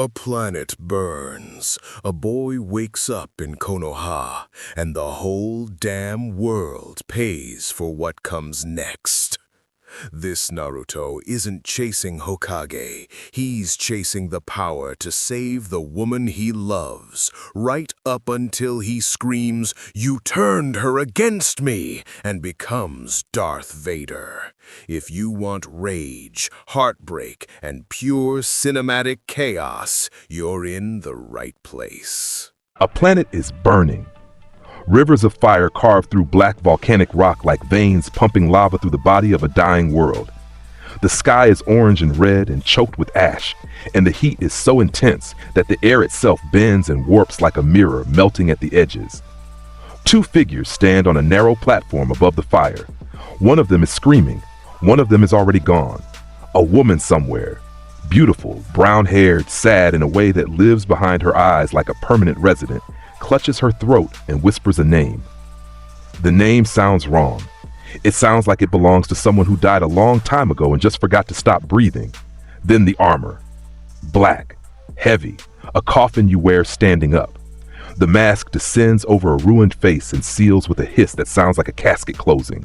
A planet burns. A boy wakes up in Konoha, and the whole damn world pays for what comes next. This Naruto isn't chasing Hokage. He's chasing the power to save the woman he loves, right up until he screams, "You turned her against me!" and becomes Darth Vader. If you want rage, heartbreak, and pure cinematic chaos, you're in the right place. A planet is burning. Rivers of fire carve through black volcanic rock like veins pumping lava through the body of a dying world. The sky is orange and red and choked with ash, and the heat is so intense that the air itself bends and warps like a mirror, melting at the edges. Two figures stand on a narrow platform above the fire. One of them is screaming. One of them is already gone. A woman somewhere. Beautiful, brown-haired, sad in a way that lives behind her eyes like a permanent resident, clutches her throat and whispers a name. The name sounds wrong. It sounds like it belongs to someone who died a long time ago and just forgot to stop breathing. Then the armor. Black, heavy, a coffin you wear standing up. The mask descends over a ruined face and seals with a hiss that sounds like a casket closing.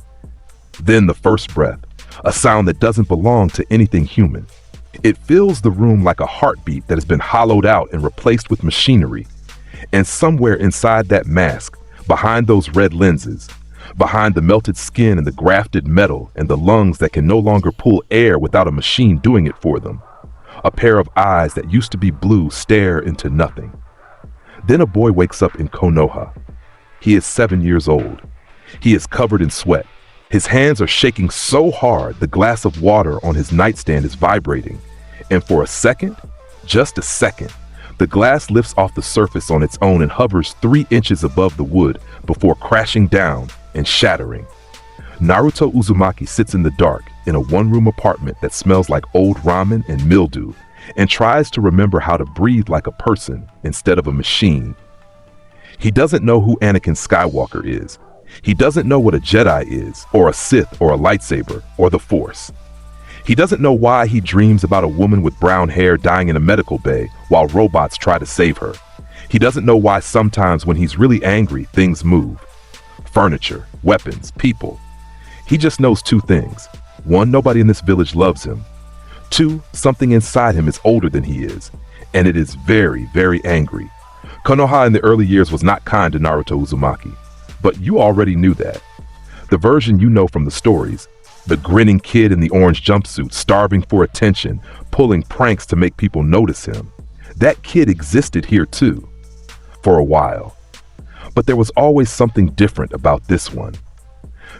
Then the first breath, a sound that doesn't belong to anything human. It fills the room like a heartbeat that has been hollowed out and replaced with machinery. And somewhere inside that mask, behind those red lenses, behind the melted skin and the grafted metal and the lungs that can no longer pull air without a machine doing it for them, a pair of eyes that used to be blue stare into nothing. Then a boy wakes up in Konoha. He is 7 years old. He is covered in sweat. His hands are shaking so hard the glass of water on his nightstand is vibrating. And for a second, just a second, the glass lifts off the surface on its own and hovers 3 inches above the wood before crashing down and shattering. Naruto Uzumaki sits in the dark in a one-room apartment that smells like old ramen and mildew and tries to remember how to breathe like a person instead of a machine. He doesn't know who Anakin Skywalker is. He doesn't know what a Jedi is, or a Sith, or a lightsaber, or the Force. He doesn't know why he dreams about a woman with brown hair dying in a medical bay while robots try to save her. He doesn't know why sometimes when he's really angry, things move. Furniture, weapons, people. He just knows 2 things. 1, nobody in this village loves him. 2, something inside him is older than he is, and it is very, very angry. Konoha in the early years was not kind to Naruto Uzumaki, but you already knew that. The version you know from the stories, the grinning kid in the orange jumpsuit, starving for attention, pulling pranks to make people notice him. That kid existed here too, for a while. But there was always something different about this one.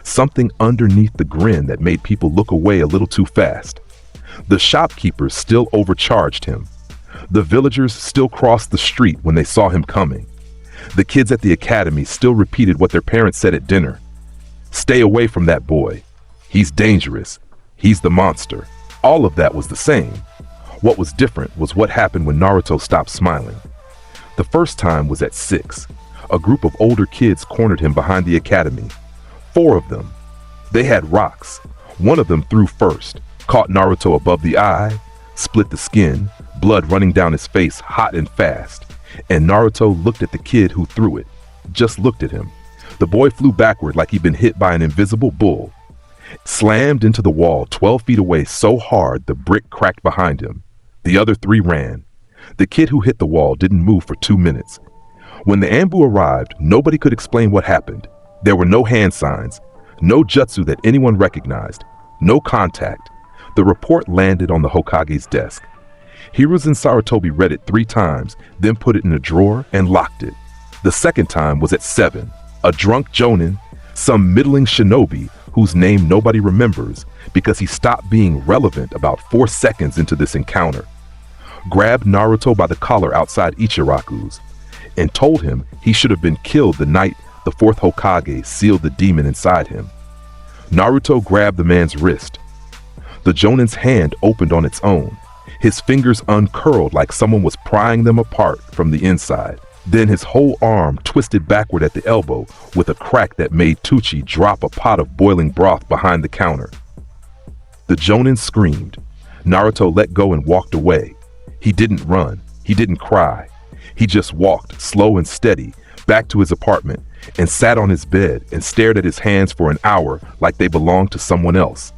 Something underneath the grin that made people look away a little too fast. The shopkeepers still overcharged him. The villagers still crossed the street when they saw him coming. The kids at the academy still repeated what their parents said at dinner. Stay away from that boy. He's dangerous. He's the monster. All of that was the same. What was different was what happened when Naruto stopped smiling. The first time was at 6. A group of older kids cornered him behind the academy. 4 of them. They had rocks. One of them threw first, caught Naruto above the eye, split the skin, blood running down his face hot and fast. And Naruto looked at the kid who threw it. Just looked at him. The boy flew backward like he'd been hit by an invisible bull. Slammed into the wall 12 feet away so hard the brick cracked behind him. The other 3 ran. The kid who hit the wall didn't move for 2 minutes. When the Anbu arrived, nobody could explain what happened. There were no hand signs, no jutsu that anyone recognized, no contact. The report landed on the Hokage's desk. Hiruzen Sarutobi read it 3 times, then put it in a drawer and locked it. The second time was at 7. A drunk jonin, some middling shinobi whose name nobody remembers because he stopped being relevant about 4 seconds into this encounter, grabbed Naruto by the collar outside Ichiraku's and told him he should have been killed the night the 4th Hokage sealed the demon inside him. Naruto grabbed the man's wrist. The jonin's hand opened on its own. His fingers uncurled like someone was prying them apart from the inside. Then his whole arm twisted backward at the elbow with a crack that made Tucci drop a pot of boiling broth behind the counter. The jonin screamed. Naruto let go and walked away. He didn't run. He didn't cry. He just walked, slow and steady, back to his apartment and sat on his bed and stared at his hands for an hour like they belonged to someone else.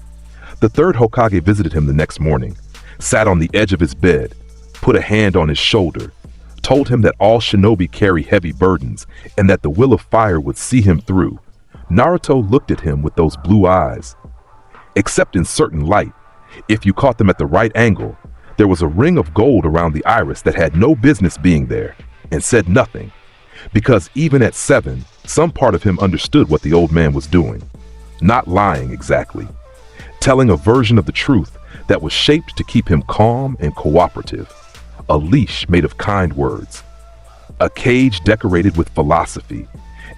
The third Hokage visited him the next morning, sat on the edge of his bed, put a hand on his shoulder, told him that all shinobi carry heavy burdens and that the will of fire would see him through. Naruto looked at him with those blue eyes. Except in certain light, if you caught them at the right angle, there was a ring of gold around the iris that had no business being there and said nothing. Because even at 7, some part of him understood what the old man was doing. Not lying exactly. Telling a version of the truth that was shaped to keep him calm and cooperative. A leash made of kind words. A cage decorated with philosophy.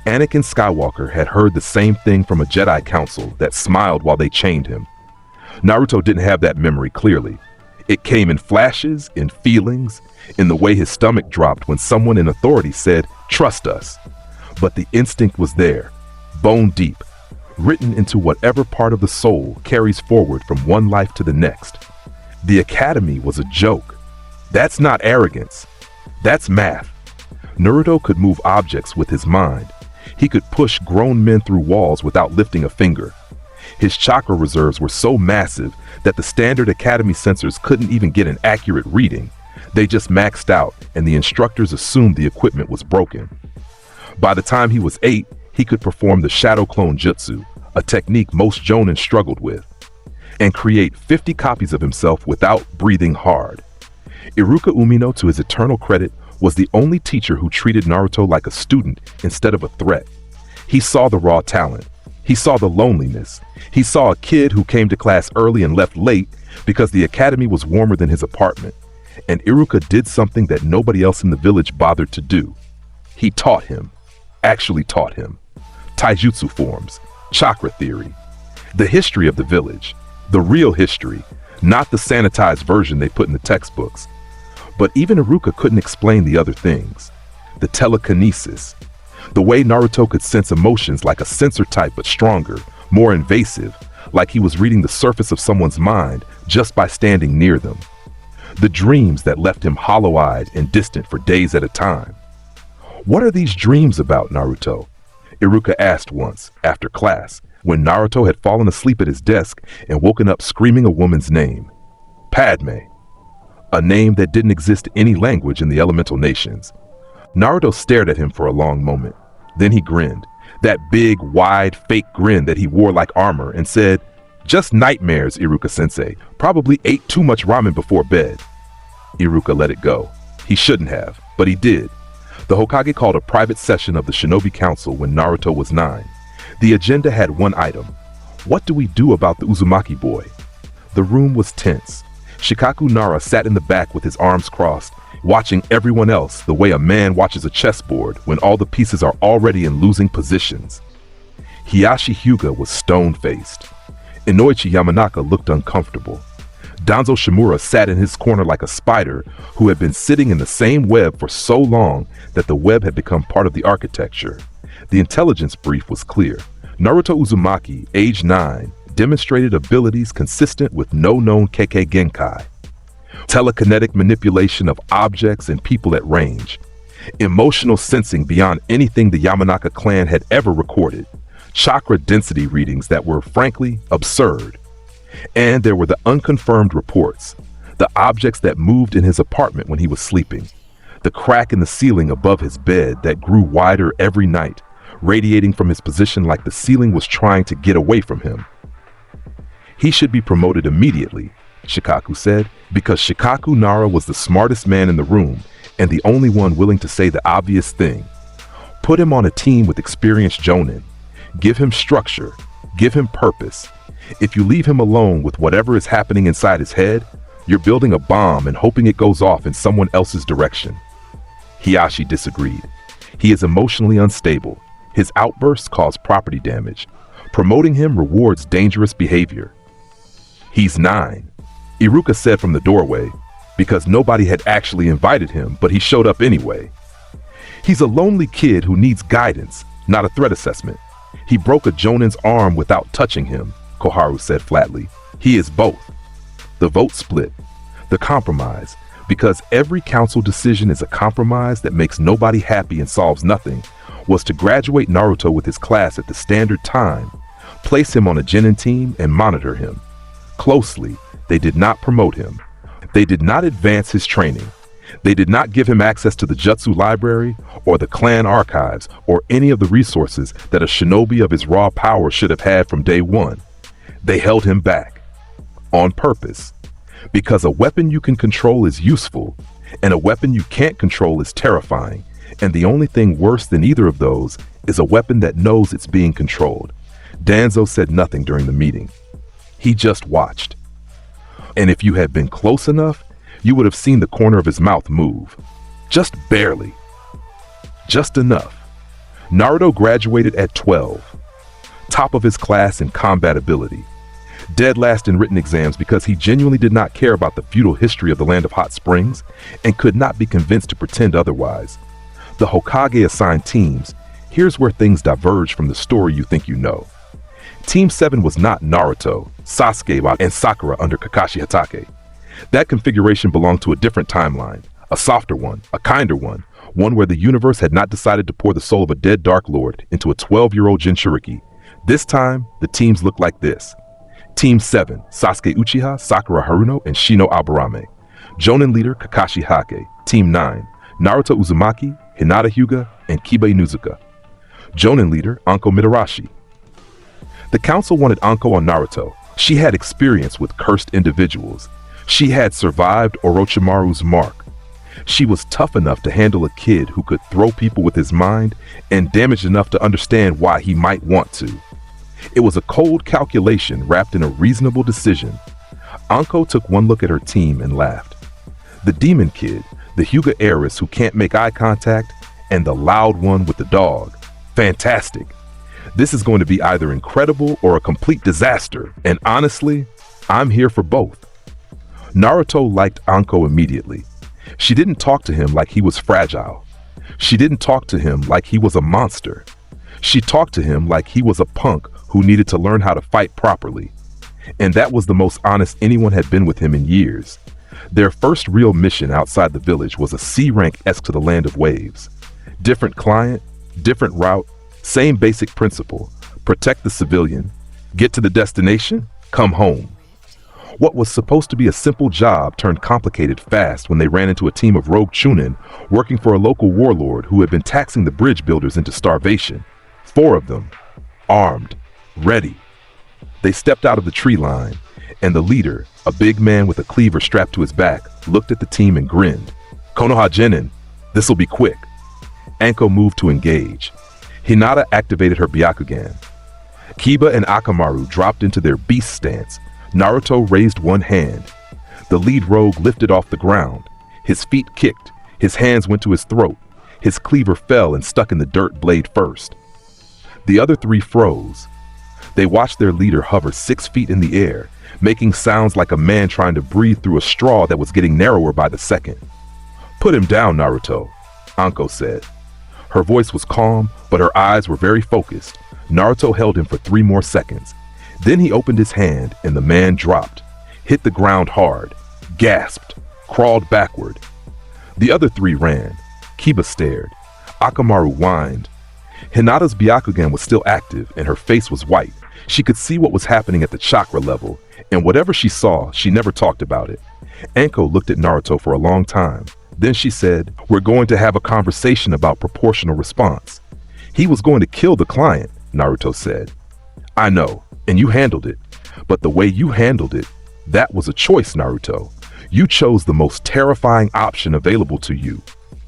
Anakin Skywalker had heard the same thing from a Jedi Council that smiled while they chained him. Naruto didn't have that memory clearly. It came in flashes, in feelings, in the way his stomach dropped when someone in authority said, "Trust us." But the instinct was there, bone deep, written into whatever part of the soul carries forward from one life to the next. The academy was a joke. That's not arrogance. That's math. Naruto could move objects with his mind. He could push grown men through walls without lifting a finger. His chakra reserves were so massive that the standard academy sensors couldn't even get an accurate reading. They just maxed out, and the instructors assumed the equipment was broken. By the time he was 8, he could perform the shadow clone jutsu, a technique most jonin struggled with, and create 50 copies of himself without breathing hard. Iruka Umino, to his eternal credit, was the only teacher who treated Naruto like a student instead of a threat. He saw the raw talent. He saw the loneliness. He saw a kid who came to class early and left late because the academy was warmer than his apartment. And Iruka did something that nobody else in the village bothered to do. He taught him, actually taught him, taijutsu forms, chakra theory, the history of the village, the real history, not the sanitized version they put in the textbooks. But even Iruka couldn't explain the other things. The telekinesis, the way Naruto could sense emotions like a sensor type but stronger, more invasive, like he was reading the surface of someone's mind just by standing near them. The dreams that left him hollow-eyed and distant for days at a time. What are these dreams about, Naruto? Iruka asked once, after class, when Naruto had fallen asleep at his desk and woken up screaming a woman's name. Padme. A name that didn't exist in any language in the elemental nations. Naruto stared at him for a long moment. Then he grinned, that big, wide, fake grin that he wore like armor, and said, "Just nightmares, Iruka-sensei. Probably ate too much ramen before bed." Iruka let it go. He shouldn't have, but he did. The Hokage called a private session of the Shinobi Council when Naruto was 9. The agenda had one item. What do we do about the Uzumaki boy? The room was tense. Shikaku Nara sat in the back with his arms crossed, watching everyone else the way a man watches a chessboard when all the pieces are already in losing positions. Hiyashi Hyuga was stone-faced. Inoichi Yamanaka looked uncomfortable. Danzo Shimura sat in his corner like a spider who had been sitting in the same web for so long that the web had become part of the architecture. The intelligence brief was clear. Naruto Uzumaki, age 9, demonstrated abilities consistent with no known Kekkei Genkai. Telekinetic manipulation of objects and people at range. Emotional sensing beyond anything the Yamanaka clan had ever recorded. Chakra density readings that were, frankly, absurd. And there were the unconfirmed reports. The objects that moved in his apartment when he was sleeping. The crack in the ceiling above his bed that grew wider every night, radiating from his position like the ceiling was trying to get away from him. He should be promoted immediately, Shikaku said, because Shikaku Nara was the smartest man in the room and the only one willing to say the obvious thing. Put him on a team with experienced jonin. Give him structure. Give him purpose. If you leave him alone with whatever is happening inside his head, you're building a bomb and hoping it goes off in someone else's direction. Hiyashi disagreed. He is emotionally unstable. His outbursts cause property damage. Promoting him rewards dangerous behavior. He's 9, Iruka said from the doorway, because nobody had actually invited him, but he showed up anyway. He's a lonely kid who needs guidance, not a threat assessment. He broke a jonin's arm without touching him, Koharu said flatly. He is both. The vote split. The compromise. because every council decision is a compromise that makes nobody happy and solves nothing, was to graduate Naruto with his class at the standard time, place him on a genin team, and monitor him closely. They did not promote him. They did not advance his training. They did not give him access to the Jutsu library or the clan archives or any of the resources that a shinobi of his raw power should have had from day one. They held him back on purpose, because a weapon you can control is useful and a weapon you can't control is terrifying, and the only thing worse than either of those is a weapon that knows it's being controlled. Danzo said nothing during the meeting. He just watched. And if you had been close enough, you would have seen the corner of his mouth move. Just barely. Just enough. Naruto graduated at 12. Top of his class in combat ability. Dead last in written exams because he genuinely did not care about the feudal history of the land of hot springs and could not be convinced to pretend otherwise. The Hokage assigned teams. Here's where things diverge from the story you think you know. Team 7 was not Naruto, Sasuke, and Sakura under Kakashi Hatake. That configuration belonged to a different timeline, a softer one, a kinder one where the universe had not decided to pour the soul of a dead Dark Lord into a 12-year-old Jinchuriki. This time, the teams looked like this. Team 7, Sasuke Uchiha, Sakura Haruno, and Shino Aburame. Jonin leader Kakashi Hake. Team 9, Naruto Uzumaki, Hinata Hyuga, and Kiba Inuzuka. Jonin leader Anko Mitarashi. The council wanted Anko on Naruto. She had experience with cursed individuals. She had survived Orochimaru's mark. She was tough enough to handle a kid who could throw people with his mind and damaged enough to understand why he might want to. It was a cold calculation wrapped in a reasonable decision. Anko took one look at her team and laughed. The demon kid, the Hyuga heiress who can't make eye contact, and the loud one with the dog. Fantastic. This is going to be either incredible or a complete disaster, and honestly, I'm here for both. Naruto liked Anko immediately. She didn't talk to him like he was fragile. She didn't talk to him like he was a monster. She talked to him like he was a punk who needed to learn how to fight properly. And that was the most honest anyone had been with him in years. Their first real mission outside the village was a C-rank-esque to the land of waves. Different client, different route, same basic principle. Protect the civilian, get to the destination, come home. What was supposed to be a simple job turned complicated fast when they ran into a team of rogue chunin working for a local warlord who had been taxing the bridge builders into starvation. 4 of them, armed, ready. They stepped out of the tree line, and the leader, a big man with a cleaver strapped to his back, looked at the team and grinned. Konoha Genin, this'll be quick. Anko moved to engage. Hinata activated her Byakugan. Kiba and Akamaru dropped into their beast stance. Naruto raised one hand. The lead rogue lifted off the ground. His feet kicked. His hands went to his throat. His cleaver fell and stuck in the dirt blade first. The other 3 froze. They watched their leader hover 6 feet in the air, making sounds like a man trying to breathe through a straw that was getting narrower by the second. Put him down, Naruto, Anko said. Her voice was calm, but her eyes were very focused. Naruto held him for 3 more seconds. Then he opened his hand and the man dropped, hit the ground hard, gasped, crawled backward. The other 3 ran. Kiba stared. Akamaru whined. Hinata's Byakugan was still active and her face was white. She could see what was happening at the chakra level, and whatever she saw, she never talked about it. Anko looked at Naruto for a long time. Then she said, "We're going to have a conversation about proportional response." "He was going to kill the client," Naruto said. "I know, and you handled it. But the way you handled it, that was a choice, Naruto. You chose the most terrifying option available to you."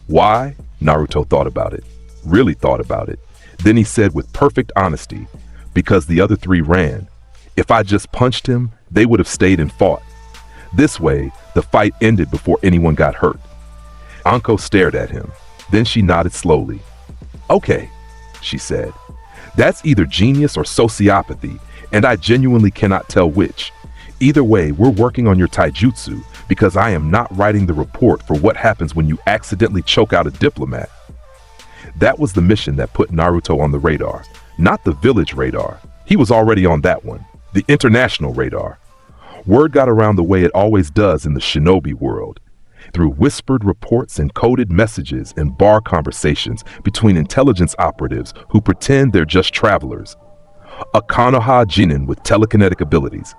"Why?" Naruto thought about it. Really thought about it. Then he said with perfect honesty, "Because the other 3 ran. If I just punched him, they would have stayed and fought. This way, the fight ended before anyone got hurt." Anko stared at him. Then she nodded slowly. "Okay," she said. "That's either genius or sociopathy, and I genuinely cannot tell which. Either way, we're working on your taijutsu because I am not writing the report for what happens when you accidentally choke out a diplomat." That was the mission that put Naruto on the radar, not the village radar. He was already on that one, the international radar. Word got around the way it always does in the shinobi world. through whispered reports and coded messages and bar conversations between intelligence operatives who pretend they're just travelers. A Konoha Jinin with telekinetic abilities.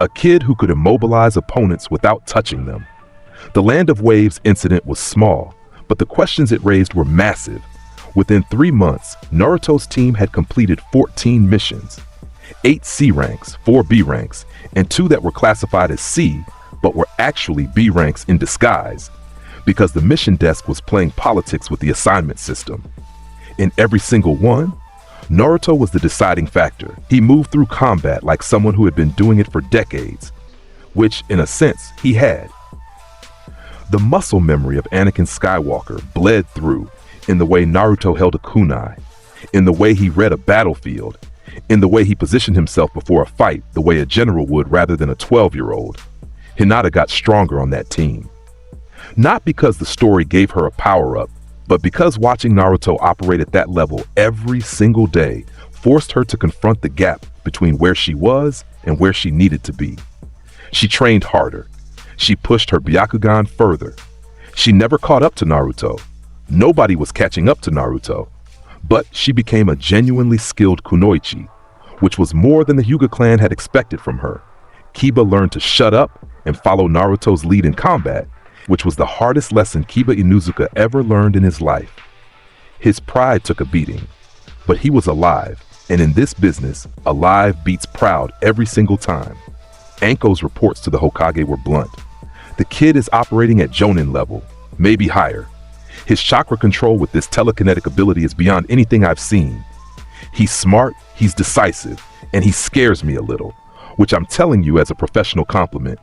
A kid who could immobilize opponents without touching them. The Land of Waves incident was small, but the questions it raised were massive. Within 3 months, Naruto's team had completed 14 missions. 8 C ranks, 4 B ranks, and 2 that were classified as C, but were actually B ranks in disguise, because the mission desk was playing politics with the assignment system. In every single one, Naruto was the deciding factor. He moved through combat like someone who had been doing it for decades, which, in a sense, he had. The muscle memory of Anakin Skywalker bled through in the way Naruto held a kunai, in the way he read a battlefield, in the way he positioned himself before a fight the way a general would rather than a 12-year-old. Hinata got stronger on that team. Not because the story gave her a power-up, but because watching Naruto operate at that level every single day forced her to confront the gap between where she was and where she needed to be. She trained harder. She pushed her Byakugan further. She never caught up to Naruto. Nobody was catching up to Naruto. But she became a genuinely skilled kunoichi, which was more than the Hyuga clan had expected from her. Kiba learned to shut up and follow Naruto's lead in combat, which was the hardest lesson Kiba Inuzuka ever learned in his life. His pride took a beating, but he was alive, and in this business, alive beats proud every single time. Anko's reports to the Hokage were blunt. The kid is operating at Jonin level, maybe higher. His chakra control with this telekinetic ability is beyond anything I've seen. He's smart, he's decisive, and he scares me a little, which I'm telling you as a professional compliment.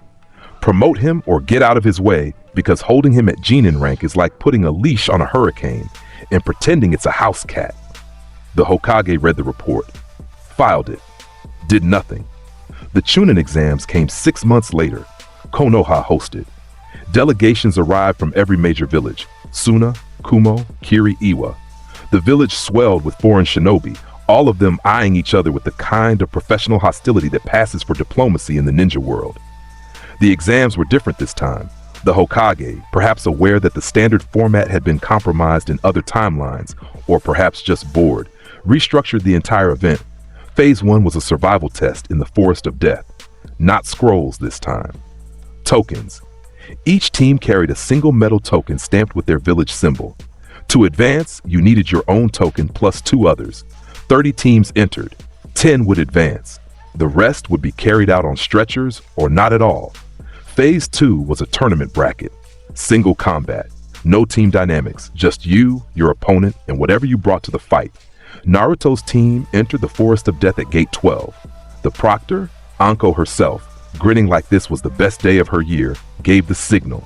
Promote him or get out of his way, because holding him at Genin rank is like putting a leash on a hurricane and pretending it's a house cat. The Hokage read the report, filed it, did nothing. The Chunin exams came 6 months later. Konoha hosted. Delegations arrived from every major village: Suna, Kumo, Kiri, Iwa. The village swelled with foreign shinobi, all of them eyeing each other with the kind of professional hostility that passes for diplomacy in the ninja world. The exams were different this time. The Hokage, perhaps aware that the standard format had been compromised in other timelines, or perhaps just bored, restructured the entire event. Phase 1 was a survival test in the Forest of Death. Not scrolls this time. Tokens. Each team carried a single metal token stamped with their village symbol. To advance, you needed your own token plus 2 others. 30 teams entered. 10 would advance. The rest would be carried out on stretchers or not at all. Phase 2 was a tournament bracket. Single combat. No team dynamics. Just you, your opponent, and whatever you brought to the fight. Naruto's team entered the Forest of Death at Gate 12. The proctor, Anko herself, grinning like this was the best day of her year, gave the signal.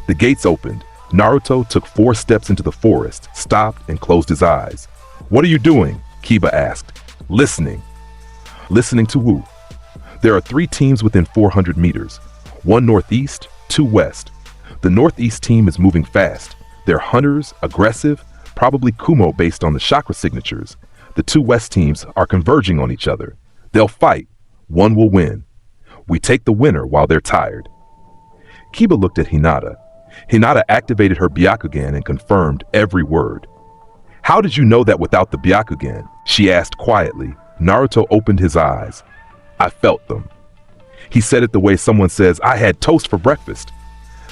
The gates opened. Naruto took 4 steps into the forest, stopped, and closed his eyes. "What are you doing?" Kiba asked. "Listening." Listening to who? There are 3 teams within 400 meters. 1 northeast, 2 west. The northeast team is moving fast. They're hunters, aggressive, probably Kumo based on the chakra signatures. The 2 west teams are converging on each other. They'll fight. One will win. We take the winner while they're tired. Kiba looked at Hinata. Hinata activated her Byakugan and confirmed every word. "How did you know that without the Byakugan?" she asked quietly. Naruto opened his eyes. "I felt them." He said it the way someone says, "I had toast for breakfast."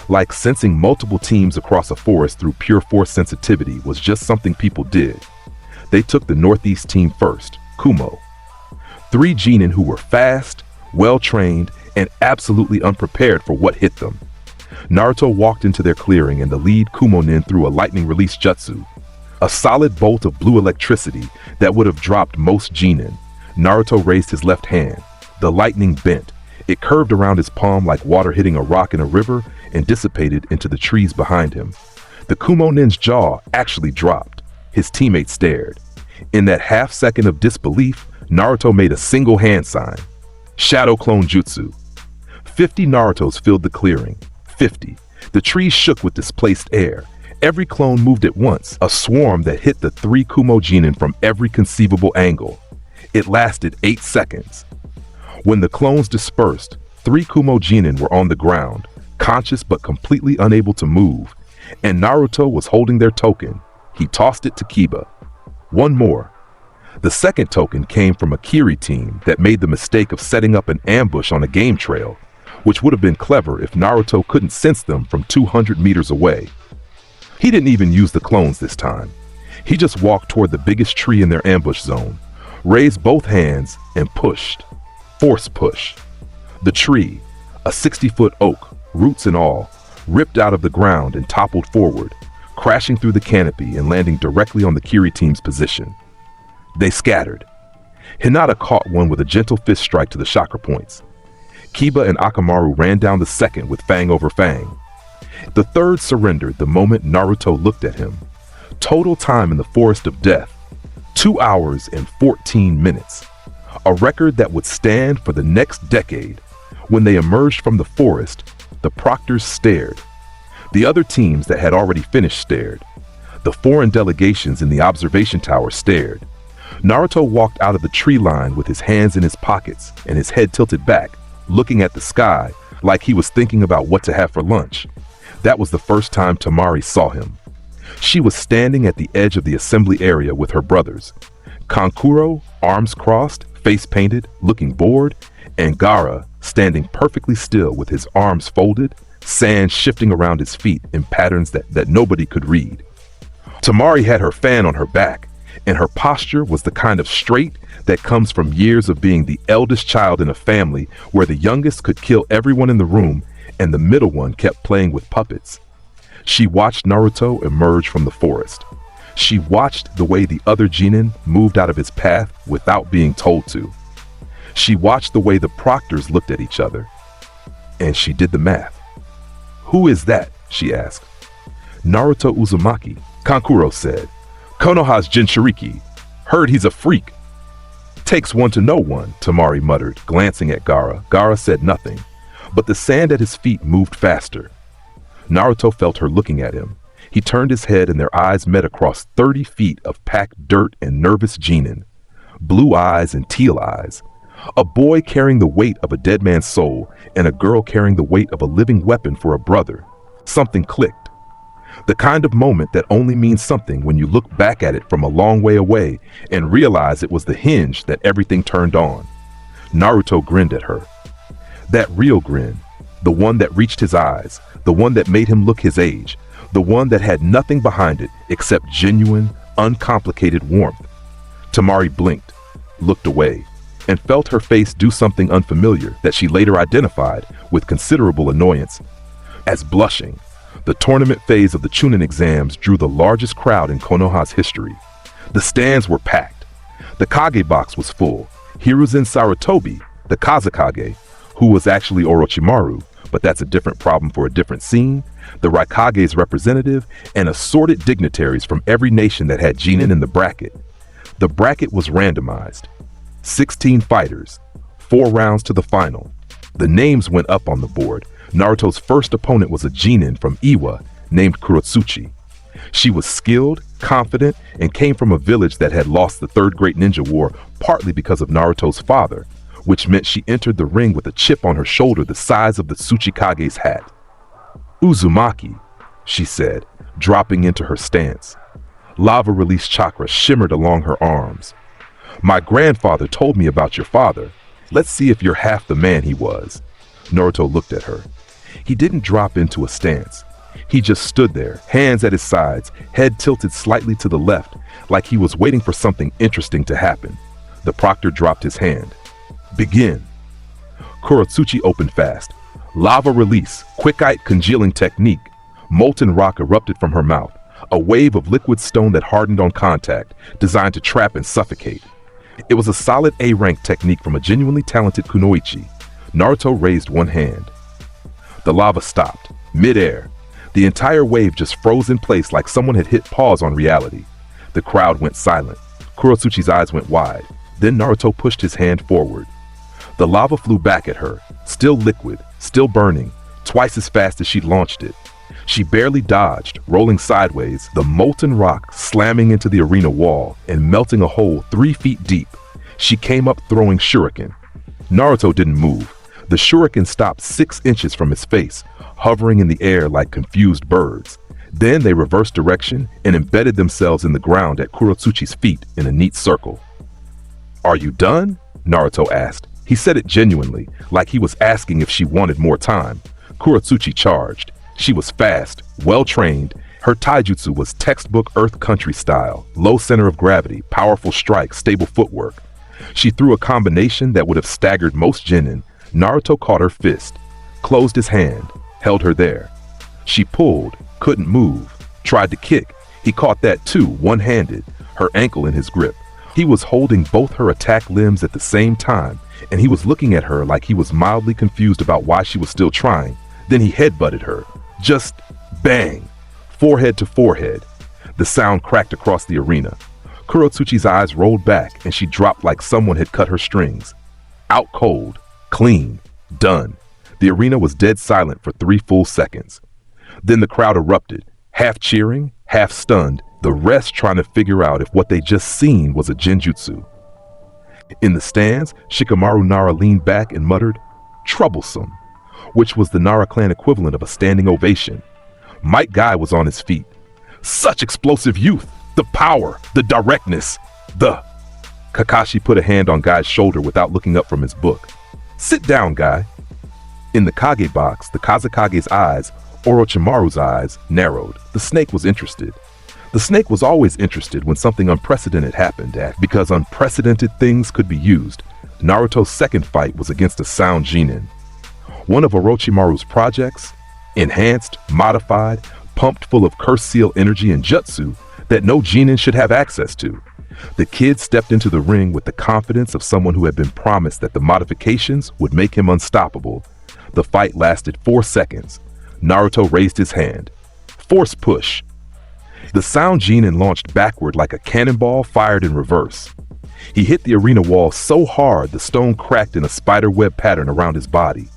Like sensing multiple teams across a forest through pure force sensitivity was just something people did. They took the northeast team first, Kumo. 3 Genin who were fast, well-trained, and absolutely unprepared for what hit them. Naruto walked into their clearing and the lead Kumo-nin threw a lightning release jutsu. A solid bolt of blue electricity that would have dropped most Genin. Naruto raised his left hand. The lightning bent. It curved around his palm like water hitting a rock in a river and dissipated into the trees behind him. The Kumo-nin's jaw actually dropped. His teammates stared. In that half second of disbelief, Naruto made a single hand sign. Shadow Clone Jutsu. 50 Narutos filled the clearing. 50. The trees shook with displaced air. Every clone moved at once, a swarm that hit the 3 Kumo Genin from every conceivable angle. It lasted 8 seconds. When the clones dispersed, 3 Kumo Genin were on the ground, conscious but completely unable to move, and Naruto was holding their token. He tossed it to Kiba. One more. The second token came from a Kiri team that made the mistake of setting up an ambush on a game trail, which would have been clever if Naruto couldn't sense them from 200 meters away. He didn't even use the clones this time. He just walked toward the biggest tree in their ambush zone, raised both hands, and pushed. Force push. The tree, a 60-foot oak, roots and all, ripped out of the ground and toppled forward, crashing through the canopy and landing directly on the Kiri team's position. They scattered. Hinata caught one with a gentle fist strike to the chakra points. Kiba and Akamaru ran down the second with fang over fang. The third surrendered the moment Naruto looked at him. Total time in the Forest of Death, 2 hours and 14 minutes. A record that would stand for the next decade. When they emerged from the forest, the proctors stared. The other teams that had already finished stared. The foreign delegations in the observation tower stared. Naruto walked out of the tree line with his hands in his pockets and his head tilted back, looking at the sky like he was thinking about what to have for lunch. That was the first time Temari saw him. She was standing at the edge of the assembly area with her brothers. Kankuro, arms crossed, face painted, looking bored, and Gaara standing perfectly still with his arms folded, sand shifting around his feet in patterns that nobody could read. Temari had her fan on her back, and her posture was the kind of straight that comes from years of being the eldest child in a family where the youngest could kill everyone in the room and the middle one kept playing with puppets. She watched Naruto emerge from the forest. She watched the way the other Genin moved out of his path without being told to. She watched the way the proctors looked at each other. And she did the math. "Who is that?" she asked. "Naruto Uzumaki," Kankuro said. "Konoha's Jinchuriki. Heard he's a freak." "Takes one to know one," Temari muttered, glancing at Gaara. Gaara said nothing, but the sand at his feet moved faster. Naruto felt her looking at him. He turned his head and their eyes met across 30 feet of packed dirt and nervous Genin. Blue eyes and teal eyes. A boy carrying the weight of a dead man's soul and a girl carrying the weight of a living weapon for a brother. Something clicked. The kind of moment that only means something when you look back at it from a long way away and realize it was the hinge that everything turned on. Naruto grinned at her. That real grin, the one that reached his eyes, the one that made him look his age, the one that had nothing behind it except genuine, uncomplicated warmth. Temari blinked, looked away, and felt her face do something unfamiliar that she later identified with considerable annoyance as blushing. The tournament phase of the Chunin exams drew the largest crowd in Konoha's history. The stands were packed. The Kage box was full. Hiruzen Sarutobi, the Kazekage, who was actually Orochimaru, but that's a different problem for a different scene, the Raikage's representative, and assorted dignitaries from every nation that had Genin in the bracket. The bracket was randomized. 16 fighters, 4 rounds to the final. The names went up on the board. Naruto's first opponent was a Genin from Iwa named Kurotsuchi. She was skilled, confident, and came from a village that had lost the Third Great Ninja War partly because of Naruto's father, which meant she entered the ring with a chip on her shoulder the size of the Tsuchikage's hat. "Uzumaki," she said, dropping into her stance. Lava release chakra shimmered along her arms. "My grandfather told me about your father. Let's see if you're half the man he was." Naruto looked at her. He didn't drop into a stance. He just stood there, hands at his sides, head tilted slightly to the left, like he was waiting for something interesting to happen. The proctor dropped his hand. "Begin." Kurotsuchi opened fast. Lava release, quickite congealing technique. Molten rock erupted from her mouth, a wave of liquid stone that hardened on contact, designed to trap and suffocate. It was a solid A-rank technique from a genuinely talented kunoichi. Naruto raised one hand. The lava stopped, mid-air. The entire wave just froze in place like someone had hit pause on reality. The crowd went silent. Kurotsuchi's eyes went wide. Then Naruto pushed his hand forward. The lava flew back at her, still liquid, still burning, twice as fast as she'd launched it. She barely dodged, rolling sideways, the molten rock slamming into the arena wall and melting a hole 3 feet deep. She came up throwing shuriken. Naruto didn't move. The shuriken stopped 6 inches from his face, hovering in the air like confused birds. Then they reversed direction and embedded themselves in the ground at Kurotsuchi's feet in a neat circle. "Are you done?" Naruto asked. He said it genuinely, like he was asking if she wanted more time. Kurotsuchi charged. She was fast, well-trained. Her taijutsu was textbook Earth Country style, low center of gravity, powerful strike, stable footwork. She threw a combination that would have staggered most genin. Naruto caught her fist, closed his hand, held her there. She pulled, couldn't move, tried to kick. He caught that too, one-handed, her ankle in his grip. He was holding both her attack limbs at the same time, and he was looking at her like he was mildly confused about why she was still trying. Then he headbutted her. Just bang! Forehead to forehead. The sound cracked across the arena. Kurotsuchi's eyes rolled back, and she dropped like someone had cut her strings. Out cold. Clean. Done. The arena was dead silent for 3 full seconds. Then the crowd erupted, half cheering, half stunned, the rest trying to figure out if what they just seen was a genjutsu. In the stands, Shikamaru Nara leaned back and muttered, "Troublesome," which was the Nara clan equivalent of a standing ovation. Mike Guy was on his feet. "Such explosive youth! The power! The directness! The..." Kakashi put a hand on Guy's shoulder without looking up from his book. "Sit down, Guy." In the Kage box, the Kazekage's eyes, Orochimaru's eyes, narrowed. The snake was interested. The snake was always interested when something unprecedented happened, because unprecedented things could be used. Naruto's second fight was against a sound genin. One of Orochimaru's projects, enhanced, modified, pumped full of curse seal energy and jutsu that no genin should have access to. The kid stepped into the ring with the confidence of someone who had been promised that the modifications would make him unstoppable. The fight lasted 4 seconds. Naruto raised his hand. Force push. The sound genin launched backward like a cannonball fired in reverse. He hit the arena wall so hard the stone cracked in a spiderweb pattern around his body.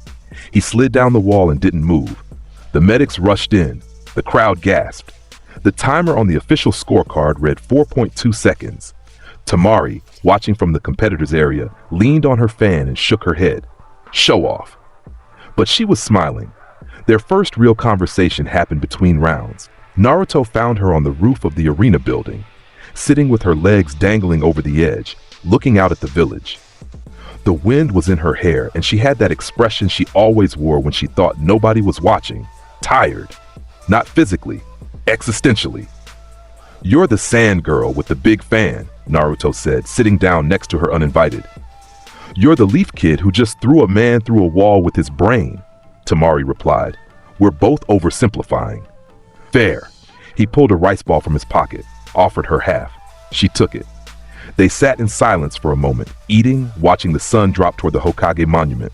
He slid down the wall and didn't move. The medics rushed in. The crowd gasped. The timer on the official scorecard read 4.2 seconds. Tamari, watching from the competitors' area, leaned on her fan and shook her head. Show off. But she was smiling. Their first real conversation happened between rounds. Naruto found her on the roof of the arena building, sitting with her legs dangling over the edge, looking out at the village. The wind was in her hair, and she had that expression she always wore when she thought nobody was watching. Tired. Not physically, existentially. "You're the sand girl with the big fan," Naruto said, sitting down next to her uninvited. "You're the leaf kid who just threw a man through a wall with his brain," Tamari replied. "We're both oversimplifying." "Fair." He pulled a rice ball from his pocket, offered her half. She took it. They sat in silence for a moment, eating, watching the sun drop toward the Hokage monument.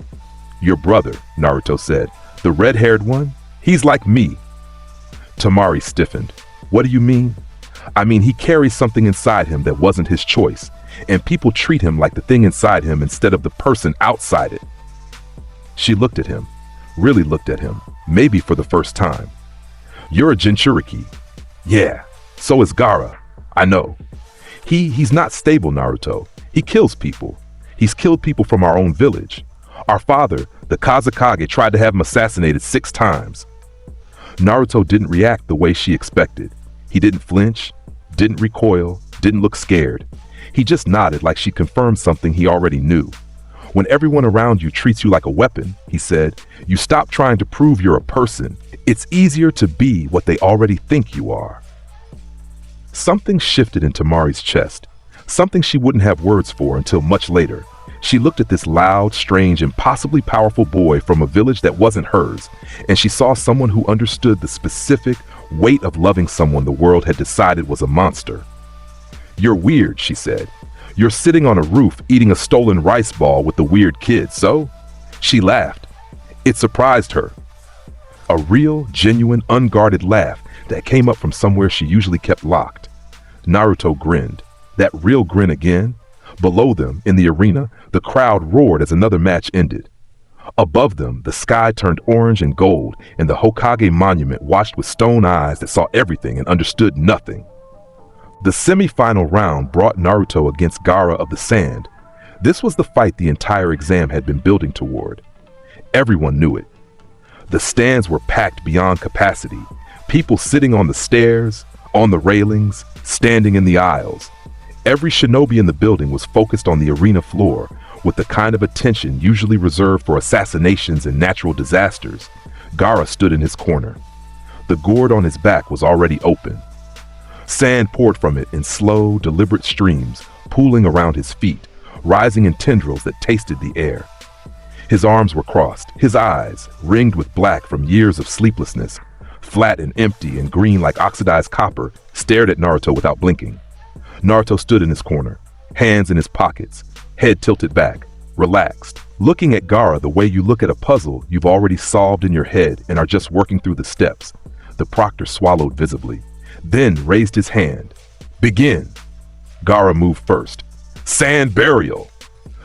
"Your brother," Naruto said. "The red-haired one? He's like me." Tamari stiffened. "What do you mean?" "I mean, he carries something inside him that wasn't his choice, and people treat him like the thing inside him instead of the person outside it." She looked at him, really looked at him, maybe for the first time. "You're a Jinchuriki." "Yeah, so is Gaara. I know. He's not stable, Naruto. He kills people. He's killed people from our own village. Our father, the Kazekage, tried to have him assassinated 6 times. Naruto didn't react the way she expected. He didn't flinch, didn't recoil, didn't look scared. He just nodded like she confirmed something he already knew. "When everyone around you treats you like a weapon," he said, "you stop trying to prove you're a person. It's easier to be what they already think you are." Something shifted in Tamari's chest, something she wouldn't have words for until much later. She looked at this loud, strange, impossibly powerful boy from a village that wasn't hers, and she saw someone who understood the specific weight of loving someone the world had decided was a monster. "You're weird," she said. "You're sitting on a roof eating a stolen rice ball with the weird kid, so?" She laughed. It surprised her. A real, genuine, unguarded laugh that came up from somewhere she usually kept locked. Naruto grinned. That real grin again. Below them, in the arena, the crowd roared as another match ended. Above them, the sky turned orange and gold, and the Hokage monument watched with stone eyes that saw everything and understood nothing. The semi-final round brought Naruto against Gaara of the Sand. This was the fight the entire exam had been building toward. Everyone knew it. The stands were packed beyond capacity. People sitting on the stairs, on the railings, standing in the aisles. Every shinobi in the building was focused on the arena floor with the kind of attention usually reserved for assassinations and natural disasters. Gaara stood in his corner. The gourd on his back was already open. Sand poured from it in slow, deliberate streams, pooling around his feet, rising in tendrils that tasted the air. His arms were crossed, his eyes, ringed with black from years of sleeplessness, flat and empty and green like oxidized copper, stared at Naruto without blinking. Naruto stood in his corner, hands in his pockets, head tilted back, relaxed, looking at Gaara the way you look at a puzzle you've already solved in your head and are just working through the steps. The proctor swallowed visibly, then raised his hand. Begin. Gaara moved first. Sand burial.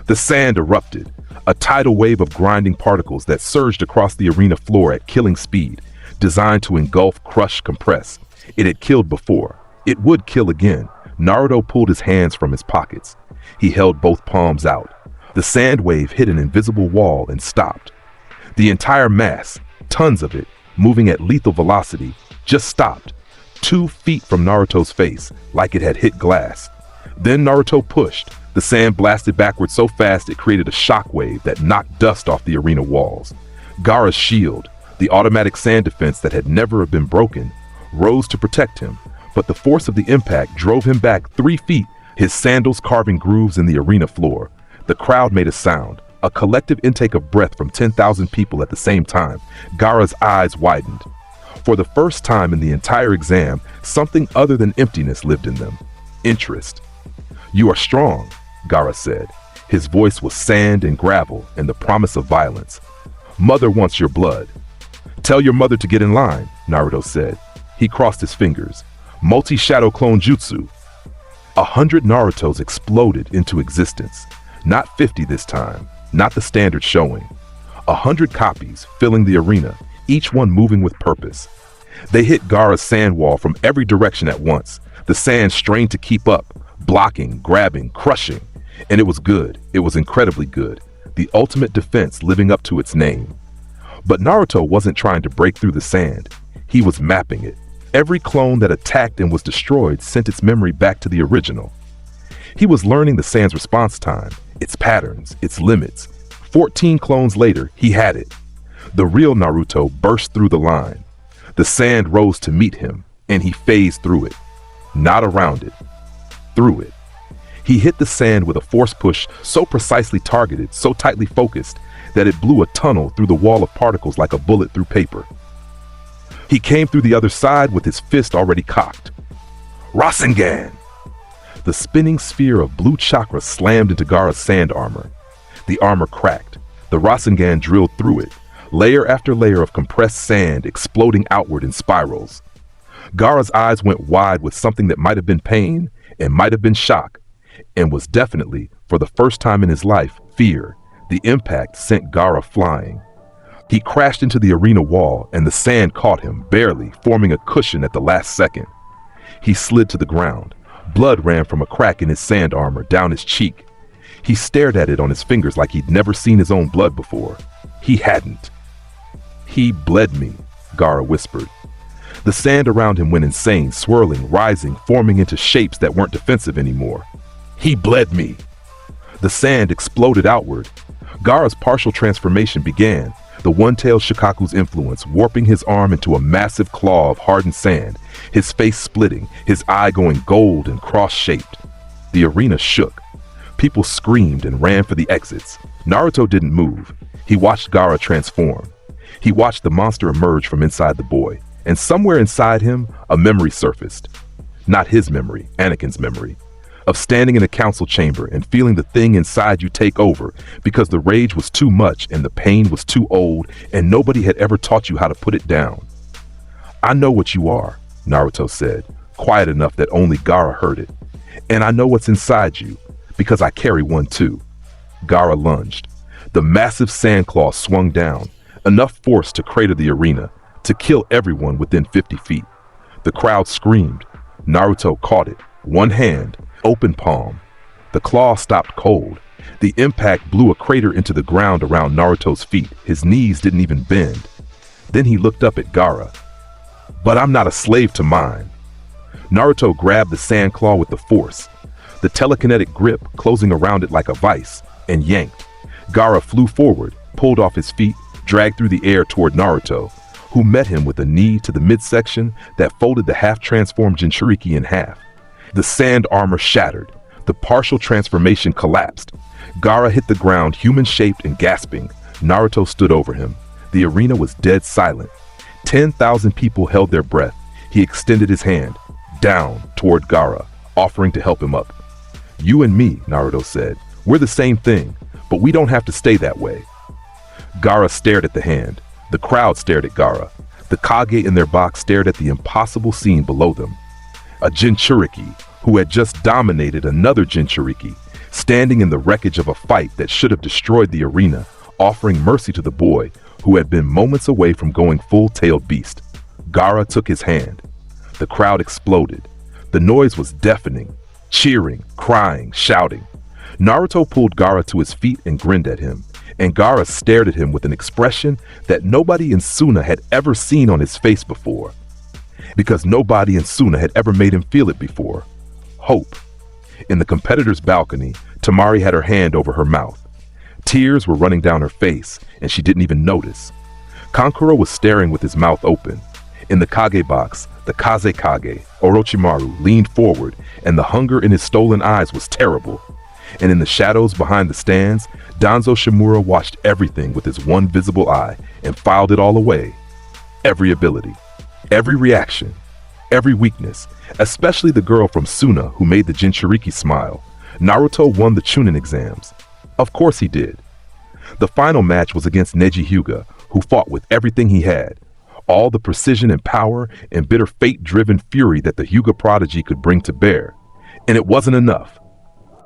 The sand erupted, a tidal wave of grinding particles that surged across the arena floor at killing speed, designed to engulf, crush, compress. It had killed before. It would kill again. Naruto pulled his hands from his pockets. He held both palms out. The sand wave hit an invisible wall and stopped. The entire mass, tons of it, moving at lethal velocity, just stopped, 2 feet from Naruto's face, like it had hit glass. Then Naruto pushed. The sand blasted backwards so fast it created a shockwave that knocked dust off the arena walls. Gaara's shield, the automatic sand defense that had never been broken, rose to protect him, but the force of the impact drove him back 3 feet, his sandals carving grooves in the arena floor. The crowd made a sound, a collective intake of breath from 10,000 people at the same time. Gaara's eyes widened. For the first time in the entire exam, something other than emptiness lived in them. Interest. "You are strong," Gaara said. His voice was sand and gravel and the promise of violence. "Mother wants your blood." "Tell your mother to get in line," Naruto said. He crossed his fingers. Multi-shadow clone jutsu. 100 Narutos exploded into existence. Not 50 this time, not the standard showing. 100 copies filling the arena, each one moving with purpose. They hit Gaara's sand wall from every direction at once. The sand strained to keep up, blocking, grabbing, crushing. And it was good. It was incredibly good. The ultimate defense living up to its name. But Naruto wasn't trying to break through the sand. He was mapping it. Every clone that attacked and was destroyed sent its memory back to the original. He was learning the sand's response time, its patterns, its limits. 14 clones later, he had it. The real Naruto burst through the line. The sand rose to meet him, and he phased through it. Not around it. Through it. He hit the sand with a force push so precisely targeted, so tightly focused, that it blew a tunnel through the wall of particles like a bullet through paper. He came through the other side with his fist already cocked. Rasengan! The spinning sphere of blue chakra slammed into Gaara's sand armor. The armor cracked. The Rasengan drilled through it, layer after layer of compressed sand exploding outward in spirals. Gaara's eyes went wide with something that might have been pain and might have been shock, and was definitely, for the first time in his life, fear. The impact sent Gaara flying. He crashed into the arena wall, and the sand caught him, barely, forming a cushion at the last second. He slid to the ground. Blood ran from a crack in his sand armor down his cheek. He stared at it on his fingers like he'd never seen his own blood before. He hadn't. "He bled me," Gaara whispered. The sand around him went insane, swirling, rising, forming into shapes that weren't defensive anymore. "He bled me." The sand exploded outward. Gaara's partial transformation began, the one-tailed Shikaku's influence warping his arm into a massive claw of hardened sand, his face splitting, his eye going gold and cross-shaped. The arena shook. People screamed and ran for the exits. Naruto didn't move. He watched Gaara transform. He watched the monster emerge from inside the boy, and somewhere inside him, a memory surfaced. Not his memory, Anakin's memory. Of standing in a council chamber and feeling the thing inside you take over because the rage was too much and the pain was too old and nobody had ever taught you how to put it down. "I know what you are," Naruto said, quiet enough that only Gaara heard it. "And I know what's inside you, because I carry one too." Gaara lunged. The massive sand claw swung down, enough force to crater the arena, to kill everyone within 50 feet. The crowd screamed. Naruto caught it, one hand, open palm. The claw stopped cold. The impact blew a crater into the ground around Naruto's feet. His knees didn't even bend. Then he looked up at Gaara. "But I'm not a slave to mine." Naruto grabbed the sand claw with the force, the telekinetic grip closing around it like a vice, and yanked. Gaara flew forward, pulled off his feet, dragged through the air toward Naruto, who met him with a knee to the midsection that folded the half-transformed Jinchuriki in half. The sand armor shattered. The partial transformation collapsed. Gaara hit the ground, human-shaped and gasping. Naruto stood over him. The arena was dead silent. 10,000 people held their breath. He extended his hand, down toward Gaara, offering to help him up. "You and me," Naruto said. "We're the same thing, but we don't have to stay that way." Gaara stared at the hand. The crowd stared at Gaara. The Kage in their box stared at the impossible scene below them. A Jinchuriki, who had just dominated another Jinchuriki, standing in the wreckage of a fight that should have destroyed the arena, offering mercy to the boy who had been moments away from going full-tailed beast. Gaara took his hand. The crowd exploded. The noise was deafening, cheering, crying, shouting. Naruto pulled Gaara to his feet and grinned at him, and Gaara stared at him with an expression that nobody in Suna had ever seen on his face before. Because nobody in Suna had ever made him feel it before. Hope. In the competitor's balcony, Temari had her hand over her mouth. Tears were running down her face, and she didn't even notice. Kankuro was staring with his mouth open. In the Kage box, the Kaze Kage, Orochimaru, leaned forward, and the hunger in his stolen eyes was terrible. And in the shadows behind the stands, Danzo Shimura watched everything with his one visible eye and filed it all away. Every ability, every reaction, every weakness, especially the girl from Suna who made the Jinchuriki smile. Naruto won the Chunin exams. Of course he did. The final match was against Neji Hyuga, who fought with everything he had. All the precision and power and bitter fate-driven fury that the Hyuga prodigy could bring to bear. And it wasn't enough.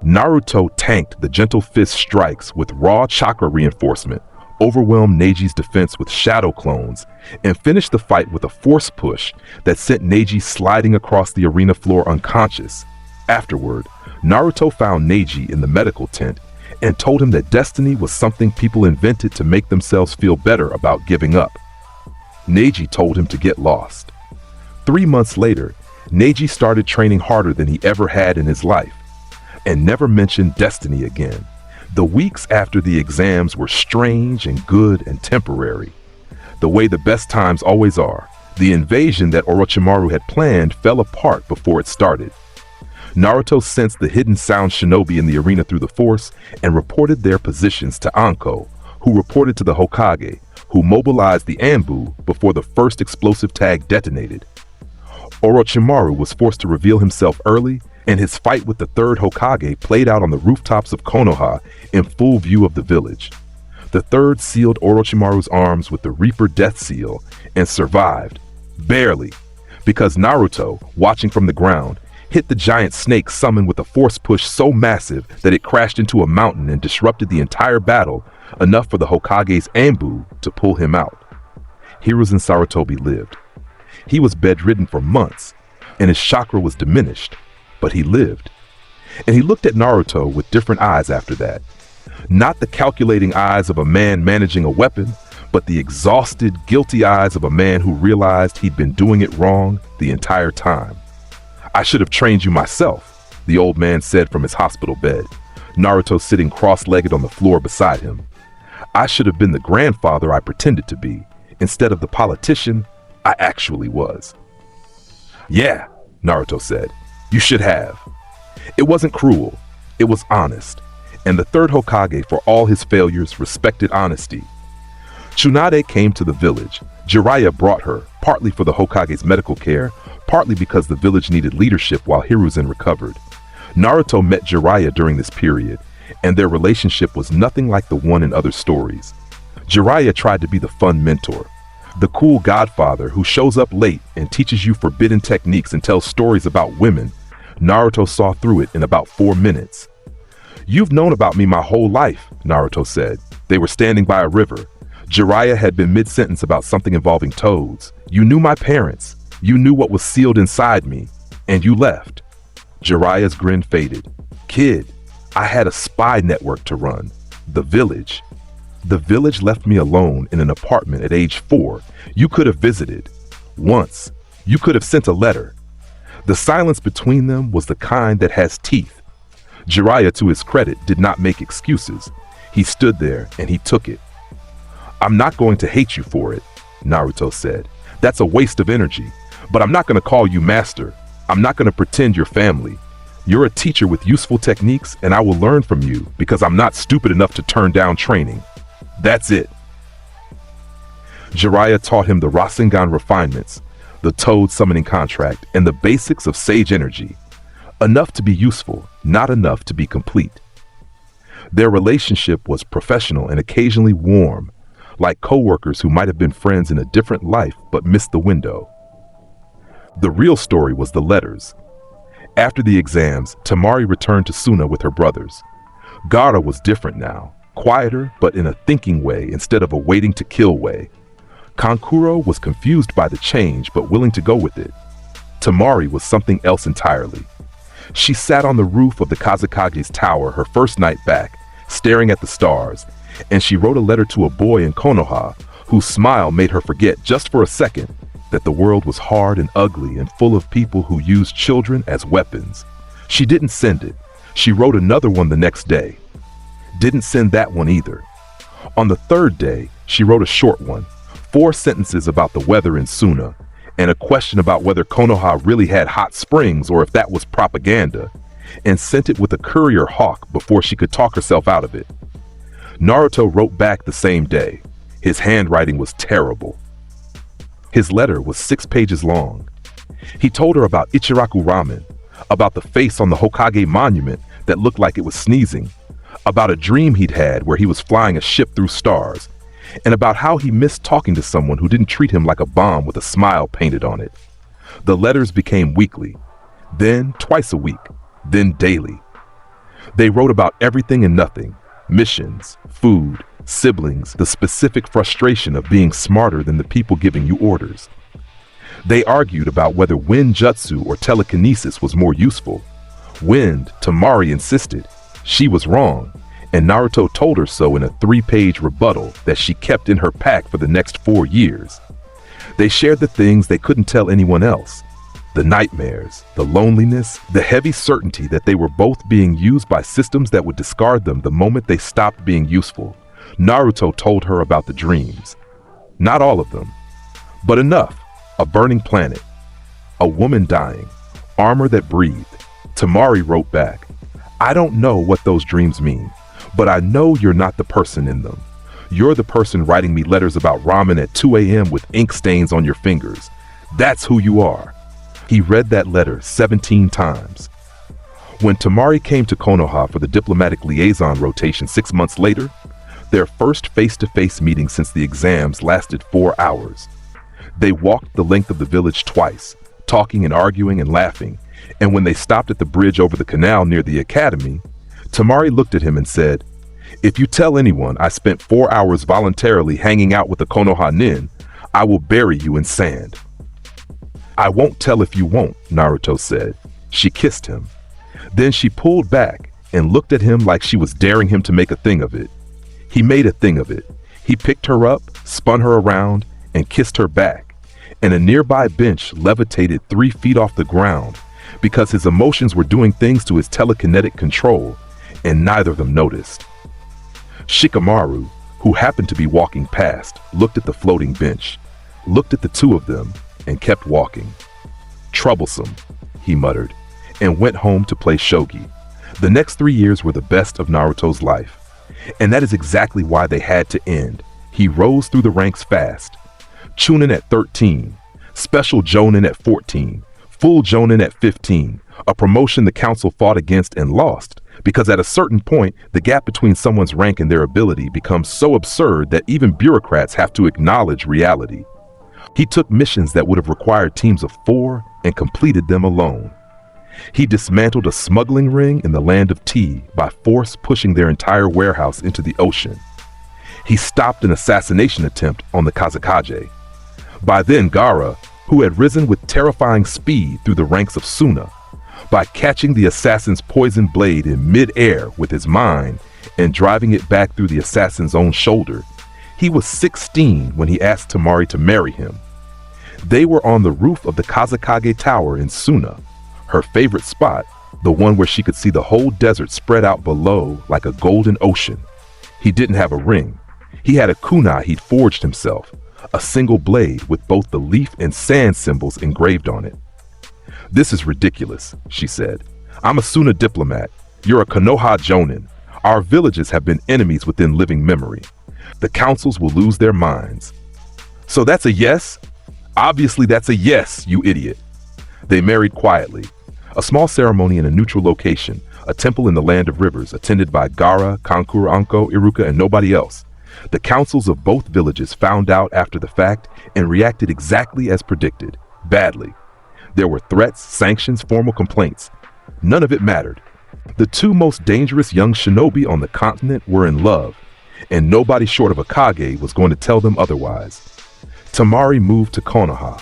Naruto tanked the gentle fist strikes with raw chakra reinforcement, overwhelmed Neji's defense with shadow clones, and finished the fight with a force push that sent Neji sliding across the arena floor unconscious. Afterward, Naruto found Neji in the medical tent and told him that destiny was something people invented to make themselves feel better about giving up. Neji told him to get lost. 3 months later, Neji started training harder than he ever had in his life, and never mentioned destiny again. The weeks after the exams were strange and good and temporary. The way the best times always are, the invasion that Orochimaru had planned fell apart before it started. Naruto sensed the hidden sound shinobi in the arena through the force and reported their positions to Anko, who reported to the Hokage, who mobilized the Anbu before the first explosive tag detonated. Orochimaru was forced to reveal himself early, and his fight with the third Hokage played out on the rooftops of Konoha in full view of the village. The third sealed Orochimaru's arms with the Reaper Death Seal and survived, barely, because Naruto, watching from the ground, hit the giant snake summoned with a force push so massive that it crashed into a mountain and disrupted the entire battle, enough for the Hokage's Anbu to pull him out. Hiruzen Sarutobi lived. He was bedridden for months, and his chakra was diminished, but he lived. And he looked at Naruto with different eyes after that. Not the calculating eyes of a man managing a weapon, but the exhausted, guilty eyes of a man who realized he'd been doing it wrong the entire time. "I should have trained you myself," the old man said from his hospital bed, Naruto sitting cross-legged on the floor beside him. "I should have been the grandfather I pretended to be, instead of the politician I actually was." "Yeah," Naruto said, "you should have." It wasn't cruel, it was honest, and the third Hokage, for all his failures, respected honesty. Tsunade came to the village. Jiraiya brought her, partly for the Hokage's medical care, partly because the village needed leadership while Hiruzen recovered. Naruto met Jiraiya during this period, and their relationship was nothing like the one in other stories. Jiraiya tried to be the fun mentor, the cool godfather who shows up late and teaches you forbidden techniques and tells stories about women. Naruto saw through it in about 4 minutes. "You've known about me my whole life," Naruto said. They were standing by a river. Jiraiya had been mid-sentence about something involving toads. "You knew my parents. You knew what was sealed inside me. And you left." Jiraiya's grin faded. "Kid, I had a spy network to run. The village. The village left me alone in an apartment at age 4. You could have visited. Once. You could have sent a letter. The silence between them was the kind that has teeth. Jiraiya, to his credit, did not make excuses. He stood there and he took it. I'm not going to hate you for it, Naruto said. That's a waste of energy. But I'm not going to call you master. I'm not going to pretend you're family. You're a teacher with useful techniques, and I will learn from you because I'm not stupid enough to turn down training. That's it. Jiraiya taught him the Rasengan refinements, the Toad summoning contract, and the basics of sage energy. Enough to be useful, not enough to be complete. Their relationship was professional and occasionally warm, like co-workers who might have been friends in a different life but missed the window. The real story was the letters. After the exams, Temari returned to Suna with her brothers. Gaara was different now, quieter but in a thinking way instead of a waiting to kill way. Kankuro was confused by the change but willing to go with it. Temari was something else entirely. She sat on the roof of the Kazekage's tower her first night back, staring at the stars, and she wrote a letter to a boy in Konoha whose smile made her forget just for a second that the world was hard and ugly and full of people who used children as weapons. She didn't send it. She wrote another one the next day. Didn't send that one either. On the third day, she wrote a short one, 4 sentences about the weather in Suna, and a question about whether Konoha really had hot springs or if that was propaganda, and sent it with a courier hawk before she could talk herself out of it. Naruto wrote back the same day. His handwriting was terrible. His letter was 6 pages long. He told her about Ichiraku ramen, about the face on the Hokage monument that looked like it was sneezing, about a dream he'd had where he was flying a ship through stars, and about how he missed talking to someone who didn't treat him like a bomb with a smile painted on it. The letters became weekly, then twice a week, then daily. They wrote about everything and nothing, missions, food, siblings, the specific frustration of being smarter than the people giving you orders. They argued about whether wind jutsu or telekinesis was more useful. Wind, Temari insisted. She was wrong, and Naruto told her so in a 3-page rebuttal that she kept in her pack for the next 4 years. They shared the things they couldn't tell anyone else. The nightmares, the loneliness, the heavy certainty that they were both being used by systems that would discard them the moment they stopped being useful. Naruto told her about the dreams. Not all of them, but enough. A burning planet, a woman dying, armor that breathed. Temari wrote back, I don't know what those dreams mean, but I know you're not the person in them. You're the person writing me letters about ramen at 2 a.m. with ink stains on your fingers. That's who you are. He read that letter 17 times. When Temari came to Konoha for the diplomatic liaison rotation 6 months later, their first face-to-face meeting since the exams lasted 4 hours. They walked the length of the village twice, talking and arguing and laughing, and when they stopped at the bridge over the canal near the academy, Temari looked at him and said, If you tell anyone I spent 4 hours voluntarily hanging out with the Konoha Nin, I will bury you in sand. I won't tell if you won't, Naruto said. She kissed him. Then she pulled back and looked at him like she was daring him to make a thing of it. He made a thing of it. He picked her up, spun her around, and kissed her back, and a nearby bench levitated 3 feet off the ground because his emotions were doing things to his telekinetic control, and neither of them noticed. Shikamaru, who happened to be walking past, looked at the floating bench, looked at the two of them, and kept walking. Troublesome, he muttered, and went home to play shogi. The next 3 years were the best of Naruto's life, and that is exactly why they had to end. He rose through the ranks fast. Chunin at 13, Special Jonin at 14, Full Jonin at 15, a promotion the council fought against and lost, because at a certain point, the gap between someone's rank and their ability becomes so absurd that even bureaucrats have to acknowledge reality. He took missions that would have required teams of 4 and completed them alone. He dismantled a smuggling ring in the land of tea by force pushing their entire warehouse into the ocean. He stopped an assassination attempt on the Kazekage. By then Gaara, who had risen with terrifying speed through the ranks of Suna, By catching the assassin's poison blade in mid-air with his mind and driving it back through the assassin's own shoulder. He was 16 when he asked Tamari to marry him. They were on the roof of the Kazakage Tower in Suna, her favorite spot, the one where she could see the whole desert spread out below like a golden ocean. He didn't have a ring. He had a kunai he'd forged himself, a single blade with both the leaf and sand symbols engraved on it. "This is ridiculous," she said. "I'm a Suna diplomat. You're a Konoha Jonin. Our villages have been enemies within living memory. The councils will lose their minds." "So that's a yes?" "Obviously that's a yes, you idiot." They married quietly. A small ceremony in a neutral location, a temple in the land of rivers, attended by Gara, Kankura, Anko, Iruka, and nobody else. The councils of both villages found out after the fact and reacted exactly as predicted, badly. There were threats, sanctions, formal complaints. None of it mattered. The two most dangerous young shinobi on the continent were in love, and nobody short of a Kage was going to tell them otherwise. Tamari moved to Konoha.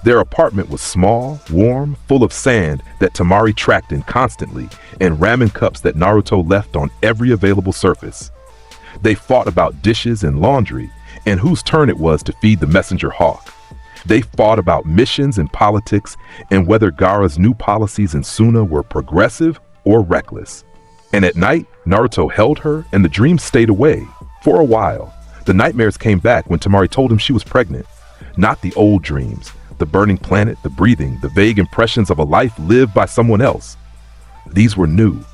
Their apartment was small, warm, full of sand that Tamari tracked in constantly, and ramen cups that Naruto left on every available surface. They fought about dishes and laundry, and whose turn it was to feed the messenger hawk. They fought about missions and politics, and whether Gaara's new policies in Suna were progressive or reckless. And at night, Naruto held her, and the dreams stayed away, for a while. The nightmares came back when Tamari told him she was pregnant. Not the old dreams, the burning planet, the breathing, the vague impressions of a life lived by someone else. These were new,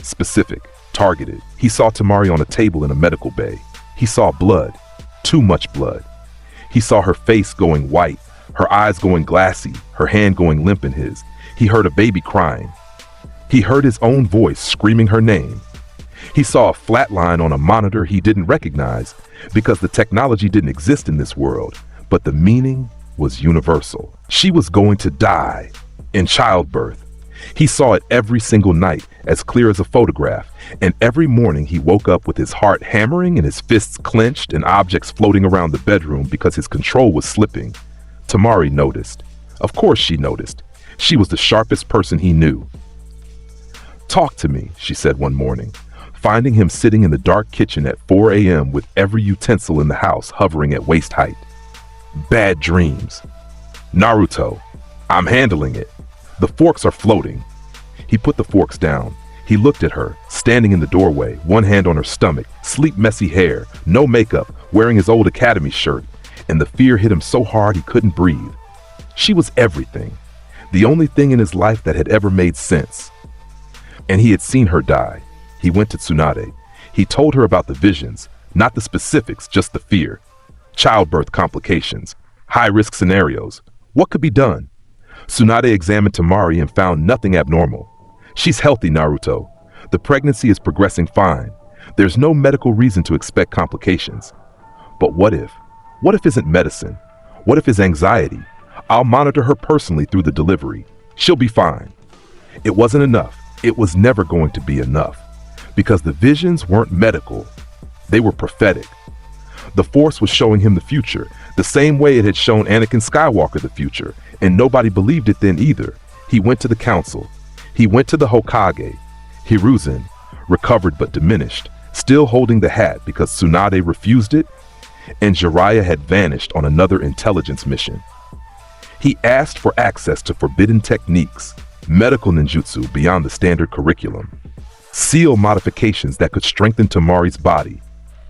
specific, targeted. He saw Tamari on a table in a medical bay. He saw blood, too much blood. He saw her face going white, her eyes going glassy, her hand going limp in his. He heard a baby crying. He heard his own voice screaming her name. He saw a flat line on a monitor he didn't recognize because the technology didn't exist in this world, but the meaning was universal. She was going to die in childbirth. He saw it every single night, as clear as a photograph, and every morning he woke up with his heart hammering and his fists clenched and objects floating around the bedroom because his control was slipping. Tamari noticed. Of course she noticed. She was the sharpest person he knew. "Talk to me," she said one morning, finding him sitting in the dark kitchen at 4 a.m. with every utensil in the house hovering at waist height. "Bad dreams." "Naruto, I'm handling it. The forks are floating." He put the forks down. He looked at her, standing in the doorway, one hand on her stomach, sleek messy hair, no makeup, wearing his old academy shirt, and the fear hit him so hard he couldn't breathe. She was everything, the only thing in his life that had ever made sense. And he had seen her die. He went to Tsunade. He told her about the visions, not the specifics, just the fear. Childbirth complications, high-risk scenarios. What could be done? Tsunade examined Tamari and found nothing abnormal. "She's healthy, Naruto. The pregnancy is progressing fine. There's no medical reason to expect complications." But what if? What if isn't medicine? What if it's anxiety? "I'll monitor her personally through the delivery. She'll be fine." It wasn't enough. It was never going to be enough. Because the visions weren't medical. They were prophetic. The Force was showing him the future, the same way it had shown Anakin Skywalker the future, and nobody believed it then either. He went to the council. He went to the Hokage. Hiruzen, recovered but diminished, still holding the hat because Tsunade refused it, and Jiraiya had vanished on another intelligence mission. He asked for access to forbidden techniques, medical ninjutsu beyond the standard curriculum, seal modifications that could strengthen Tamari's body.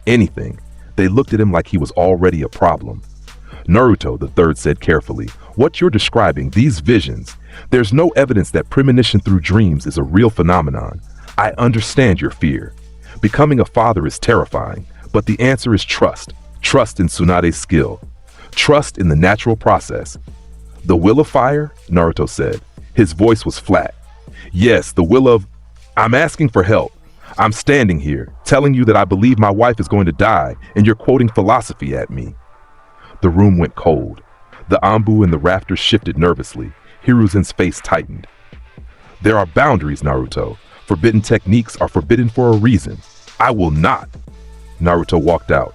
Anything. They looked at him like he was already a problem. "Naruto," the third said carefully, "what you're describing, these visions, there's no evidence that premonition through dreams is a real phenomenon. I understand your fear. Becoming a father is terrifying, but the answer is trust. Trust in Tsunade's skill. Trust in the natural process." "The will of fire?" Naruto said. His voice was flat. "Yes, the will of... I'm asking for help. I'm standing here, telling you that I believe my wife is going to die, and you're quoting philosophy at me." The room went cold. The Anbu in the rafters shifted nervously. Hiruzen's face tightened. "There are boundaries, Naruto. Forbidden techniques are forbidden for a reason. I will not." Naruto walked out.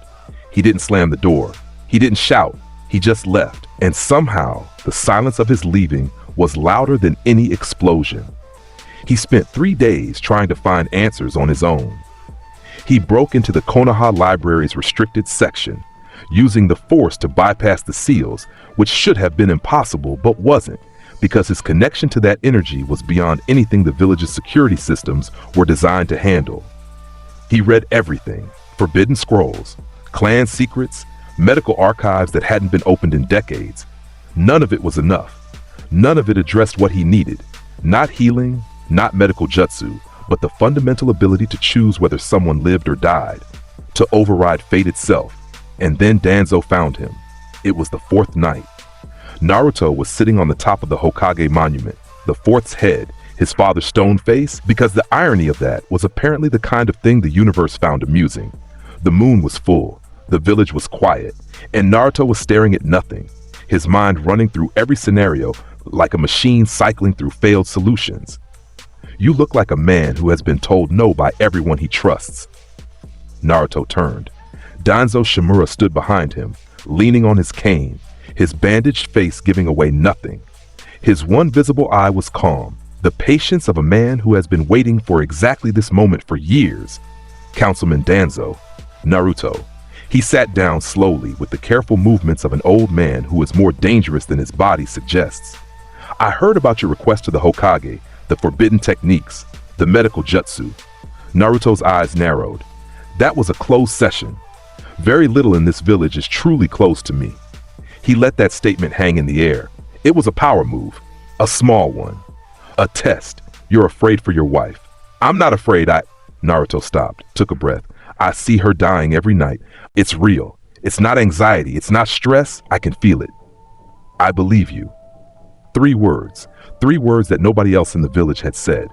He didn't slam the door. He didn't shout. He just left. And somehow, the silence of his leaving was louder than any explosion. He spent 3 days trying to find answers on his own. He broke into the Konoha Library's restricted section, using the force to bypass the seals, which should have been impossible but wasn't, because his connection to that energy was beyond anything the village's security systems were designed to handle. He read everything: forbidden scrolls, clan secrets, medical archives that hadn't been opened in decades. None of it was enough. None of it addressed what he needed. Not healing, not medical jutsu, but the fundamental ability to choose whether someone lived or died, to override fate itself. And then Danzo found him. It was the 4th night. Naruto was sitting on the top of the Hokage monument, the 4th's head, his father's stone face, because the irony of that was apparently the kind of thing the universe found amusing. The moon was full, the village was quiet, and Naruto was staring at nothing, his mind running through every scenario like a machine cycling through failed solutions. You look like a man who has been told no by everyone he trusts. Naruto turned. Danzo Shimura stood behind him, leaning on his cane, his bandaged face giving away nothing. His one visible eye was calm, the patience of a man who has been waiting for exactly this moment for years. Councilman Danzo, Naruto. He sat down slowly with the careful movements of an old man who is more dangerous than his body suggests. I heard about your request to the Hokage, the forbidden techniques, the medical jutsu. Naruto's eyes narrowed. That was a closed session. Very little in this village is truly closed to me. He let that statement hang in the air. It was a power move, a small one, a test. You're afraid for your wife. I'm not afraid. Naruto stopped, took a breath. I see her dying every night. It's real. It's not anxiety. It's not stress. I can feel it. I believe you. 3 words that nobody else in the village had said.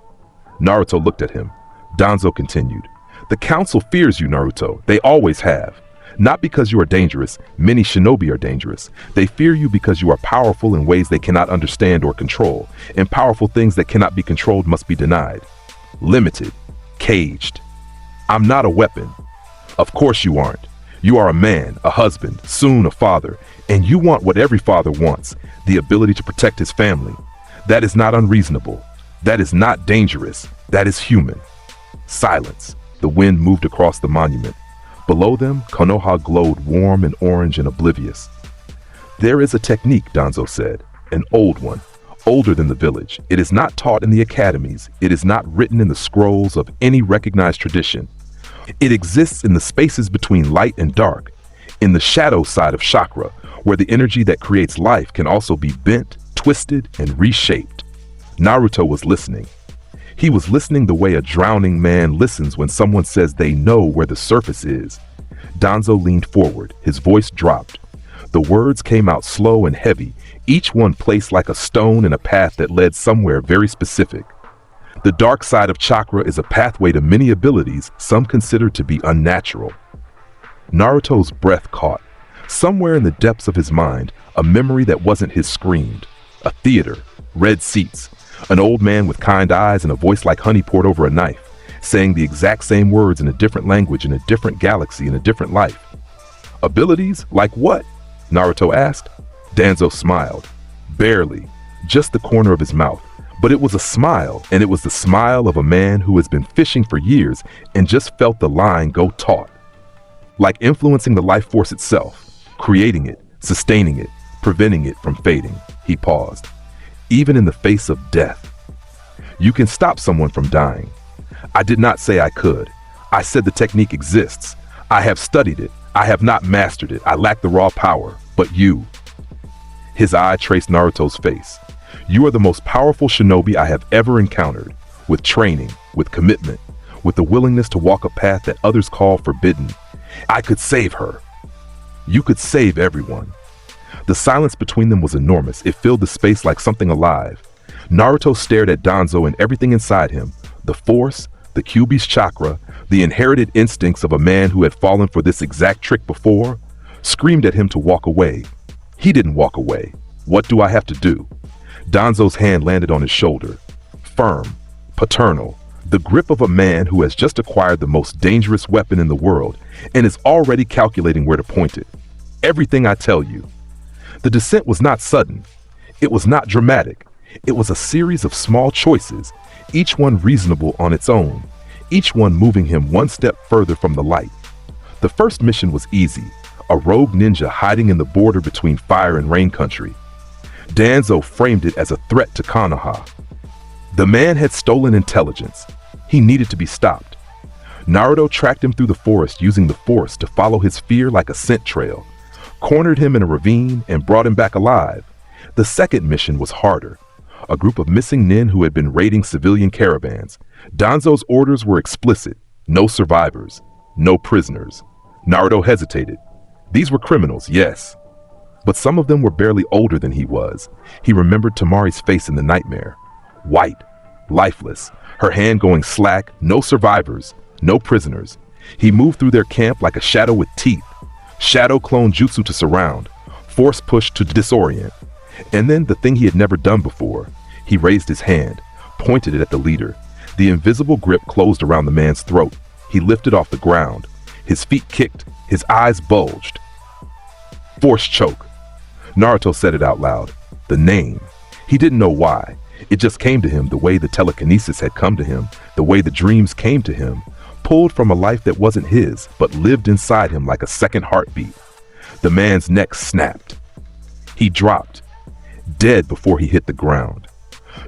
Naruto looked at him. Danzo continued. The council fears you, Naruto. They always have. Not because you are dangerous. Many shinobi are dangerous. They fear you because you are powerful in ways they cannot understand or control, and powerful things that cannot be controlled must be denied. Limited. Caged. I'm not a weapon. Of course you aren't. You are a man, a husband, soon a father, and you want what every father wants, the ability to protect his family. That is not unreasonable. That is not dangerous. That is human. Silence. The wind moved across the monument. Below them, Konoha glowed warm and orange and oblivious. There is a technique, Danzo said, an old one, older than the village. It is not taught in the academies. It is not written in the scrolls of any recognized tradition. It exists in the spaces between light and dark, in the shadow side of chakra, where the energy that creates life can also be bent, twisted, and reshaped. Naruto was listening. He was listening the way a drowning man listens when someone says they know where the surface is. Danzo leaned forward, his voice dropped. The words came out slow and heavy, each one placed like a stone in a path that led somewhere very specific. The dark side of chakra is a pathway to many abilities some consider to be unnatural. Naruto's breath caught. Somewhere in the depths of his mind, a memory that wasn't his screamed. A theater, red seats, an old man with kind eyes and a voice like honey poured over a knife, saying the exact same words in a different language, in a different galaxy, in a different life. Abilities? Like what? Naruto asked. Danzo smiled. Barely, just the corner of his mouth. But it was a smile, and it was the smile of a man who has been fishing for years and just felt the line go taut. Like influencing the life force itself, creating it, sustaining it, preventing it from fading. He paused. Even in the face of death. You can stop someone from dying. I did not say I could. I said the technique exists. I have studied it. I have not mastered it. I lack the raw power. But you. His eye traced Naruto's face. You are the most powerful shinobi I have ever encountered. With training, with commitment, with the willingness to walk a path that others call forbidden. I could save her. You could save everyone. The silence between them was enormous. It filled the space like something alive. Naruto stared at Danzo and everything inside him, the force, the Kyuubi's chakra, the inherited instincts of a man who had fallen for this exact trick before, screamed at him to walk away. He didn't walk away. What do I have to do? Danzo's hand landed on his shoulder. Firm, paternal, the grip of a man who has just acquired the most dangerous weapon in the world and is already calculating where to point it. Everything I tell you. The descent was not sudden. It was not dramatic. It was a series of small choices, each one reasonable on its own, each one moving him one step further from the light. The first mission was easy, a rogue ninja hiding in the border between fire and rain country. Danzo framed it as a threat to Konoha. The man had stolen intelligence. He needed to be stopped. Naruto tracked him through the forest using the Force to follow his fear like a scent trail, cornered him in a ravine, and brought him back alive. The second mission was harder. A group of missing nin who had been raiding civilian caravans. Danzo's orders were explicit: no survivors, no prisoners. Naruto hesitated. These were criminals, yes, but some of them were barely older than he was. He remembered Tamari's face in the nightmare. White, lifeless, her hand going slack, no survivors, no prisoners. He moved through their camp like a shadow with teeth. Shadow clone jutsu to surround, force push to disorient. And then the thing he had never done before. He raised his hand, pointed it at the leader. The invisible grip closed around the man's throat. He lifted off the ground. His feet kicked, his eyes bulged. Force choke. Naruto said it out loud. The name. He didn't know why. It just came to him the way the telekinesis had come to him, the way the dreams came to him, pulled from a life that wasn't his, but lived inside him like a second heartbeat. The man's neck snapped. He dropped, dead before he hit the ground.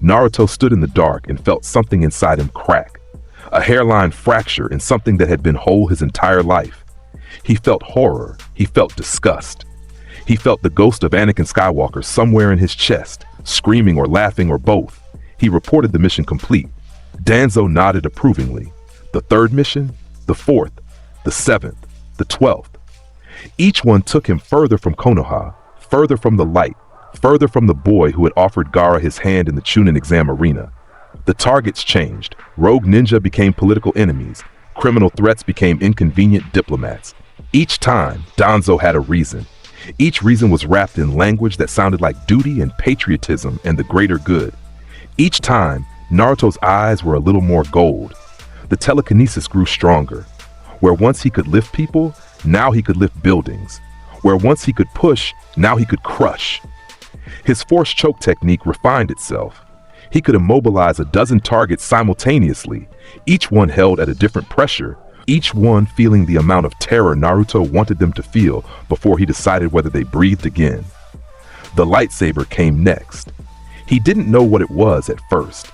Naruto stood in the dark and felt something inside him crack, a hairline fracture in something that had been whole his entire life. He felt horror. He felt disgust. He felt the ghost of Anakin Skywalker somewhere in his chest, screaming or laughing or both. He reported the mission complete. Danzo nodded approvingly. The third mission, the fourth, the seventh, the 12th. Each one took him further from Konoha, further from the light, further from the boy who had offered Gaara his hand in the Chunin exam arena. The targets changed. Rogue ninja became political enemies. Criminal threats became inconvenient diplomats. Each time, Danzo had a reason. Each reason was wrapped in language that sounded like duty and patriotism and the greater good. Each time, Naruto's eyes were a little more gold. The telekinesis grew stronger. Where once he could lift people, now he could lift buildings. Where once he could push, now he could crush. His force choke technique refined itself. He could immobilize a dozen targets simultaneously, each one held at a different pressure, each one feeling the amount of terror Naruto wanted them to feel before he decided whether they breathed again. The lightsaber came next. He didn't know what it was at first.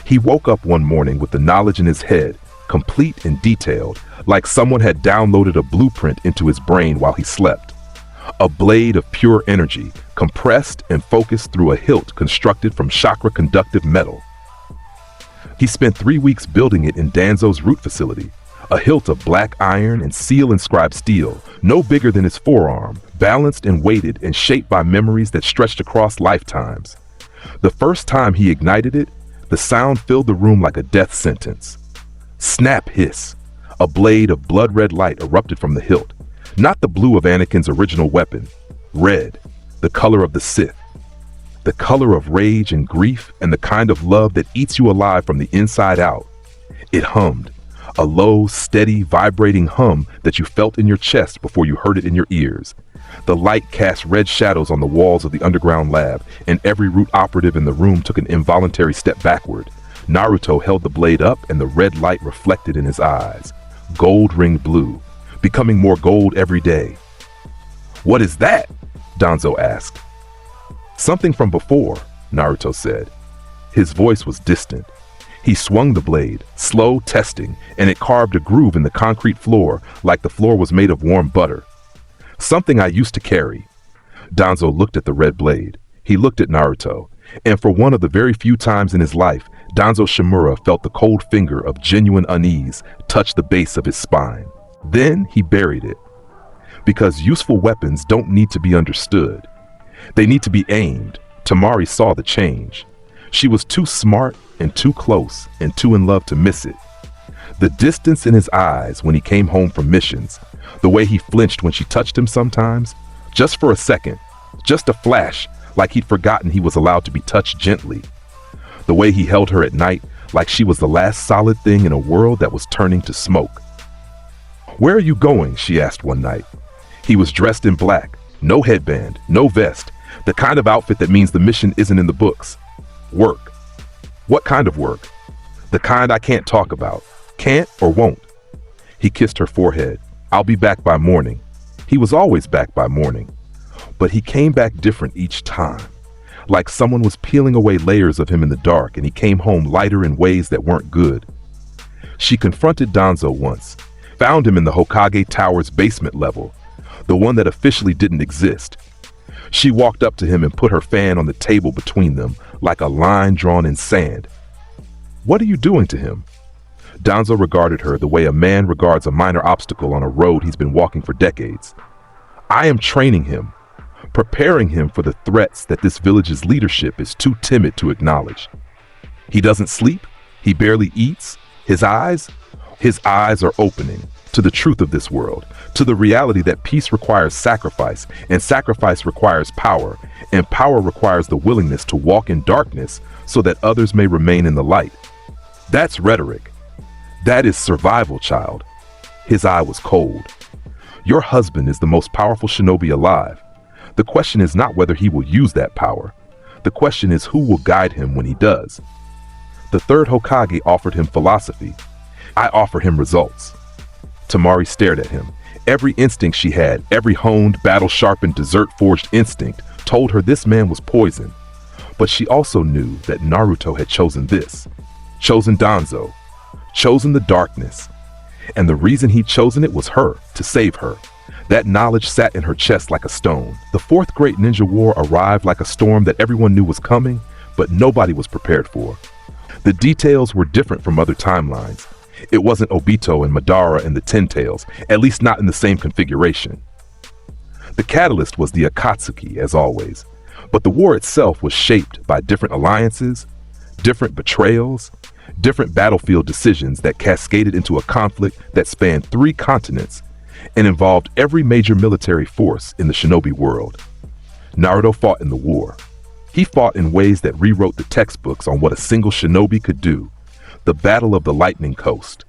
He woke up one morning with the knowledge in his head, complete and detailed, like someone had downloaded a blueprint into his brain while he slept. A blade of pure energy, compressed and focused through a hilt constructed from chakra-conductive metal. He spent 3 weeks building it in Danzo's root facility, a hilt of black iron and seal-inscribed steel, no bigger than his forearm, balanced and weighted and shaped by memories that stretched across lifetimes. The first time he ignited it, the sound filled the room like a death sentence. Snap hiss. A blade of blood-red light erupted from the hilt. Not the blue of Anakin's original weapon. Red, the color of the Sith. The color of rage and grief and the kind of love that eats you alive from the inside out. It hummed. A low, steady, vibrating hum that you felt in your chest before you heard it in your ears. The light cast red shadows on the walls of the underground lab, and every root operative in the room took an involuntary step backward. Naruto held the blade up and the red light reflected in his eyes. Gold-ringed blue, becoming more gold every day. "What is that?" Danzo asked. "Something from before," Naruto said. His voice was distant. He swung the blade, slow, testing, and it carved a groove in the concrete floor like the floor was made of warm butter. "Something I used to carry." Danzo looked at the red blade. He looked at Naruto, and for one of the very few times in his life, Danzo Shimura felt the cold finger of genuine unease touch the base of his spine. Then he buried it. Because useful weapons don't need to be understood. They need to be aimed. Tamari saw the change. She was too smart and too close and too in love to miss it. The distance in his eyes when he came home from missions, the way he flinched when she touched him sometimes, just for a second, just a flash, like he'd forgotten he was allowed to be touched gently. The way he held her at night, like she was the last solid thing in a world that was turning to smoke. "Where are you going?" she asked one night. He was dressed in black, no headband, no vest, the kind of outfit that means the mission isn't in the books. Work. What kind of work? The kind I can't talk about. Can't or won't. He kissed her forehead. I'll be back by morning. He was always back by morning. But he came back different each time. Like someone was peeling away layers of him in the dark, and he came home lighter in ways that weren't good. She confronted Danzo once, found him in the Hokage Tower's basement level, the one that officially didn't exist. She walked up to him and put her fan on the table between them, like a line drawn in sand. What are you doing to him? Danzo regarded her the way a man regards a minor obstacle on a road he's been walking for decades. I am training him, preparing him for the threats that this village's leadership is too timid to acknowledge. He doesn't sleep, he barely eats. His eyes are opening to the truth of this world, to the reality that peace requires sacrifice, and sacrifice requires power, and power requires the willingness to walk in darkness so that others may remain in the light. That's rhetoric. That is survival, child. His eye was cold. Your husband is the most powerful shinobi alive. The question is not whether he will use that power. The question is who will guide him when he does. The third Hokage offered him philosophy. I offer him results. Tamari stared at him. Every instinct she had, every honed, battle-sharpened, dessert-forged instinct told her this man was poison. But she also knew that Naruto had chosen this. Chosen Danzo. Chosen the darkness. And the reason he'd chosen it was her, to save her. That knowledge sat in her chest like a stone. The fourth great ninja war arrived like a storm that everyone knew was coming, but nobody was prepared for. The details were different from other timelines. It wasn't Obito and Madara and the Ten Tails, at least not in the same configuration. The catalyst was the Akatsuki, as always, but the war itself was shaped by different alliances, different betrayals, different battlefield decisions that cascaded into a conflict that spanned 3 continents and involved every major military force in the shinobi world. Naruto fought in the war. He fought in ways that rewrote the textbooks on what a single shinobi could do. The Battle of the Lightning Coast.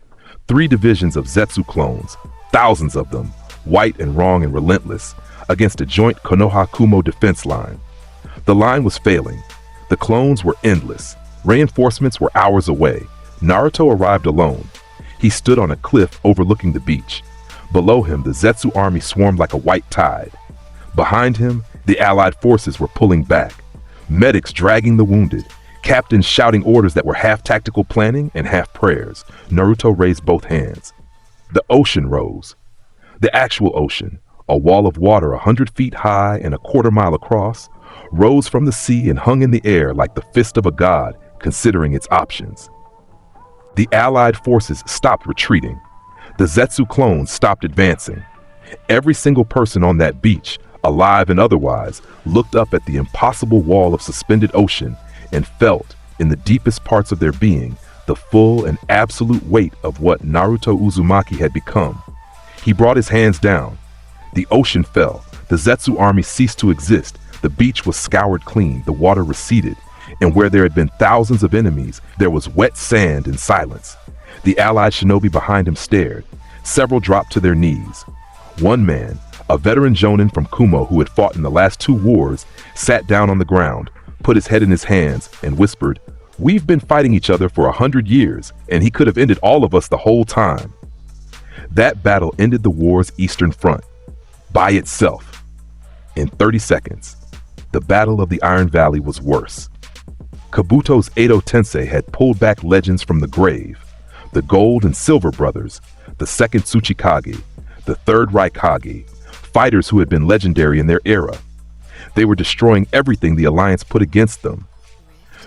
3 divisions of Zetsu clones, thousands of them, white and wrong and relentless, against a joint Konoha-Kumo defense line. The line was failing. The clones were endless. Reinforcements were hours away. Naruto arrived alone. He stood on a cliff overlooking the beach. Below him, the Zetsu army swarmed like a white tide. Behind him, the allied forces were pulling back. Medics dragging the wounded. Captains shouting orders that were half tactical planning and half prayers. Naruto raised both hands. The ocean rose. The actual ocean, a wall of water 100 feet high and a quarter-mile across, rose from the sea and hung in the air like the fist of a god, considering its options. The allied forces stopped retreating. The Zetsu clones stopped advancing. Every single person on that beach, alive and otherwise, looked up at the impossible wall of suspended ocean and felt, in the deepest parts of their being, the full and absolute weight of what Naruto Uzumaki had become. He brought his hands down. The ocean fell. The Zetsu army ceased to exist. The beach was scoured clean. The water receded. And where there had been thousands of enemies, there was wet sand and silence. The allied shinobi behind him stared. Several dropped to their knees. One man, a veteran jonin from Kumo who had fought in the last 2 wars, sat down on the ground, put his head in his hands, and whispered, "We've been fighting each other for 100 years, and he could have ended all of us the whole time." That battle ended the war's eastern front, by itself. In 30 seconds, the Battle of the Iron Valley was worse. Kabuto's Edo Tensei had pulled back legends from the grave. The Gold and Silver Brothers, the second Tsuchikage, the third Raikage, fighters who had been legendary in their era. They were destroying everything the Alliance put against them.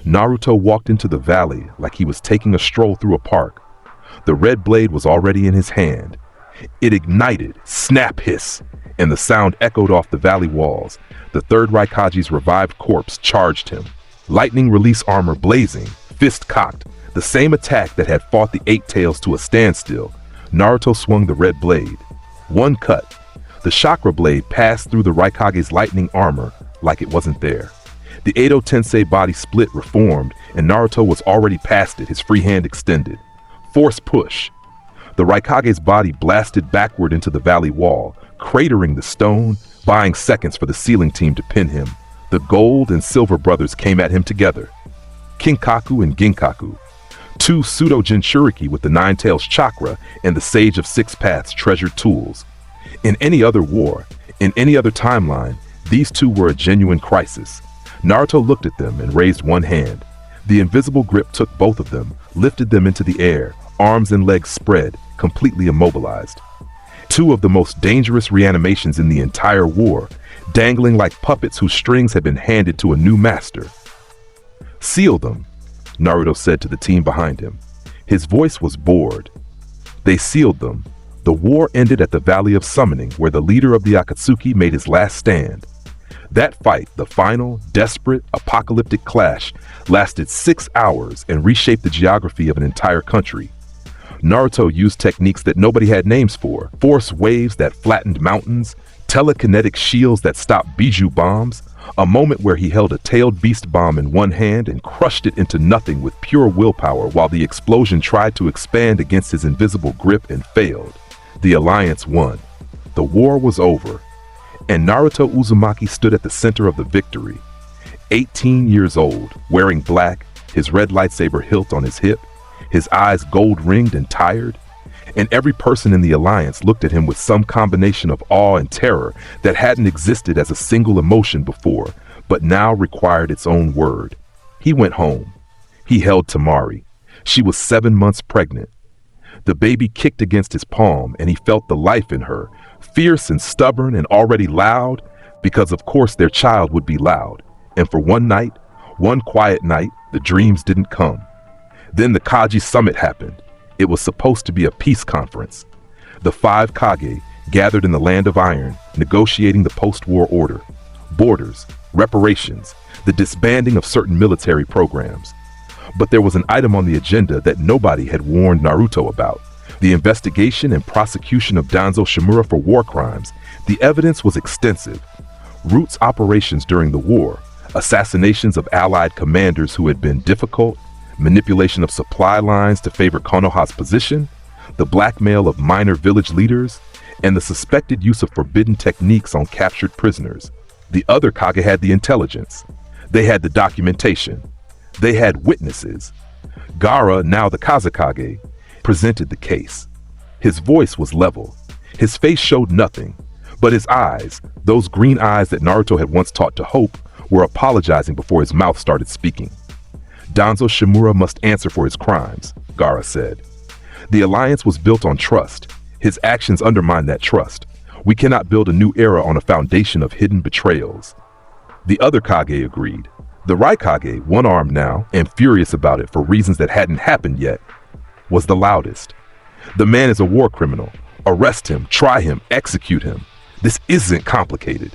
Naruto walked into the valley like he was taking a stroll through a park. The red blade was already in his hand. It ignited, snap hiss, and the sound echoed off the valley walls. The third Raikage's revived corpse charged him. Lightning release armor blazing, fist cocked, the same attack that had fought the Eight Tails to a standstill. Naruto swung the red blade. One cut. The chakra blade passed through the Raikage's lightning armor like it wasn't there. The Edo Tensei body split, reformed, and Naruto was already past it, his free hand extended. Force push. The Raikage's body blasted backward into the valley wall, cratering the stone, buying seconds for the ceiling team to pin him. The Gold and Silver Brothers came at him together. Kinkaku and Ginkaku, 2 pseudo-Jinchuriki with the Nine Tails chakra and the Sage of Six Paths treasured tools. In any other war, in any other timeline, these 2 were a genuine crisis. Naruto looked at them and raised one hand. The invisible grip took both of them, lifted them into the air, arms and legs spread, completely immobilized. 2 of the most dangerous reanimations in the entire war, dangling like puppets whose strings had been handed to a new master. "Seal them," Naruto said to the team behind him. His voice was bored. They sealed them. The war ended at the Valley of Summoning, where the leader of the Akatsuki made his last stand. That fight, the final, desperate, apocalyptic clash, lasted 6 hours and reshaped the geography of an entire country. Naruto used techniques that nobody had names for: force waves that flattened mountains, telekinetic shields that stopped Biju bombs, a moment where he held a tailed beast bomb in one hand and crushed it into nothing with pure willpower while the explosion tried to expand against his invisible grip and failed. The Alliance won. The war was over, and Naruto Uzumaki stood at the center of the victory. 18 years old, wearing black, his red lightsaber hilt on his hip, his eyes gold-ringed and tired, and every person in the Alliance looked at him with some combination of awe and terror that hadn't existed as a single emotion before, but now required its own word. He went home. He held Temari. She was 7 months pregnant. The baby kicked against his palm, and he felt the life in her, fierce and stubborn and already loud, because of course their child would be loud. And for one night, one quiet night, the dreams didn't come. Then the Kaji summit happened. It was supposed to be a peace conference. The 5 Kage gathered in the Land of Iron, negotiating the post-war order, borders, reparations, the disbanding of certain military programs. But there was an item on the agenda that nobody had warned Naruto about: the investigation and prosecution of Danzo Shimura for war crimes. The evidence was extensive. Root's operations during the war, assassinations of allied commanders who had been difficult, manipulation of supply lines to favor Konoha's position, the blackmail of minor village leaders, and the suspected use of forbidden techniques on captured prisoners. The other Kage had the intelligence. They had the documentation. They had witnesses. Gaara, now the Kazekage, presented the case. His voice was level. His face showed nothing, but his eyes, those green eyes that Naruto had once taught to hope, were apologizing before his mouth started speaking. Danzo Shimura must answer for his crimes, Gaara said. The alliance was built on trust. His actions undermine that trust. We cannot build a new era on a foundation of hidden betrayals. The other Kage agreed. The Raikage, one-armed now, and furious about it for reasons that hadn't happened yet, was the loudest. The man is a war criminal. Arrest him, try him, execute him. This isn't complicated.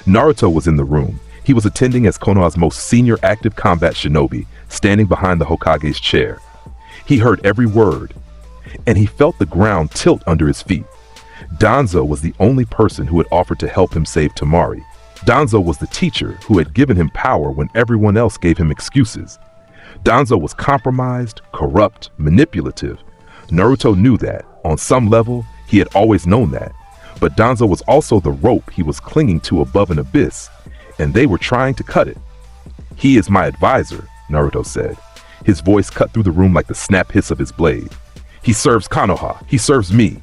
Naruto was in the room. He was attending as Konoha's most senior active combat shinobi, standing behind the Hokage's chair. He heard every word, and he felt the ground tilt under his feet. Danzo was the only person who had offered to help him save Temari. Danzo was the teacher who had given him power when everyone else gave him excuses. Danzo was compromised, corrupt, manipulative. Naruto knew that. On some level, he had always known that. But Danzo was also the rope he was clinging to above an abyss, and they were trying to cut it. "He is my advisor," Naruto said. His voice cut through the room like the snap hiss of his blade. "He serves Konoha. He serves me."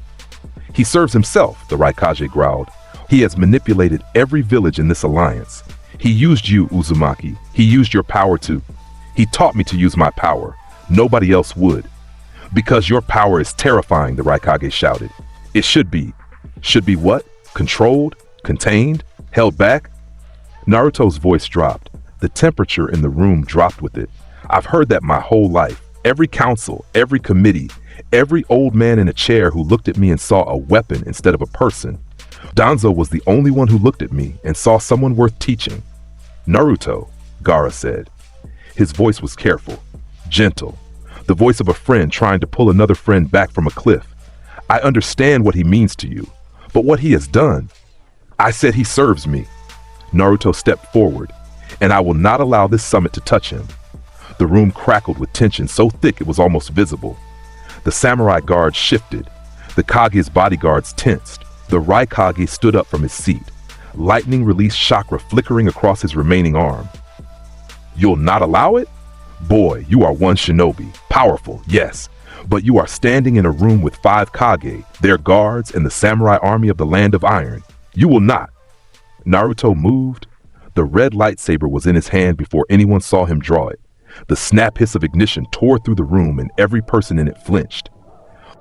"He serves himself," the Raikage growled. "He has manipulated every village in this alliance. He used you, Uzumaki. He used your power to. He taught me to use my power. Nobody else would. Because your power is terrifying," the Raikage shouted. "It should be. Should be what? Controlled? Contained? Held back?" Naruto's voice dropped. The temperature in the room dropped with it. "I've heard that my whole life. Every council, every committee, every old man in a chair who looked at me and saw a weapon instead of a person. Danzo was the only one who looked at me and saw someone worth teaching." "Naruto," Gaara said. His voice was careful, gentle, the voice of a friend trying to pull another friend back from a cliff. "I understand what he means to you, but what he has done—" "I said he serves me." Naruto stepped forward, "and I will not allow this summit to touch him." The room crackled with tension so thick it was almost visible. The samurai guards shifted. The Kage's bodyguards tensed. The Raikage stood up from his seat, lightning released chakra flickering across his remaining arm. "You'll not allow it?" Boy, you are one shinobi. Powerful, yes. But you are standing in a room with 5 Kage, their guards, and the samurai army of the Land of Iron. You will not. Naruto moved. The red lightsaber was in his hand before anyone saw him draw it. The snap hiss of ignition tore through the room and every person in it flinched.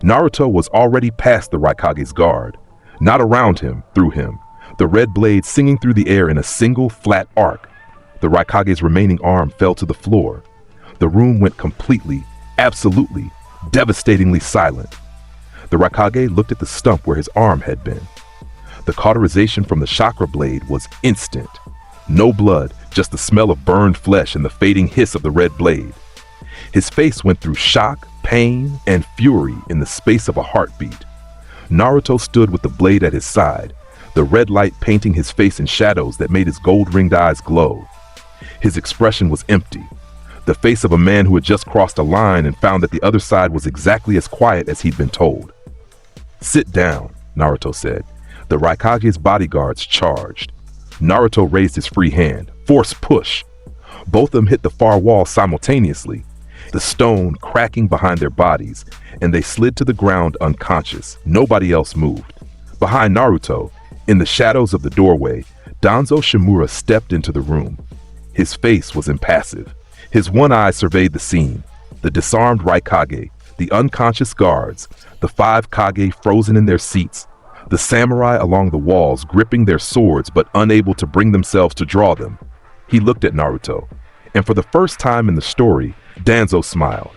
Naruto was already past the Raikage's guard. Not around him, through him. The red blade singing through the air in a single flat arc. The Raikage's remaining arm fell to the floor. The room went completely, absolutely, devastatingly silent. The Raikage looked at the stump where his arm had been. The cauterization from the chakra blade was instant. No blood, just the smell of burned flesh and the fading hiss of the red blade. His face went through shock, pain, and fury in the space of a heartbeat. Naruto stood with the blade at his side, the red light painting his face in shadows that made his gold-ringed eyes glow. His expression was empty, the face of a man who had just crossed a line and found that the other side was exactly as quiet as he'd been told. "Sit down," Naruto said. The Raikage's bodyguards charged. Naruto raised his free hand. Force push. Both of them hit the far wall simultaneously, the stone cracking behind their bodies, and they slid to the ground unconscious. Nobody else moved. Behind Naruto, in the shadows of the doorway, Danzo Shimura stepped into the room. His face was impassive. His one eye surveyed the scene. The disarmed Raikage, the unconscious guards, the 5 Kage frozen in their seats, the samurai along the walls gripping their swords but unable to bring themselves to draw them. He looked at Naruto, and for the first time in the story, Danzo smiled.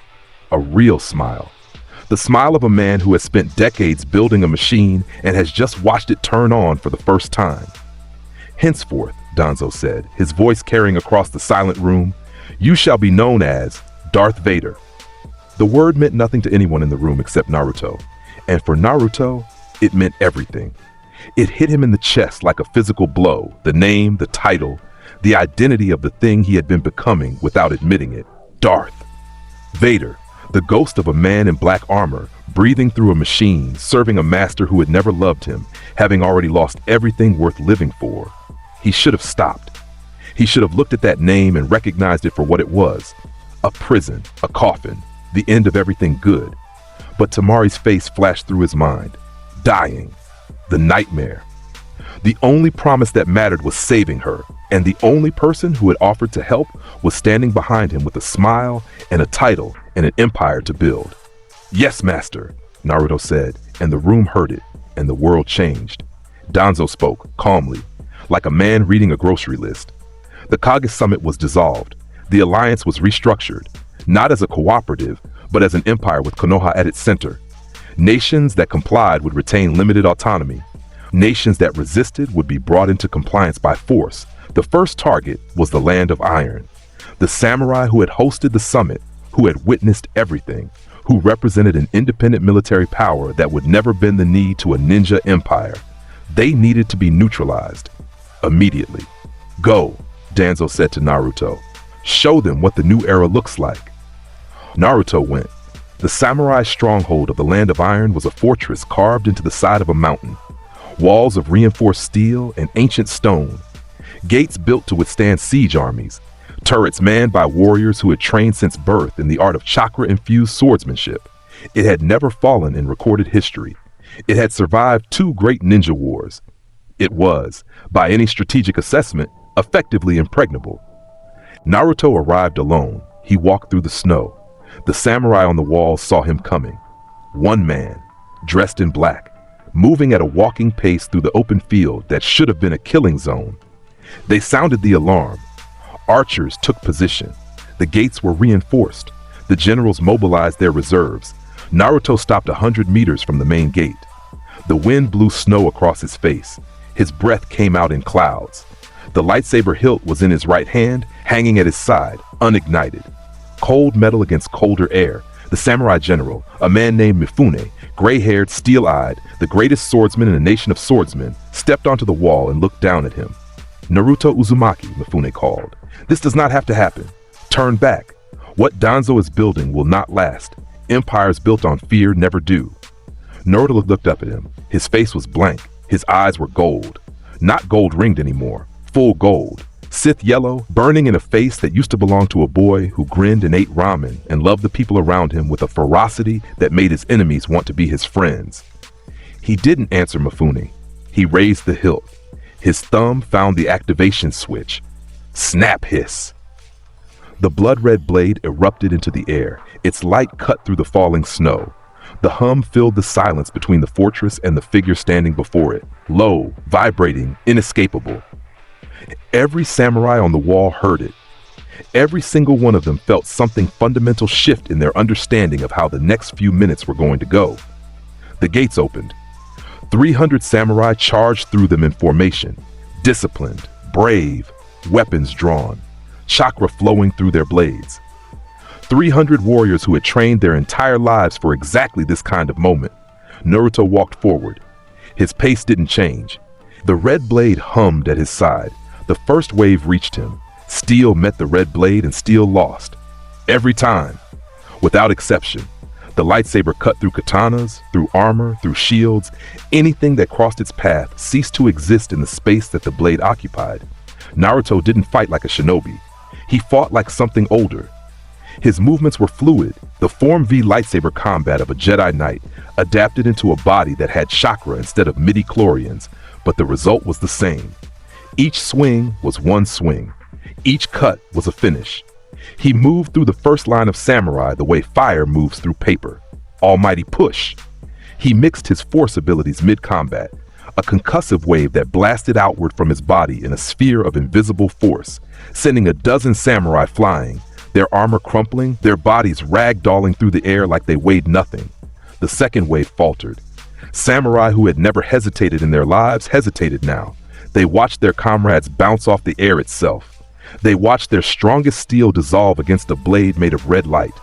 A real smile. The smile of a man who has spent decades building a machine and has just watched it turn on for the first time. "Henceforth," Danzo said, his voice carrying across the silent room, "you shall be known as Darth Vader." The word meant nothing to anyone in the room except Naruto, and for Naruto, it meant everything. It hit him in the chest like a physical blow, the name, the title, the identity of the thing he had been becoming without admitting it. Darth Vader, the ghost of a man in black armor, breathing through a machine, serving a master who had never loved him, having already lost everything worth living for. He should have stopped. He should have looked at that name and recognized it for what it was. A prison, a coffin, the end of everything good. But Tamari's face flashed through his mind. Dying. The nightmare. The only promise that mattered was saving her, and the only person who had offered to help was standing behind him with a smile and a title and an empire to build. "Yes, master," Naruto said, and the room heard it, and the world changed. Danzo spoke, calmly, like a man reading a grocery list. The Kage Summit was dissolved. The alliance was restructured, not as a cooperative, but as an empire with Konoha at its center. Nations that complied would retain limited autonomy. Nations that resisted would be brought into compliance by force. The first target was the Land of Iron. The samurai who had hosted the summit, who had witnessed everything, who represented an independent military power that would never bend the knee to a ninja empire. They needed to be neutralized. Immediately. "Go," Danzo said to Naruto. "Show them what the new era looks like." Naruto went. The samurai stronghold of the Land of Iron was a fortress carved into the side of a mountain. Walls of reinforced steel and ancient stone. Gates built to withstand siege armies. Turrets manned by warriors who had trained since birth in the art of chakra-infused swordsmanship. It had never fallen in recorded history. It had survived 2 great ninja wars. It was, by any strategic assessment, effectively impregnable. Naruto arrived alone. He walked through the snow. The samurai on the walls saw him coming. One man, dressed in black, moving at a walking pace through the open field that should have been a killing zone. They sounded the alarm. Archers took position. The gates were reinforced. The generals mobilized their reserves. Naruto stopped 100 meters from the main gate. The wind blew snow across his face. His breath came out in clouds. The lightsaber hilt was in his right hand, hanging at his side, unignited. Cold metal against colder air. The samurai general, a man named Mifune, gray-haired, steel-eyed, the greatest swordsman in a nation of swordsmen, stepped onto the wall and looked down at him. "Naruto Uzumaki," Mifune called. "This does not have to happen. Turn back. What Danzo is building will not last. Empires built on fear never do." Naruto looked up at him. His face was blank. His eyes were gold. Not gold-ringed anymore. Full gold. Sith yellow, burning in a face that used to belong to a boy who grinned and ate ramen and loved the people around him with a ferocity that made his enemies want to be his friends. He didn't answer Mifune. He raised the hilt. His thumb found the activation switch. Snap hiss. The blood-red blade erupted into the air. Its light cut through the falling snow. The hum filled the silence between the fortress and the figure standing before it, low, vibrating, inescapable. Every samurai on the wall heard it. Every single one of them felt something fundamental shift in their understanding of how the next few minutes were going to go. The gates opened. 300 samurai charged through them in formation, disciplined, brave, weapons drawn, chakra flowing through their blades. 300 warriors who had trained their entire lives for exactly this kind of moment. Naruto walked forward. His pace didn't change. The red blade hummed at his side. The first wave reached him. Steel met the red blade and steel lost. Every time. Without exception. The lightsaber cut through katanas, through armor, through shields. Anything that crossed its path ceased to exist in the space that the blade occupied. Naruto didn't fight like a shinobi. He fought like something older. His movements were fluid, the Form V lightsaber combat of a Jedi Knight, adapted into a body that had chakra instead of midi-chlorians, but the result was the same. Each swing was one swing. Each cut was a finish. He moved through the first line of samurai the way fire moves through paper. Almighty push. He mixed his force abilities mid-combat, a concussive wave that blasted outward from his body in a sphere of invisible force, sending a dozen samurai flying, their armor crumpling, their bodies ragdolling through the air like they weighed nothing. The second wave faltered. Samurai who had never hesitated in their lives hesitated now. They watched their comrades bounce off the air itself. They watched their strongest steel dissolve against a blade made of red light.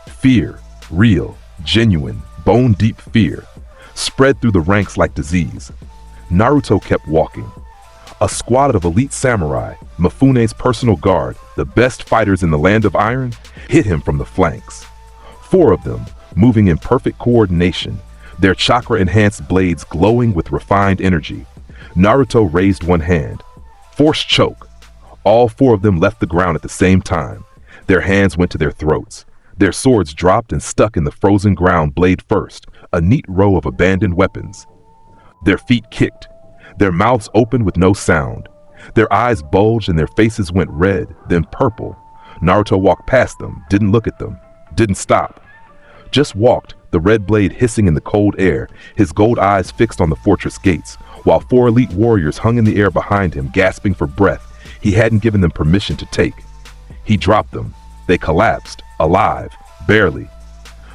Fear, real, genuine, bone-deep fear, spread through the ranks like disease. Naruto kept walking. A squad of elite samurai, Mifune's personal guard, the best fighters in the Land of Iron, hit him from the flanks. 4 of them, moving in perfect coordination, their chakra-enhanced blades glowing with refined energy. Naruto raised one hand. Force choke. All 4 of them left the ground at the same time. Their hands went to their throats. Their swords dropped and stuck in the frozen ground blade first, a neat row of abandoned weapons. Their feet kicked. Their mouths opened with no sound. Their eyes bulged and their faces went red, then purple. Naruto walked past them, didn't look at them, didn't stop. Just walked, the red blade hissing in the cold air, his gold eyes fixed on the fortress gates, while 4 elite warriors hung in the air behind him, gasping for breath he hadn't given them permission to take. He dropped them. They collapsed, alive, barely.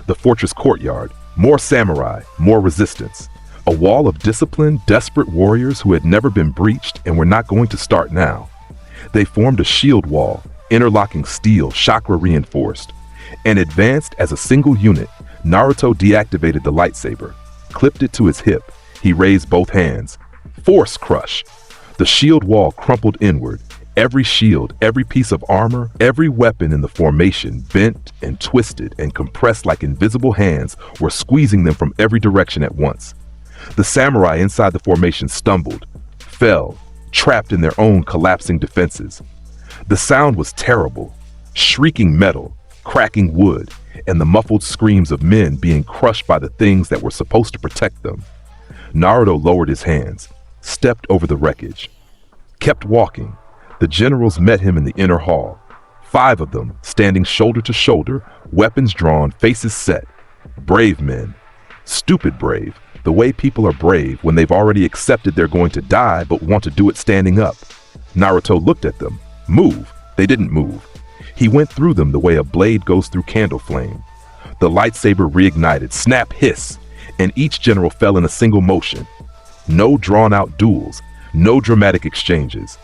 The fortress courtyard, more samurai, more resistance. A wall of disciplined, desperate warriors who had never been breached and were not going to start now. They formed a shield wall, interlocking steel, chakra reinforced. And advanced as a single unit, Naruto deactivated the lightsaber, clipped it to his hip. He raised both hands. Force crush. The shield wall crumpled inward. Every shield, every piece of armor, every weapon in the formation bent and twisted and compressed like invisible hands were squeezing them from every direction at once. The samurai inside the formation stumbled, fell, trapped in their own collapsing defenses. The sound was terrible. Shrieking metal, cracking wood, and the muffled screams of men being crushed by the things that were supposed to protect them. Naruto lowered his hands, stepped over the wreckage, kept walking. The generals met him in the inner hall. 5 of them, standing shoulder to shoulder, weapons drawn, faces set. Brave men. Stupid brave. The way people are brave when they've already accepted they're going to die but want to do it standing up. Naruto looked at them. Move. They didn't move. He went through them the way a blade goes through candle flame. The lightsaber reignited, snap, hiss, and each general fell in a single motion. No drawn-out duels, no dramatic exchanges.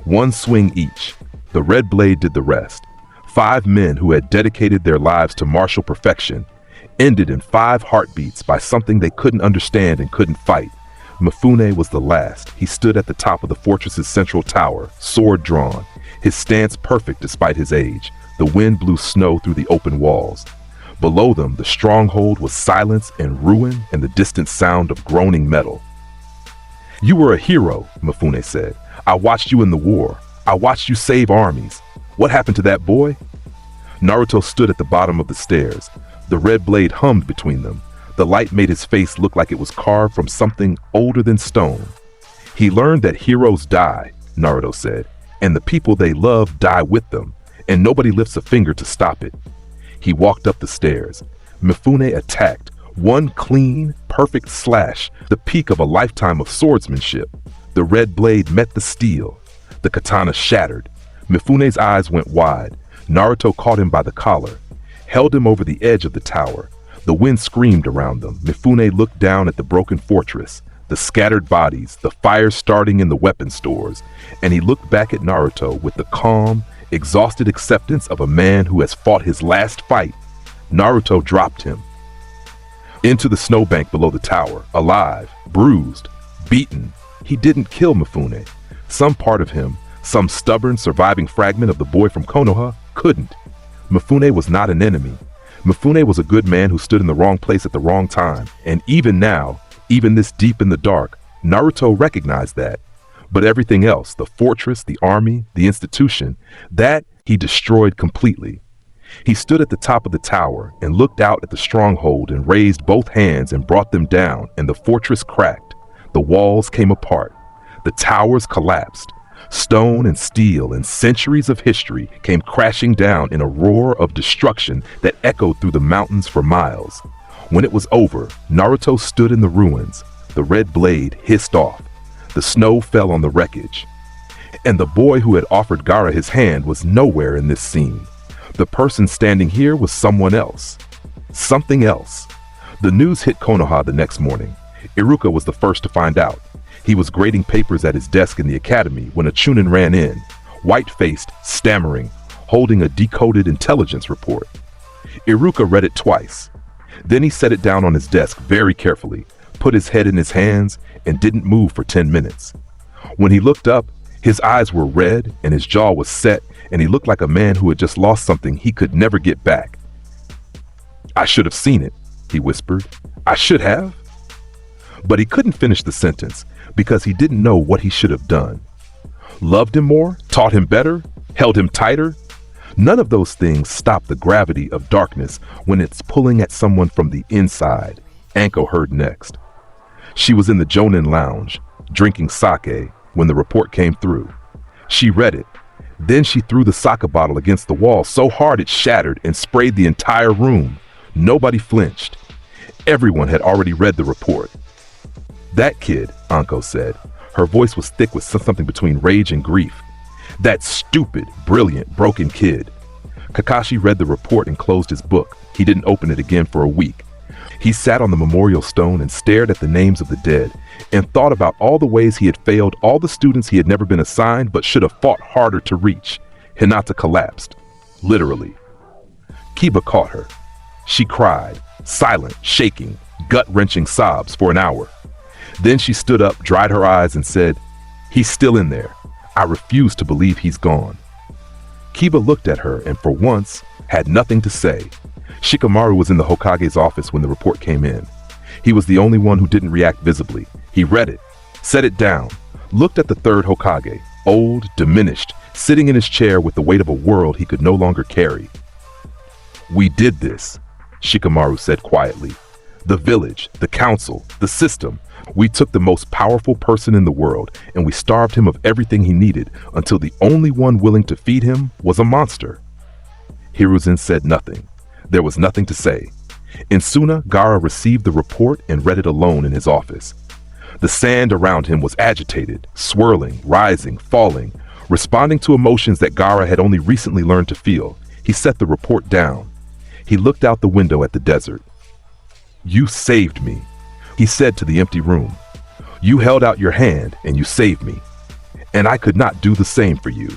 1 swing each. The red blade did the rest. 5 men who had dedicated their lives to martial perfection ended in 5 heartbeats by something they couldn't understand and couldn't fight. Mifune was the last. He stood at the top of the fortress's central tower, sword drawn, his stance perfect despite his age. The wind blew snow through the open walls. Below them, the stronghold was silence and ruin and the distant sound of groaning metal. "You were a hero," Mifune said. "I watched you in the war. I watched you save armies. What happened to that boy? Naruto stood at the bottom of the stairs. The red blade hummed between them. The light made his face look like it was carved from something older than stone. He learned that heroes die, Naruto said, and the people they love die with them, and nobody lifts a finger to stop it. He walked up the stairs. Mifune attacked. One clean, perfect slash, the peak of a lifetime of swordsmanship. The red blade met the steel. The katana shattered. Mifune's eyes went wide. Naruto caught him by the collar, held him over the edge of the tower. The wind screamed around them. Mifune looked down at the broken fortress, the scattered bodies, the fire starting in the weapon stores, and he looked back at Naruto with the calm, exhausted acceptance of a man who has fought his last fight. Naruto dropped him into the snowbank below the tower, alive, bruised, beaten. He didn't kill Mifune. Some part of him, some stubborn, surviving fragment of the boy from Konoha, couldn't. Mifune was not an enemy. Mifune was a good man who stood in the wrong place at the wrong time, and even now, even this deep in the dark, Naruto recognized that. But everything else, the fortress, the army, the institution, that he destroyed completely. He stood at the top of the tower and looked out at the stronghold and raised both hands and brought them down, and the fortress cracked. The walls came apart. The towers collapsed. Stone and steel and centuries of history came crashing down in a roar of destruction that echoed through the mountains for miles. When it was over, Naruto stood in the ruins. The red blade hissed off. The snow fell on the wreckage. And the boy who had offered Gaara his hand was nowhere in this scene. The person standing here was someone else. Something else. The news hit Konoha the next morning. Iruka was the first to find out. He was grading papers at his desk in the academy when a Chunin ran in, white-faced, stammering, holding a decoded intelligence report. Iruka read it twice. Then he set it down on his desk very carefully, put his head in his hands, and didn't move for 10 minutes. When he looked up, his eyes were red and his jaw was set, and he looked like a man who had just lost something he could never get back. "I should have seen it," he whispered. "I should have." But he couldn't finish the sentence because he didn't know what he should have done. Loved him more? Taught him better? Held him tighter? None of those things stop the gravity of darkness when it's pulling at someone from the inside, Anko heard next. She was in the Jonin lounge, drinking sake, when the report came through. She read it. Then she threw the sake bottle against the wall so hard it shattered and sprayed the entire room. Nobody flinched. Everyone had already read the report. "That kid," Anko said. Her voice was thick with something between rage and grief. "That stupid, brilliant, broken kid." Kakashi read the report and closed his book. He didn't open it again for a week. He sat on the memorial stone and stared at the names of the dead and thought about all the ways he had failed all the students he had never been assigned but should have fought harder to reach. Hinata collapsed. Literally. Kiba caught her. She cried, silent, shaking, gut-wrenching sobs for an hour. Then she stood up, dried her eyes, and said, "He's still in there. I refuse to believe he's gone." Kiba looked at her and for once had nothing to say. Shikamaru was in the Hokage's office when the report came in. He was the only one who didn't react visibly. He read it, set it down, looked at the third Hokage, old, diminished, sitting in his chair with the weight of a world he could no longer carry. "We did this," Shikamaru said quietly. "The village, the council, the system. We took the most powerful person in the world and we starved him of everything he needed until the only one willing to feed him was a monster." Hiruzen said nothing. There was nothing to say. In Suna, Gaara received the report and read it alone in his office. The sand around him was agitated, swirling, rising, falling, responding to emotions that Gaara had only recently learned to feel. He set the report down. He looked out the window at the desert. "You saved me," he said to the empty room. "You held out your hand and you saved me. And I could not do the same for you."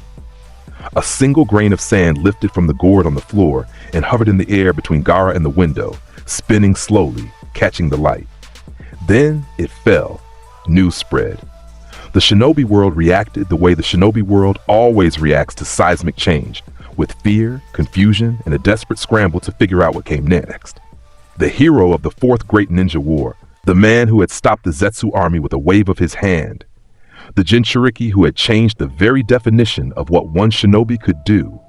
A single grain of sand lifted from the gourd on the floor and hovered in the air between Gaara and the window, spinning slowly, catching the light. Then it fell. News spread. The shinobi world reacted the way the shinobi world always reacts to seismic change, with fear, confusion, and a desperate scramble to figure out what came next. The hero of the Fourth Great Ninja War, the man who had stopped the Zetsu army with a wave of his hand. The Jinchuriki who had changed the very definition of what one shinobi could do.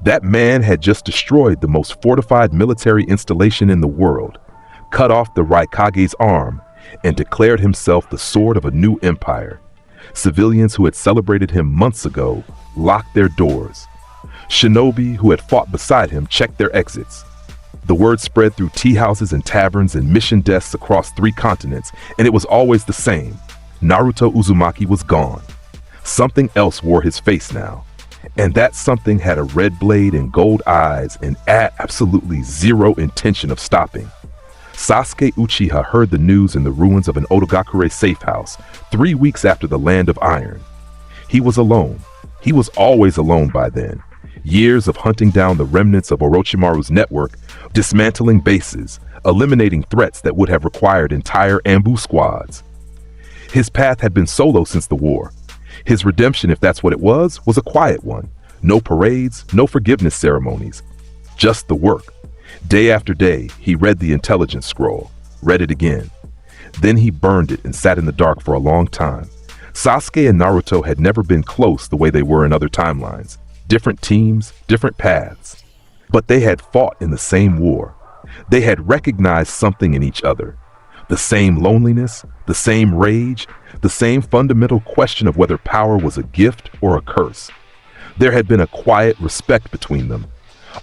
That man had just destroyed the most fortified military installation in the world, cut off the Raikage's arm, and declared himself the sword of a new empire. Civilians who had celebrated him months ago locked their doors. Shinobi who had fought beside him checked their exits. The word spread through tea houses and taverns and mission desks across 3 continents, and it was always the same. Naruto Uzumaki was gone. Something else wore his face now. And that something had a red blade and gold eyes and absolutely zero intention of stopping. Sasuke Uchiha heard the news in the ruins of an Otogakure safe house 3 weeks after the Land of Iron. He was alone. He was always alone by then. Years of hunting down the remnants of Orochimaru's network, dismantling bases, eliminating threats that would have required entire ambush squads. His path had been solo since the war. His redemption, if that's what it was a quiet one. No parades, no forgiveness ceremonies. Just the work. Day after day, he read the intelligence scroll, read it again. Then he burned it and sat in the dark for a long time. Sasuke and Naruto had never been close the way they were in other timelines. Different teams, different paths. But they had fought in the same war. They had recognized something in each other. The same loneliness, the same rage, the same fundamental question of whether power was a gift or a curse. There had been a quiet respect between them,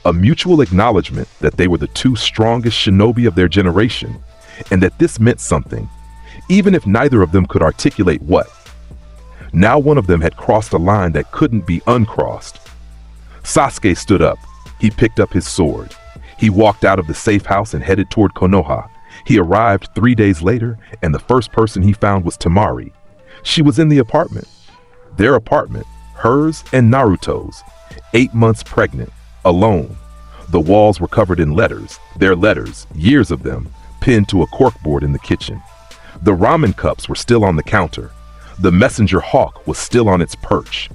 a mutual acknowledgement that they were the 2 strongest shinobi of their generation, and that this meant something, even if neither of them could articulate what. Now one of them had crossed a line that couldn't be uncrossed. Sasuke stood up. He picked up his sword. He walked out of the safe house and headed toward Konoha. He arrived 3 days later, and the first person he found was Temari. She was in the apartment. Their apartment, hers and Naruto's. 8 months pregnant, alone. The walls were covered in letters, their letters, years of them, pinned to a corkboard in the kitchen. The ramen cups were still on the counter. The messenger hawk was still on its perch.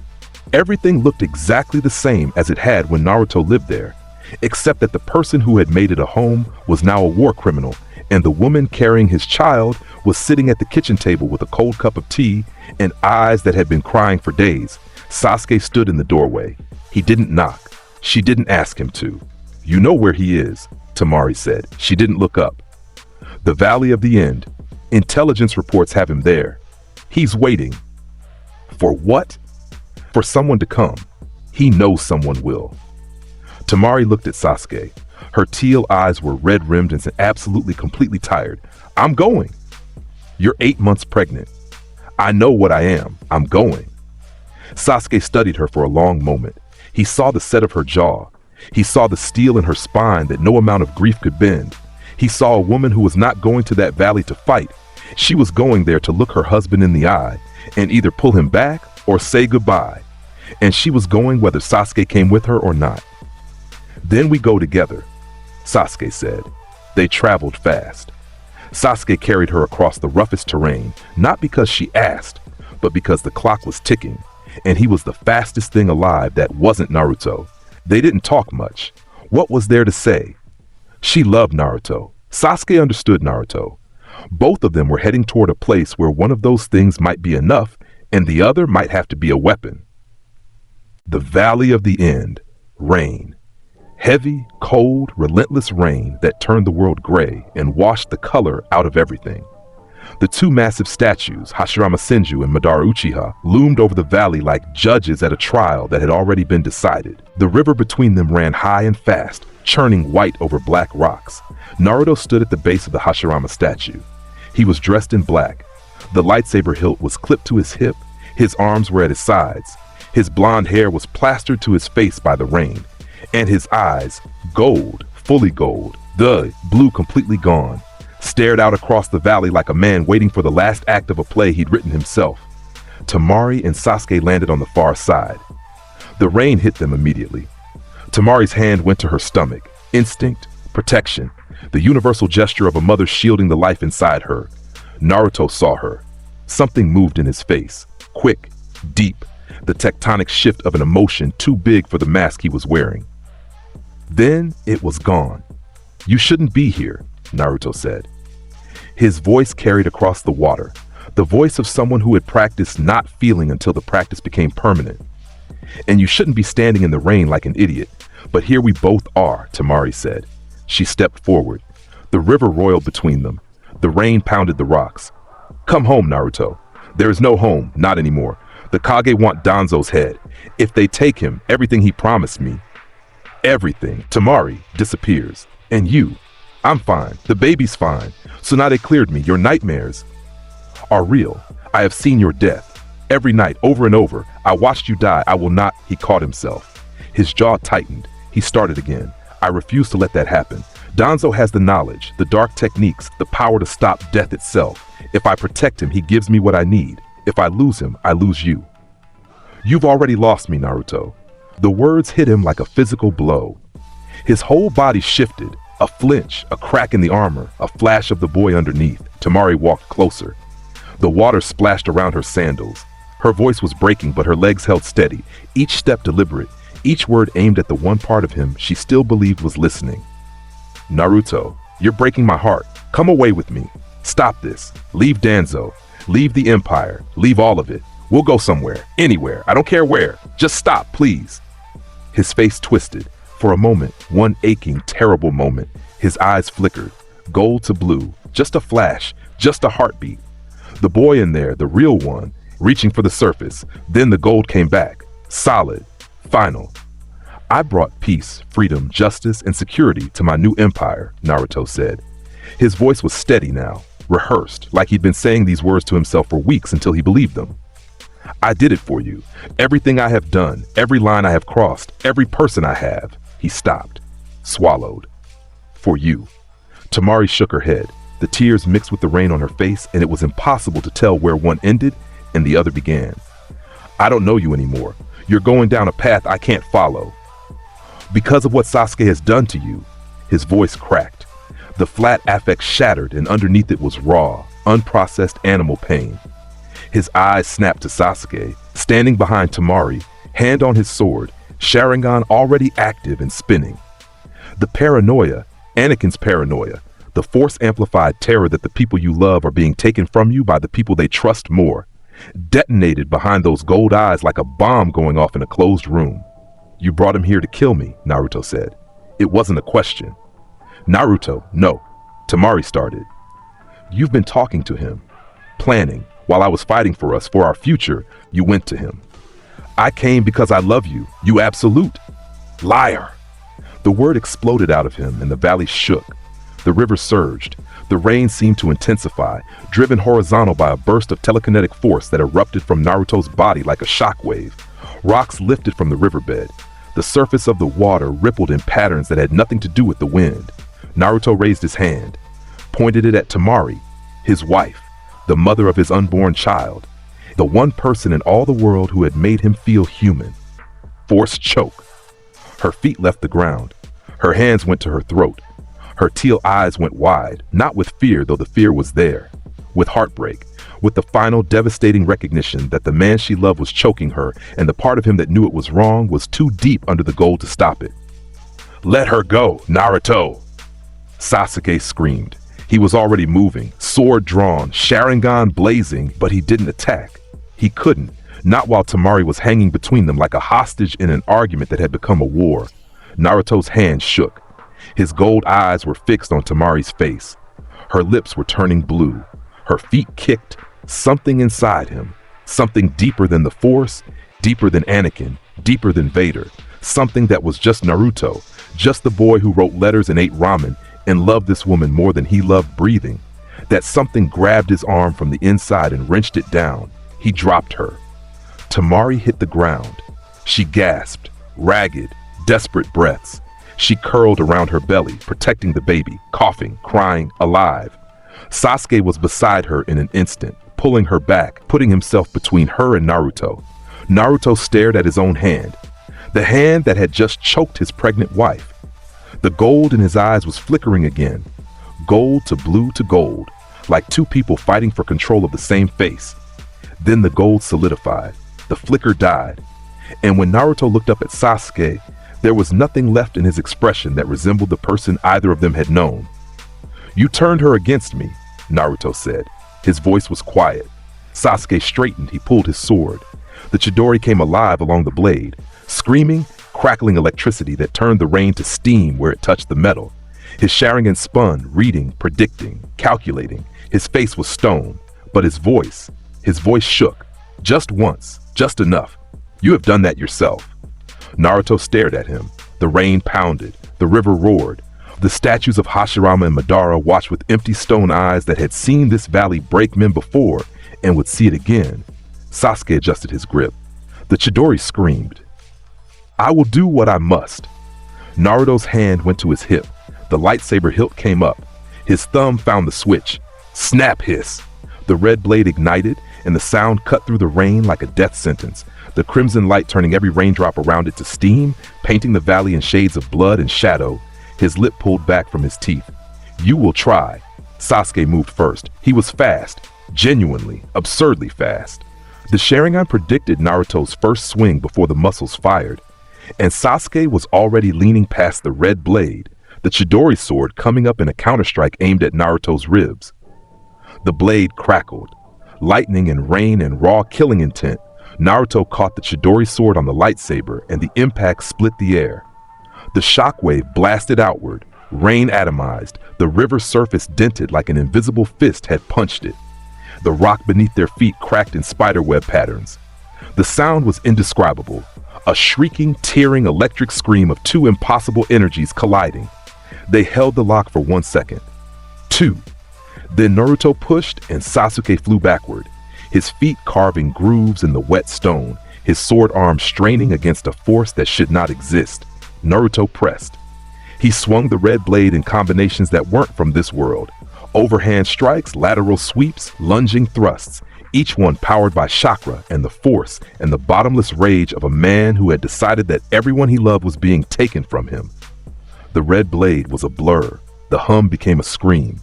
Everything looked exactly the same as it had when Naruto lived there, except that the person who had made it a home was now a war criminal, and the woman carrying his child was sitting at the kitchen table with a cold cup of tea and eyes that had been crying for days. Sasuke stood in the doorway. He didn't knock. She didn't ask him to. "You know where he is," Temari said. She didn't look up. "The Valley of the End. Intelligence reports have him there. He's waiting." For what? For someone to come. He knows someone will. Temari looked at Sasuke. Her teal eyes were red-rimmed and absolutely completely tired. "I'm going." "You're 8 months pregnant." "I know what I am. I'm going." Sasuke studied her for a long moment. He saw the set of her jaw. He saw the steel in her spine that no amount of grief could bend. He saw a woman who was not going to that valley to fight. She was going there to look her husband in the eye and either pull him back or say goodbye. And she was going whether Sasuke came with her or not. "Then we go together," Sasuke said. They traveled fast. Sasuke carried her across the roughest terrain, not because she asked, but because the clock was ticking, and he was the fastest thing alive that wasn't Naruto. They didn't talk much. What was there to say? She loved Naruto. Sasuke understood Naruto. Both of them were heading toward a place where one of those things might be enough, and the other might have to be a weapon. The Valley of the End. Rain. Heavy, cold, relentless rain that turned the world gray and washed the color out of everything. The 2 massive statues, Hashirama Senju and Madara Uchiha, loomed over the valley like judges at a trial that had already been decided. The river between them ran high and fast, churning white over black rocks. Naruto stood at the base of the Hashirama statue. He was dressed in black. The lightsaber hilt was clipped to his hip. His arms were at his sides. His blonde hair was plastered to his face by the rain. And his eyes, gold, fully gold, the blue completely gone, stared out across the valley like a man waiting for the last act of a play he'd written himself. Temari and Sasuke landed on the far side. The rain hit them immediately. Temari's hand went to her stomach. Instinct, protection, the universal gesture of a mother shielding the life inside her. Naruto saw her. Something moved in his face, quick, deep, the tectonic shift of an emotion too big for the mask he was wearing. Then it was gone. "You shouldn't be here," Naruto said. His voice carried across the water. The voice of someone who had practiced not feeling until the practice became permanent. And you shouldn't be standing in the rain like an idiot, but here we both are, Tamari said. She stepped forward. The river roiled between them. The rain pounded the rocks. Come home, Naruto. There is no home, not anymore. The Kage want Danzo's head. If they take him, everything he promised me, everything, Tamari, disappears. And you, I'm fine. The baby's fine. So now they cleared me. Your nightmares are real. I have seen your death. Every night, over and over. I watched you die. I will not. He caught himself. His jaw tightened. He started again. I refuse to let that happen. Danzo has the knowledge, the dark techniques, the power to stop death itself. If I protect him, he gives me what I need. If I lose him, I lose you. You've already lost me, Naruto. The words hit him like a physical blow. His whole body shifted. A flinch, a crack in the armor, a flash of the boy underneath. Tamari walked closer. The water splashed around her sandals. Her voice was breaking, but her legs held steady, each step deliberate, each word aimed at the one part of him she still believed was listening. Naruto, you're breaking my heart. Come away with me. Stop this. Leave Danzo. Leave the Empire. Leave all of it. We'll go somewhere, anywhere. I don't care where. Just stop, please. His face twisted. For a moment, one aching, terrible moment, his eyes flickered. Gold to blue. Just a flash. Just a heartbeat. The boy in there, the real one, reaching for the surface. Then the gold came back. Solid. Final. I brought peace, freedom, justice, and security to my new empire, Naruto said. His voice was steady now, rehearsed, like he'd been saying these words to himself for weeks until he believed them. I did it for you. Everything I have done, every line I have crossed, every person I have. He stopped, swallowed. For you. Tamari shook her head. The tears mixed with the rain on her face, and it was impossible to tell where one ended and the other began. I don't know you anymore. You're going down a path I can't follow. Because of what Sasuke has done to you. His voice cracked. The flat affect shattered, and underneath it was raw, unprocessed animal pain. His eyes snapped to Sasuke, standing behind Tamari, hand on his sword, Sharingan already active and spinning. The paranoia, Anakin's paranoia, the force-amplified terror that the people you love are being taken from you by the people they trust more, detonated behind those gold eyes like a bomb going off in a closed room. You brought him here to kill me, Naruto said. It wasn't a question. Naruto, no. Tamari started. You've been talking to him, planning. While I was fighting for us, for our future, you went to him. I came because I love you, you absolute liar. The word exploded out of him and the valley shook. The river surged. The rain seemed to intensify, driven horizontal by a burst of telekinetic force that erupted from Naruto's body like a shockwave. Rocks lifted from the riverbed. The surface of the water rippled in patterns that had nothing to do with the wind. Naruto raised his hand, pointed it at Tamari, his wife, the mother of his unborn child, the one person in all the world who had made him feel human. Forced choke. Her feet left the ground. Her hands went to her throat. Her teal eyes went wide, not with fear, though the fear was there, with heartbreak, with the final devastating recognition that the man she loved was choking her, and the part of him that knew it was wrong was too deep under the gold to stop it. Let her go, Naruto! Sasuke screamed. He was already moving, sword drawn, Sharingan blazing, but he didn't attack. He couldn't, not while Tamari was hanging between them like a hostage in an argument that had become a war. Naruto's hand shook. His gold eyes were fixed on Tamari's face. Her lips were turning blue. Her feet kicked. Something inside him, something deeper than the Force, deeper than Anakin, deeper than Vader, something that was just Naruto, just the boy who wrote letters and ate ramen and loved this woman more than he loved breathing. That something grabbed his arm from the inside and wrenched it down. He dropped her. Tamari hit the ground. She gasped, ragged, desperate breaths. She curled around her belly, protecting the baby, coughing, crying, alive. Sasuke was beside her in an instant, pulling her back, putting himself between her and Naruto. Naruto stared at his own hand, the hand that had just choked his pregnant wife. The gold in his eyes was flickering again, gold to blue to gold, like two people fighting for control of the same face. Then the gold solidified, the flicker died, and when Naruto looked up at Sasuke, there was nothing left in his expression that resembled the person either of them had known. You turned her against me, Naruto said. His voice was quiet, Sasuke straightened, he pulled his sword. The Chidori came alive along the blade, screaming, crackling electricity that turned the rain to steam where it touched the metal. His Sharingan spun, reading, predicting, calculating. His face was stone, but his voice shook. Just once, just enough. You have done that yourself. Naruto stared at him. The rain pounded. The river roared. The statues of Hashirama and Madara watched with empty stone eyes that had seen this valley break men before and would see it again. Sasuke adjusted his grip. The Chidori screamed. I will do what I must. Naruto's hand went to his hip. The lightsaber hilt came up. His thumb found the switch. Snap hiss. The red blade ignited, and the sound cut through the rain like a death sentence, the crimson light turning every raindrop around it to steam, painting the valley in shades of blood and shadow. His lip pulled back from his teeth. You will try. Sasuke moved first. He was fast. Genuinely, absurdly fast. The Sharingan predicted Naruto's first swing before the muscles fired, and Sasuke was already leaning past the red blade, the Chidori sword coming up in a counterstrike aimed at Naruto's ribs. The blade crackled. Lightning and rain and raw killing intent. Naruto caught the Chidori sword on the lightsaber, and the impact split the air. The shockwave blasted outward, rain atomized, the river's surface dented like an invisible fist had punched it. The rock beneath their feet cracked in spiderweb patterns. The sound was indescribable, a shrieking, tearing electric scream of two impossible energies colliding. They held the lock for 1 second. 2. Then Naruto pushed and Sasuke flew backward, his feet carving grooves in the wet stone, his sword arm straining against a force that should not exist. Naruto pressed. He swung the red blade in combinations that weren't from this world. Overhand strikes, lateral sweeps, lunging thrusts, each one powered by chakra and the force and the bottomless rage of a man who had decided that everyone he loved was being taken from him. The red blade was a blur. The hum became a scream.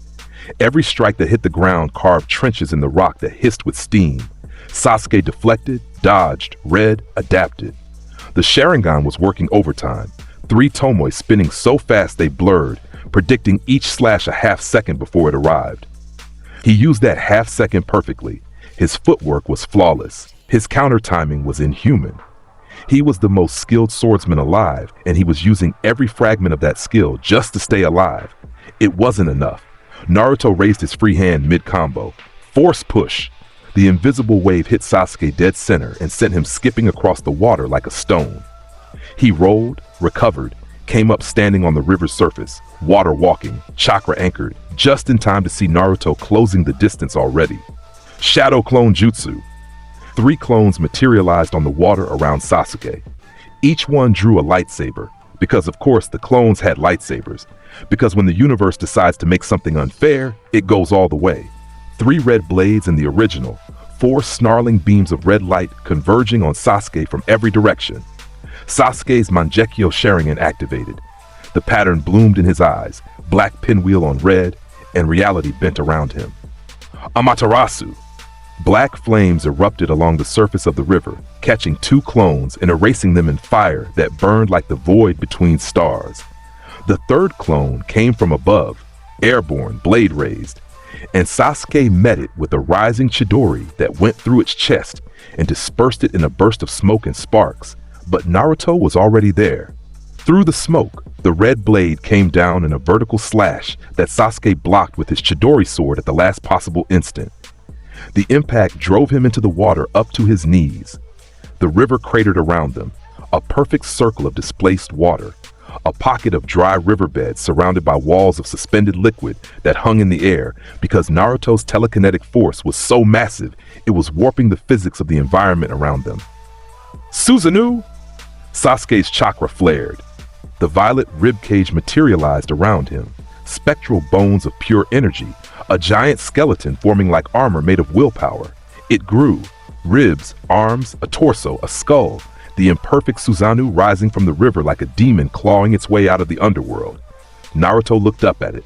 Every strike that hit the ground carved trenches in the rock that hissed with steam. Sasuke deflected, dodged, read, adapted. The Sharingan was working overtime. 3 tomoe spinning so fast they blurred, predicting each slash a half second before it arrived. He used that half second perfectly. His footwork was flawless. His counter timing was inhuman. He was the most skilled swordsman alive, and he was using every fragment of that skill just to stay alive. It wasn't enough. Naruto raised his free hand mid-combo. Force push! The invisible wave hit Sasuke dead center and sent him skipping across the water like a stone. He rolled, recovered, came up standing on the river's surface, water walking, chakra anchored, just in time to see Naruto closing the distance already. Shadow clone jutsu. 3 clones materialized on the water around Sasuke. Each one drew a lightsaber, because of course the clones had lightsabers, because when the universe decides to make something unfair, it goes all the way. 3 red blades in the original, 4 snarling beams of red light converging on Sasuke from every direction. Sasuke's Mangekyo Sharingan activated. The pattern bloomed in his eyes, black pinwheel on red, and reality bent around him. Amaterasu! Black flames erupted along the surface of the river, catching 2 clones and erasing them in fire that burned like the void between stars. The 3rd clone came from above, airborne, blade raised, and Sasuke met it with a rising Chidori that went through its chest and dispersed it in a burst of smoke and sparks. But Naruto was already there. Through the smoke, the red blade came down in a vertical slash that Sasuke blocked with his Chidori sword at the last possible instant. The impact drove him into the water up to his knees. The river cratered around them, a perfect circle of displaced water, a pocket of dry riverbed surrounded by walls of suspended liquid that hung in the air because Naruto's telekinetic force was so massive it was warping the physics of the environment around them. Susanoo! Sasuke's chakra flared. The violet ribcage materialized around him, spectral bones of pure energy, a giant skeleton forming like armor made of willpower. It grew, ribs, arms, a torso, a skull, the imperfect Susanoo rising from the river like a demon clawing its way out of the underworld. Naruto looked up at it.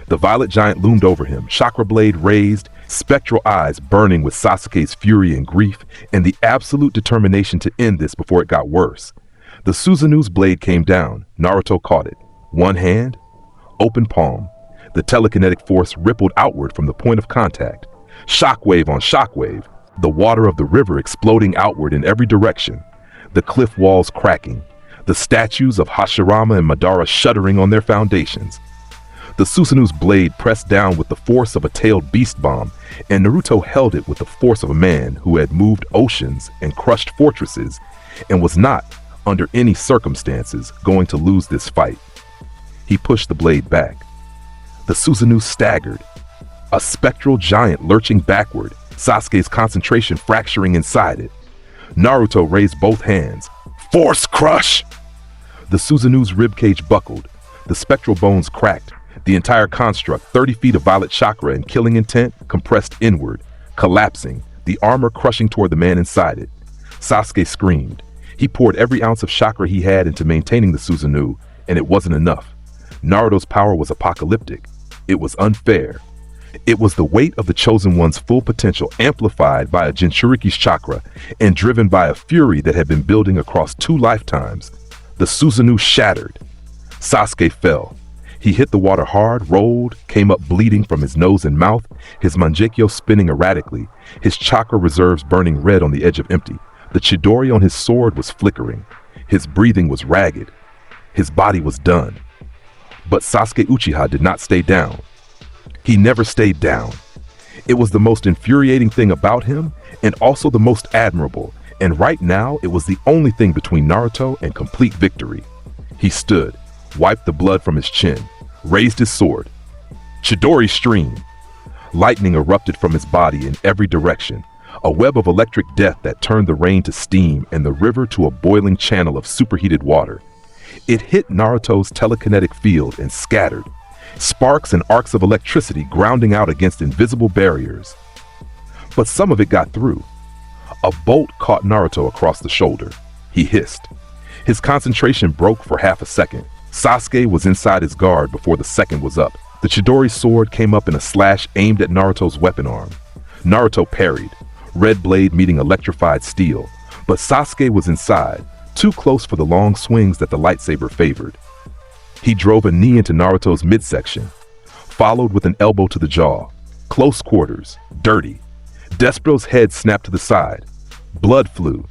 The violet giant loomed over him, chakra blade raised, spectral eyes burning with Sasuke's fury and grief, and the absolute determination to end this before it got worse. The Susanoo's blade came down. Naruto caught it. One hand, open palm. The telekinetic force rippled outward from the point of contact. Shockwave on shockwave. the water of the river exploding outward in every direction, the cliff walls cracking, the statues of Hashirama and Madara shuddering on their foundations. The Susanu's blade pressed down with the force of a tailed beast bomb, and Naruto held it with the force of a man who had moved oceans and crushed fortresses and was not, under any circumstances, going to lose this fight. He pushed the blade back. The Susanu staggered, a spectral giant lurching backward, Sasuke's concentration fracturing inside it. Naruto raised both hands. Force crush! The Susanu's ribcage buckled, the spectral bones cracked, the entire construct, 30 feet of violet chakra and killing intent, compressed inward, collapsing, the armor crushing toward the man inside it. Sasuke screamed. He poured every ounce of chakra he had into maintaining the Susanu, and it wasn't enough. Naruto's power was apocalyptic. It was unfair. It was the weight of the Chosen One's full potential amplified by a Jinchuriki's chakra and driven by a fury that had been building across 2 lifetimes. The Susanu shattered. Sasuke fell. He hit the water hard, rolled, came up bleeding from his nose and mouth, his Mangekyo spinning erratically, his chakra reserves burning red on the edge of empty. The Chidori on his sword was flickering. His breathing was ragged. His body was done. But Sasuke Uchiha did not stay down. He never stayed down. It was the most infuriating thing about him, and also the most admirable, and right now it was the only thing between Naruto and complete victory. He stood, wiped the blood from his chin, raised his sword. Chidori streamed. Lightning erupted from his body in every direction, a web of electric death that turned the rain to steam and the river to a boiling channel of superheated water. It hit Naruto's telekinetic field and scattered, sparks and arcs of electricity grounding out against invisible barriers. But some of it got through. A bolt caught Naruto across the shoulder. He hissed. His concentration broke for half a second. Sasuke was inside his guard before the second was up. The Chidori sword came up in a slash aimed at Naruto's weapon arm. Naruto parried, red blade meeting electrified steel, but Sasuke was inside, too close for the long swings that the lightsaber favored. He drove a knee into Naruto's midsection, followed with an elbow to the jaw. Close quarters, dirty. Despero's head snapped to the side. Blood flew.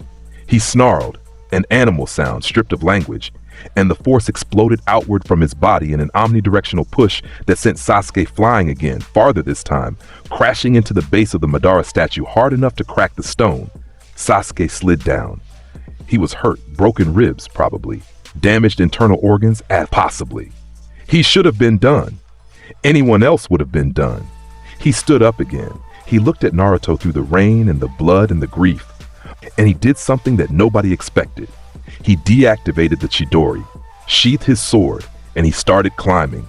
He snarled, an animal sound stripped of language, and the force exploded outward from his body in an omnidirectional push that sent Sasuke flying again, farther this time, crashing into the base of the Madara statue hard enough to crack the stone. Sasuke slid down. He was hurt, broken ribs probably, damaged internal organs possibly. He should have been done. Anyone else would have been done. He stood up again. He looked at Naruto through the rain and the blood and the grief, and he did something that nobody expected. He deactivated the Chidori, sheathed his sword, and he started climbing.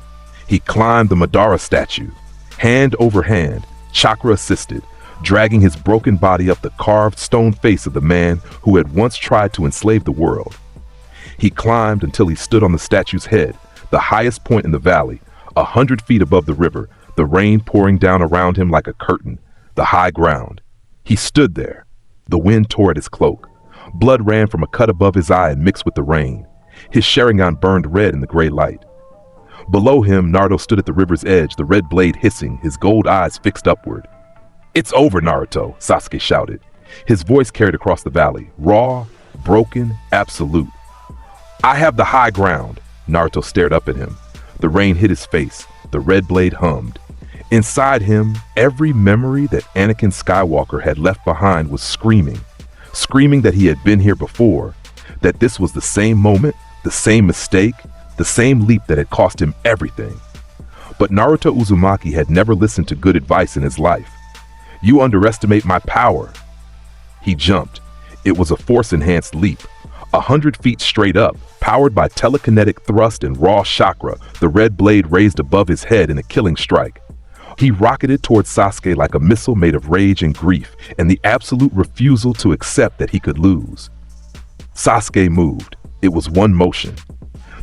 He climbed the Madara statue, hand over hand, chakra assisted, dragging his broken body up the carved stone face of the man who had once tried to enslave the world. He climbed until he stood on the statue's head, the highest point in the valley, 100 feet above the river, the rain pouring down around him like a curtain, the high ground. He stood there. The wind tore at his cloak. Blood ran from a cut above his eye and mixed with the rain. His Sharingan burned red in the gray light. Below him, Naruto stood at the river's edge, the red blade hissing, his gold eyes fixed upward. "It's over, Naruto," Sasuke shouted. His voice carried across the valley, raw, broken, absolute. "I have the high ground." Naruto stared up at him. The rain hit his face. The red blade hummed. Inside him, every memory that Anakin Skywalker had left behind was screaming. Screaming that he had been here before, that this was the same moment, the same mistake, the same leap that had cost him everything. But Naruto Uzumaki had never listened to good advice in his life. "You underestimate my power." He jumped. It was a force-enhanced leap. 100 feet straight up, powered by telekinetic thrust and raw chakra, the red blade raised above his head in a killing strike. He rocketed towards Sasuke like a missile made of rage and grief, and the absolute refusal to accept that he could lose. Sasuke moved. It was one motion.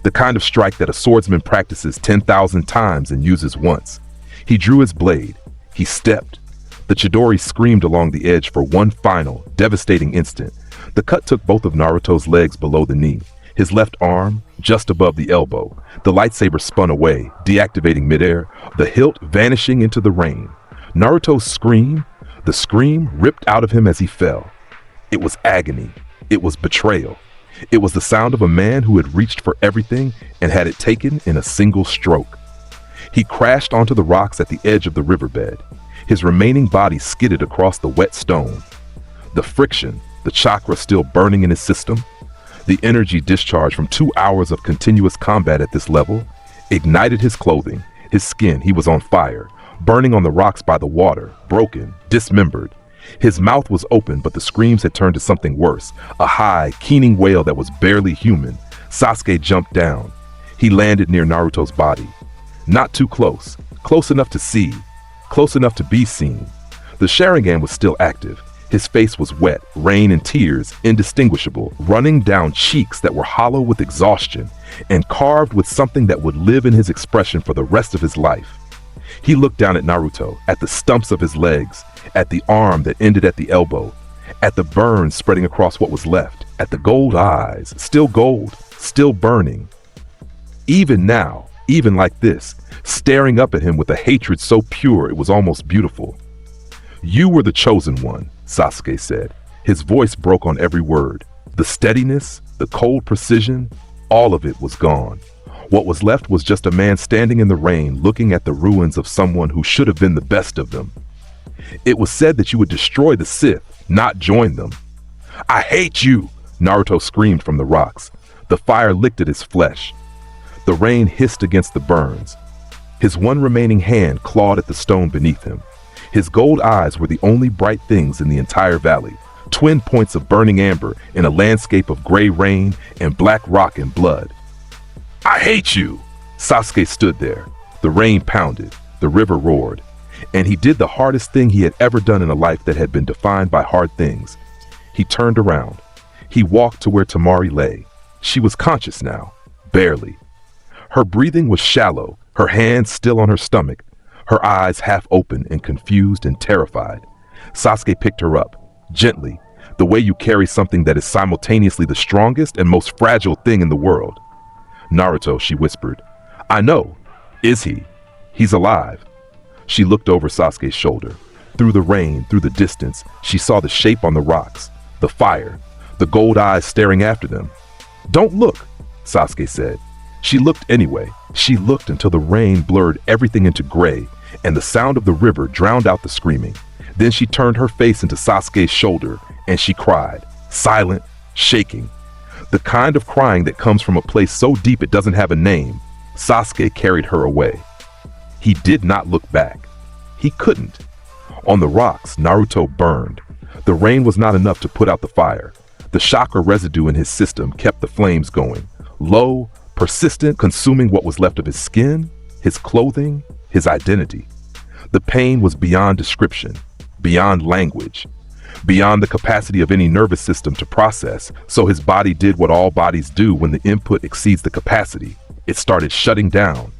The kind of strike that a swordsman practices 10,000 times and uses once. He drew his blade. He stepped. The Chidori screamed along the edge for one final, devastating instant. The cut took both of Naruto's legs below the knee, his left arm just above the elbow. The lightsaber spun away, deactivating midair, the hilt vanishing into the rain. Naruto's scream, The scream ripped out of him as he fell. It was agony. It was betrayal. It was the sound of a man who had reached for everything and had it taken in a single stroke. He crashed onto the rocks at the edge of the riverbed. His remaining body skidded across the wet stone. The friction, the chakra still burning in his system, the energy discharged from 2 hours of continuous combat at this level, ignited his clothing, his skin. He was on fire, burning on the rocks by the water, broken, dismembered. His mouth was open, but the screams had turned to something worse, a high, keening wail that was barely human. Sasuke jumped down. He landed near Naruto's body. Not too close, close enough to see, close enough to be seen. The Sharingan was still active. His face was wet, rain and tears, indistinguishable, running down cheeks that were hollow with exhaustion and carved with something that would live in his expression for the rest of his life. He looked down at Naruto, at the stumps of his legs, at the arm that ended at the elbow, at the burns spreading across what was left, at the gold eyes, still gold, still burning. Even now, even like this, staring up at him with a hatred so pure it was almost beautiful. "You were the chosen one," Sasuke said. His voice broke on every word. The steadiness, the cold precision, all of it was gone. What was left was just a man standing in the rain looking at the ruins of someone who should have been the best of them. "It was said that you would destroy the Sith, not join them." "I hate you!" Naruto screamed from the rocks. The fire licked at his flesh. The rain hissed against the burns. His one remaining hand clawed at the stone beneath him. His gold eyes were the only bright things in the entire valley, twin points of burning amber in a landscape of gray rain and black rock and blood. "I hate you!" Sasuke stood there. The rain pounded, the river roared, and he did the hardest thing he had ever done in a life that had been defined by hard things. He turned around. He walked to where Temari lay. She was conscious now, barely. Her breathing was shallow, her hands still on her stomach, her eyes half open and confused and terrified. Sasuke picked her up, gently, the way you carry something that is simultaneously the strongest and most fragile thing in the world. "Naruto," she whispered. "I know. Is he? He's alive." She looked over Sasuke's shoulder. Through the rain, through the distance, she saw the shape on the rocks, the fire, the gold eyes staring after them. "Don't look," Sasuke said. She looked anyway. She looked until the rain blurred everything into gray, and the sound of the river drowned out the screaming. Then she turned her face into Sasuke's shoulder, and she cried, silent, shaking. The kind of crying that comes from a place so deep it doesn't have a name. Sasuke carried her away. He did not look back. He couldn't. On the rocks, Naruto burned. The rain was not enough to put out the fire. The chakra residue in his system kept the flames going, low, persistent, consuming what was left of his skin, his clothing, his identity. The pain was beyond description, beyond language, beyond the capacity of any nervous system to process, so his body did what all bodies do when the input exceeds the capacity. It started shutting down.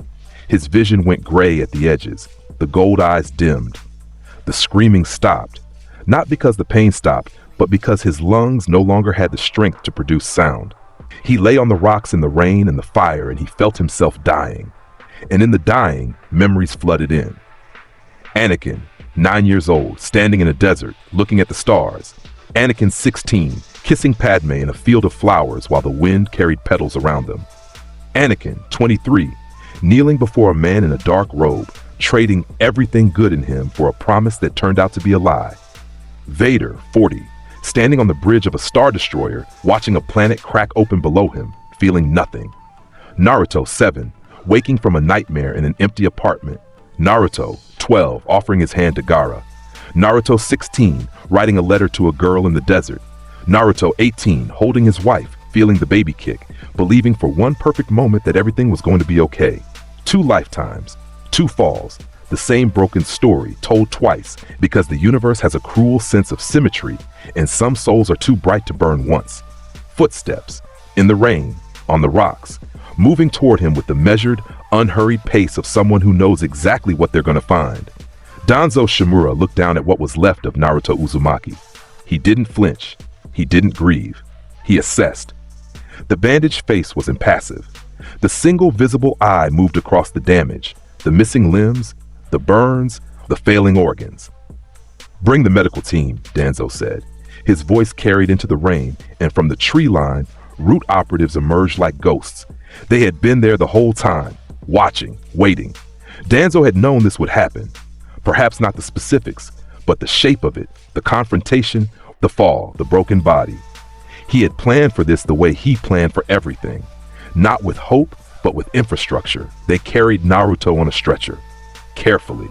His vision went gray at the edges. The gold eyes dimmed. The screaming stopped, not because the pain stopped, but because his lungs no longer had the strength to produce sound. He lay on the rocks in the rain and the fire, and he felt himself dying. And in the dying, memories flooded in. Anakin, 9 years old, standing in a desert, looking at the stars. Anakin, 16, kissing Padme in a field of flowers while the wind carried petals around them. Anakin, 23, kneeling before a man in a dark robe, trading everything good in him for a promise that turned out to be a lie. Vader, 40, standing on the bridge of a star destroyer, watching a planet crack open below him, feeling nothing. Naruto, 7, waking from a nightmare in an empty apartment. Naruto, 12, offering his hand to Gaara. Naruto, 16, writing a letter to a girl in the desert. Naruto, 18, holding his wife, feeling the baby kick, believing for one perfect moment that everything was going to be okay. 2 lifetimes, 2 falls, the same broken story told twice, because the universe has a cruel sense of symmetry and some souls are too bright to burn once. Footsteps, in the rain, on the rocks, moving toward him with the measured, unhurried pace of someone who knows exactly what they're going to find. Danzo Shimura looked down at what was left of Naruto Uzumaki. He didn't flinch. He didn't grieve. He assessed. The bandaged face was impassive. The single visible eye moved across the damage, the missing limbs, the burns, the failing organs. "Bring the medical team," Danzo said. His voice carried into the rain, and from the tree line, root operatives emerged like ghosts. They had been there the whole time, watching, waiting. Danzo had known this would happen. Perhaps not the specifics, but the shape of it, the confrontation, the fall, the broken body. He had planned for this the way he planned for everything. Not with hope, but with infrastructure. They carried Naruto on a stretcher. Carefully.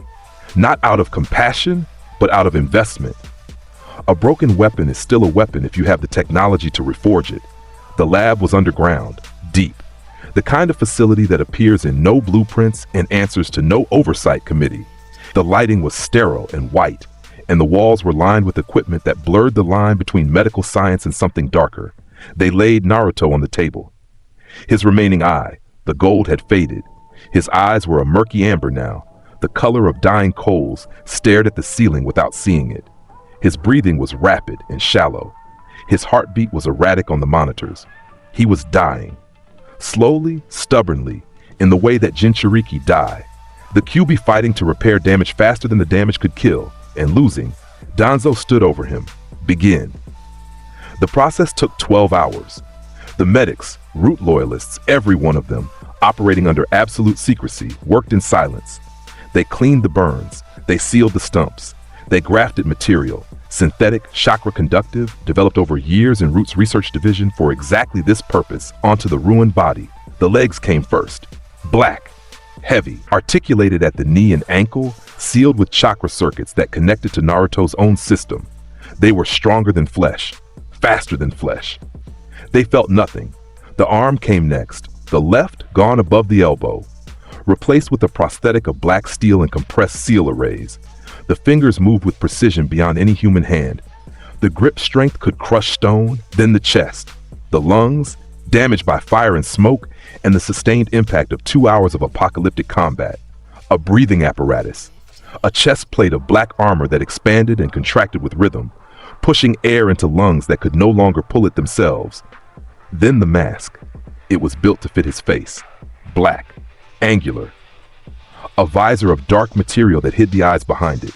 Not out of compassion, but out of investment. A broken weapon is still a weapon if you have the technology to reforge it. The lab was underground, deep. The kind of facility that appears in no blueprints and answers to no oversight committee. The lighting was sterile and white, and the walls were lined with equipment that blurred the line between medical science and something darker. They laid Naruto on the table. His remaining eye, the gold had faded. His eyes were a murky amber now. The color of dying coals, stared at the ceiling without seeing it. His breathing was rapid and shallow. His heartbeat was erratic on the monitors. He was dying. Slowly, stubbornly, in the way that Jinchuriki die. The QB fighting to repair damage faster than the damage could kill, and losing. Danzo stood over him. Begin. The process took 12 hours. The medics, root loyalists, every one of them, operating under absolute secrecy, worked in silence. They cleaned the burns. They sealed the stumps. They grafted material, synthetic, chakra conductive, developed over years in Root's research division for exactly this purpose, onto the ruined body. The legs came first. Black, heavy, articulated at the knee and ankle, sealed with chakra circuits that connected to Naruto's own system. They were stronger than flesh, faster than flesh. They felt nothing. The arm came next, the left gone above the elbow, replaced with a prosthetic of black steel and compressed seal arrays. The fingers moved with precision beyond any human hand. The grip strength could crush stone, then the chest, the lungs, damaged by fire and smoke, and the sustained impact of 2 hours of apocalyptic combat. A breathing apparatus, a chest plate of black armor that expanded and contracted with rhythm, pushing air into lungs that could no longer pull it themselves. Then the mask. It was built to fit his face. Black, angular. A visor of dark material that hid the eyes behind it.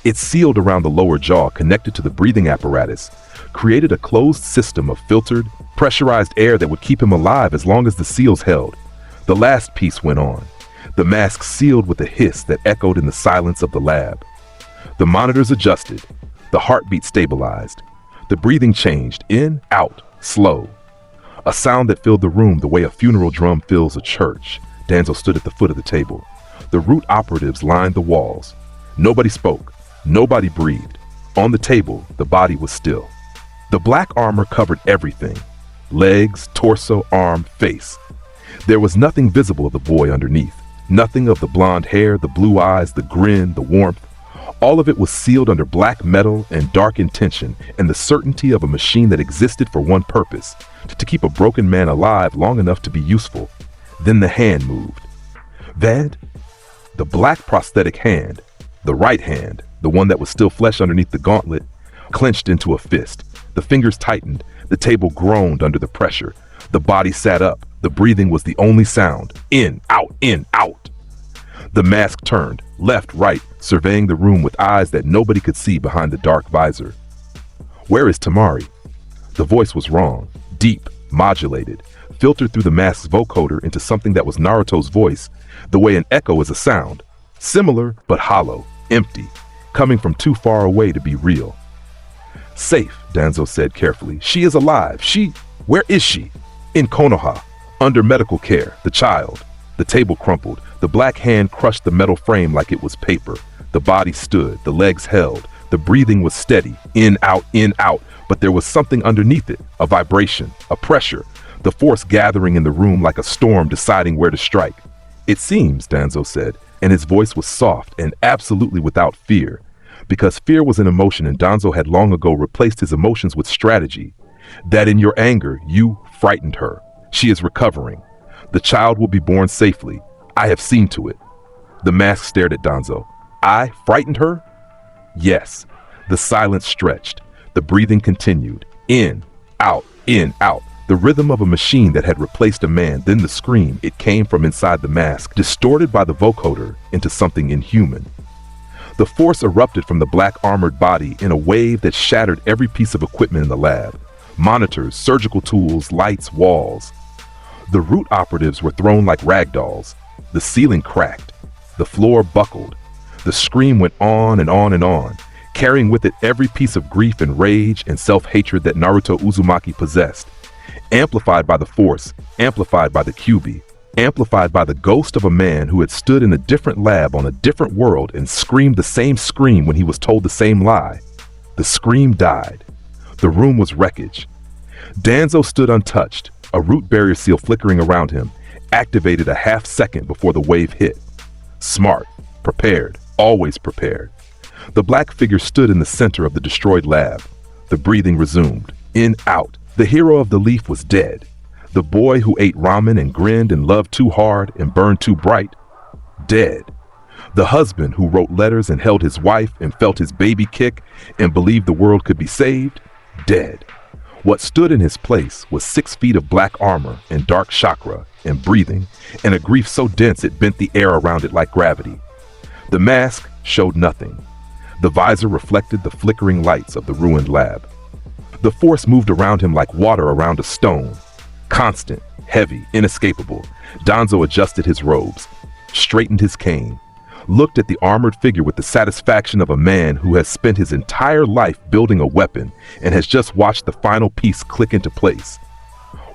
It sealed around the lower jaw, connected to the breathing apparatus, created a closed system of filtered, pressurized air that would keep him alive as long as the seals held. The last piece went on. The mask sealed with a hiss that echoed in the silence of the lab. The monitors adjusted. The heartbeat stabilized. The breathing changed, in, out, slow. A sound that filled the room the way a funeral drum fills a church. Danzo stood at the foot of the table. The root operatives lined the walls. Nobody spoke. Nobody breathed. On the table, the body was still. The black armor covered everything. Legs, torso, arm, face. There was nothing visible of the boy underneath. Nothing of the blonde hair, the blue eyes, the grin, the warmth. All of it was sealed under black metal and dark intention and the certainty of a machine that existed for one purpose, to keep a broken man alive long enough to be useful. Then the hand moved. That? The black prosthetic hand, the right hand, the one that was still flesh underneath the gauntlet, clenched into a fist. The fingers tightened. The table groaned under the pressure. The body sat up. The breathing was the only sound. In, out, in, out. The mask turned, left, right, surveying the room with eyes that nobody could see behind the dark visor. Where is Tamari? The voice was wrong, deep, modulated, filtered through the mask's vocoder into something that was Naruto's voice, the way an echo is a sound. Similar, but hollow, empty, coming from too far away to be real. Safe, Danzo said carefully. She is alive. Where is she? In Konoha, under medical care, the child. The table crumpled. The black hand crushed the metal frame like it was paper. The body stood, the legs held. The breathing was steady, in, out, but there was something underneath it, a vibration, a pressure, the force gathering in the room like a storm deciding where to strike. It seems, Danzo said, and his voice was soft and absolutely without fear, because fear was an emotion and Danzo had long ago replaced his emotions with strategy, that in your anger, you frightened her. She is recovering. The child will be born safely. I have seen to it. The mask stared at Danzo. I frightened her? Yes. The silence stretched. The breathing continued. In, out, the rhythm of a machine that had replaced a man, then the scream. It came from inside the mask, distorted by the vocoder into something inhuman. The force erupted from the black armored body in a wave that shattered every piece of equipment in the lab. Monitors, surgical tools, lights, walls. The root operatives were thrown like rag dolls. The ceiling cracked. The floor buckled. The scream went on and on and on, carrying with it every piece of grief and rage and self-hatred that Naruto Uzumaki possessed. Amplified by the force, amplified by the QB, amplified by the ghost of a man who had stood in a different lab on a different world and screamed the same scream when he was told the same lie. The scream died. The room was wreckage. Danzo stood untouched, a root barrier seal flickering around him, activated a half second before the wave hit. Smart, prepared, always prepared. The black figure stood in the center of the destroyed lab. The breathing resumed. In, out. The hero of the leaf was dead. The boy who ate ramen and grinned and loved too hard and burned too bright, dead. The husband who wrote letters and held his wife and felt his baby kick and believed the world could be saved, dead. What stood in his place was 6 feet of black armor and dark chakra and breathing and a grief so dense it bent the air around it like gravity. The mask showed nothing. The visor reflected the flickering lights of the ruined lab. The force moved around him like water around a stone. Constant, heavy, inescapable. Danzo adjusted his robes, straightened his cane, looked at the armored figure with the satisfaction of a man who has spent his entire life building a weapon and has just watched the final piece click into place.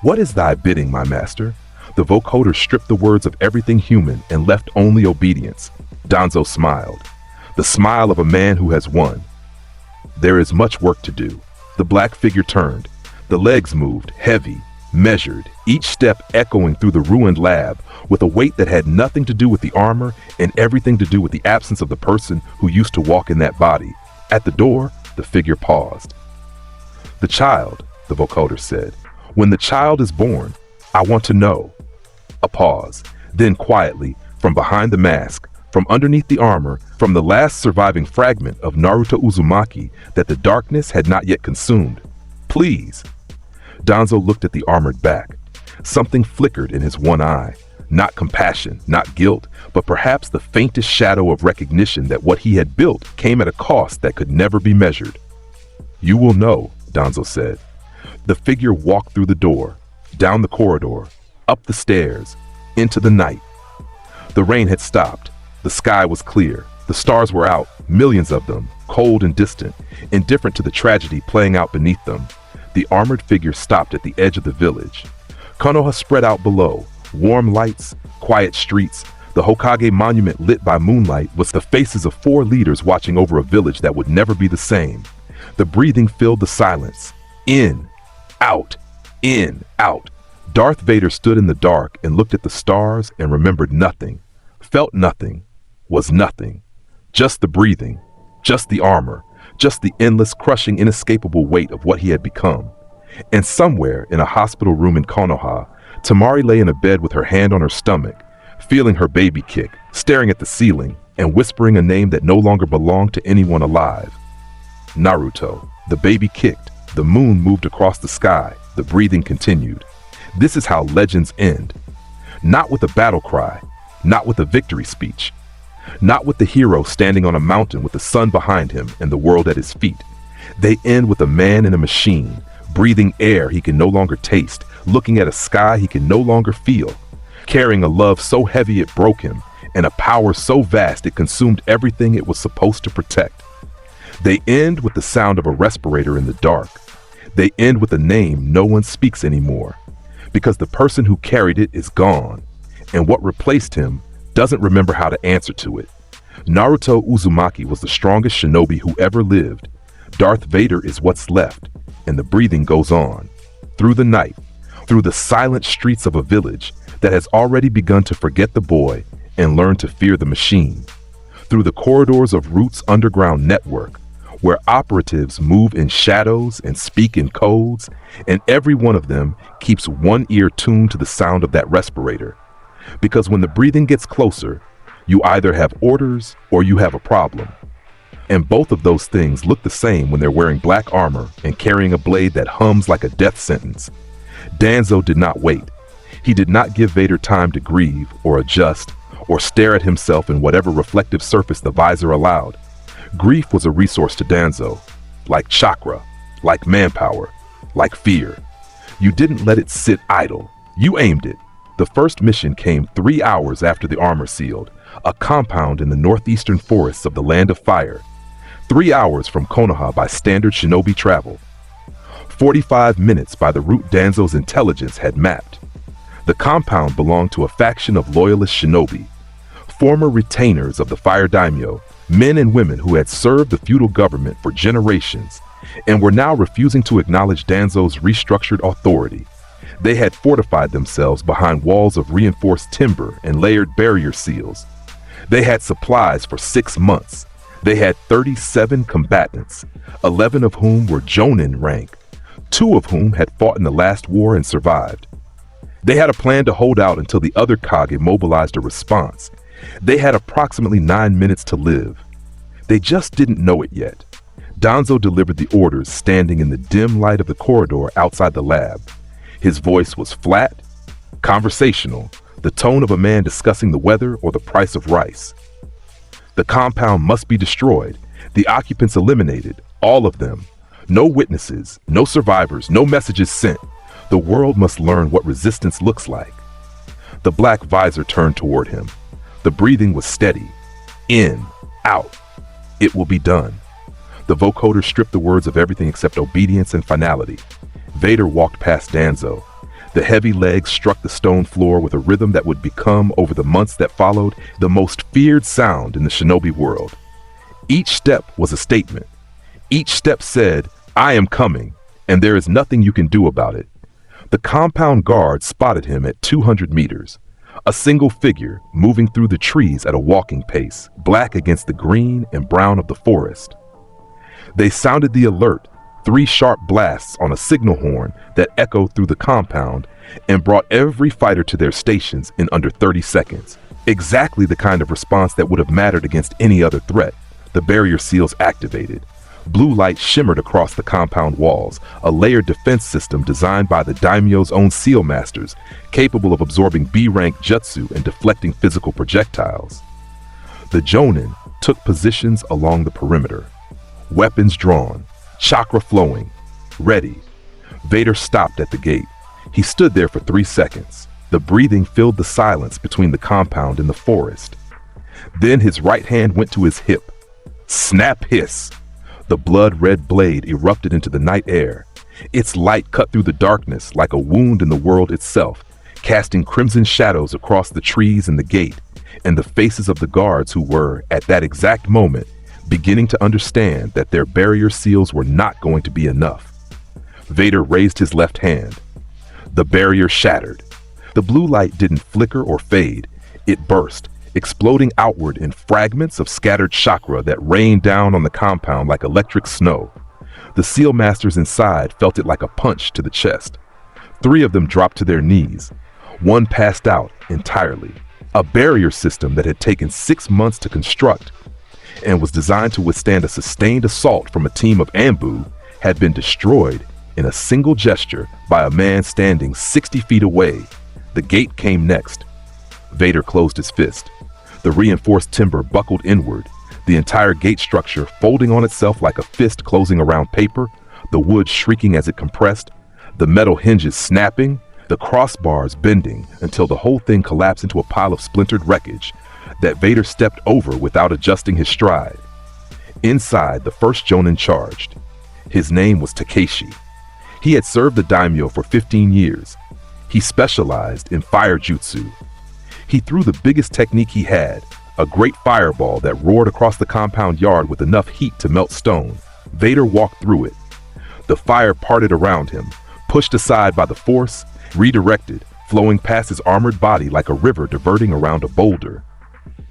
What is thy bidding, my master? The vocoder stripped the words of everything human and left only obedience. Danzo smiled, the smile of a man who has won. There is much work to do. The black figure turned. The legs moved, heavy, measured, each step echoing through the ruined lab with a weight that had nothing to do with the armor and everything to do with the absence of the person who used to walk in that body. At the door, the figure paused. The child, the vocoder said. When the child is born, I want to know. A pause. Then quietly, from behind the mask, from underneath the armor, from the last surviving fragment of Naruto Uzumaki that the darkness had not yet consumed. Please. Danzo looked at the armored back. Something flickered in his one eye. Not compassion, not guilt, but perhaps the faintest shadow of recognition that what he had built came at a cost that could never be measured. You will know, Danzo said. The figure walked through the door, down the corridor, up the stairs, into the night. The rain had stopped. The sky was clear. The stars were out, millions of them, cold and distant, indifferent to the tragedy playing out beneath them. The armored figure stopped at the edge of the village. Konoha spread out below, warm lights, quiet streets. The Hokage monument lit by moonlight was the faces of 4 leaders watching over a village that would never be the same. The breathing filled the silence. In, out, in, out. Darth Vader stood in the dark and looked at the stars and remembered nothing, felt nothing, was nothing. Just the breathing, just the armor, just the endless, crushing, inescapable weight of what he had become. And somewhere in a hospital room in Konoha, Tamari lay in a bed with her hand on her stomach, feeling her baby kick, staring at the ceiling, and whispering a name that no longer belonged to anyone alive. Naruto. The baby kicked. The moon moved across the sky. The breathing continued. This is how legends end. Not with a battle cry, not with a victory speech, not with the hero standing on a mountain with the sun behind him and the world at his feet. They end with a man in a machine, breathing air he can no longer taste, looking at a sky he can no longer feel, carrying a love so heavy it broke him, and a power so vast it consumed everything it was supposed to protect. They end with the sound of a respirator in the dark. They end with a name no one speaks anymore, because the person who carried it is gone, and what replaced him doesn't remember how to answer to it. Naruto Uzumaki was the strongest shinobi who ever lived. Darth Vader is what's left, and the breathing goes on. Through the night, through the silent streets of a village that has already begun to forget the boy and learn to fear the machine. Through the corridors of Root's underground network, where operatives move in shadows and speak in codes, and every one of them keeps one ear tuned to the sound of that respirator. Because when the breathing gets closer, you either have orders or you have a problem. And both of those things look the same when they're wearing black armor and carrying a blade that hums like a death sentence. Danzo did not wait. He did not give Vader time to grieve or adjust or stare at himself in whatever reflective surface the visor allowed. Grief was a resource to Danzo, like chakra, like manpower, like fear. You didn't let it sit idle. You aimed it. The first mission came 3 hours after the armor sealed, a compound in the northeastern forests of the Land of Fire. 3 hours from Konoha by standard shinobi travel. 45 minutes by the route Danzo's intelligence had mapped. The compound belonged to a faction of loyalist shinobi, former retainers of the Fire Daimyo, men and women who had served the feudal government for generations and were now refusing to acknowledge Danzo's restructured authority. They had fortified themselves behind walls of reinforced timber and layered barrier seals. They had supplies for 6 months. They had 37 combatants, 11 of whom were Jonin rank, 2 of whom had fought in the last war and survived. They had a plan to hold out until the other Kage mobilized a response. They had approximately 9 minutes to live. They just didn't know it yet. Danzo delivered the orders standing in the dim light of the corridor outside the lab. His voice was flat, conversational, the tone of a man discussing the weather or the price of rice. The compound must be destroyed, the occupants eliminated, all of them. No witnesses, no survivors, no messages sent. The world must learn what resistance looks like. The black visor turned toward him. The breathing was steady. In, out. It will be done. The vocoder stripped the words of everything except obedience and finality. Vader walked past Danzo. The heavy legs struck the stone floor with a rhythm that would become, over the months that followed, the most feared sound in the shinobi world. Each step was a statement. Each step said, "I am coming, and there is nothing you can do about it." The compound guard spotted him at 200 meters. A single figure moving through the trees at a walking pace, black against the green and brown of the forest. They sounded the alert, 3 sharp blasts on a signal horn that echoed through the compound and brought every fighter to their stations in under 30 seconds. Exactly the kind of response that would have mattered against any other threat. The barrier seals activated. Blue light shimmered across the compound walls, a layered defense system designed by the daimyo's own seal masters, capable of absorbing B-rank jutsu and deflecting physical projectiles. The Jonin took positions along the perimeter. Weapons drawn, chakra flowing, ready. Vader stopped at the gate. He stood there for 3 seconds. The breathing filled the silence between the compound and the forest. Then his right hand went to his hip. Snap hiss! The blood-red blade erupted into the night air. Its light cut through the darkness like a wound in the world itself, casting crimson shadows across the trees and the gate, and the faces of the guards who were, at that exact moment, beginning to understand that their barrier seals were not going to be enough. Vader raised his left hand. The barrier shattered. The blue light didn't flicker or fade. It burst, exploding outward in fragments of scattered chakra that rained down on the compound like electric snow. The seal masters inside felt it like a punch to the chest. 3 of them dropped to their knees. 1 passed out entirely. A barrier system that had taken 6 months to construct and was designed to withstand a sustained assault from a team of Anbu had been destroyed in a single gesture by a man standing 60 feet away. The gate came next. Vader closed his fist. The reinforced timber buckled inward, the entire gate structure folding on itself like a fist closing around paper, the wood shrieking as it compressed, the metal hinges snapping, the crossbars bending until the whole thing collapsed into a pile of splintered wreckage that Vader stepped over without adjusting his stride. Inside, the first Jonin charged. His name was Takeshi. He had served the daimyo for 15 years. He specialized in fire jutsu. He threw the biggest technique he had, a great fireball that roared across the compound yard with enough heat to melt stone. Vader walked through it. The fire parted around him, pushed aside by the force, redirected, flowing past his armored body like a river diverting around a boulder.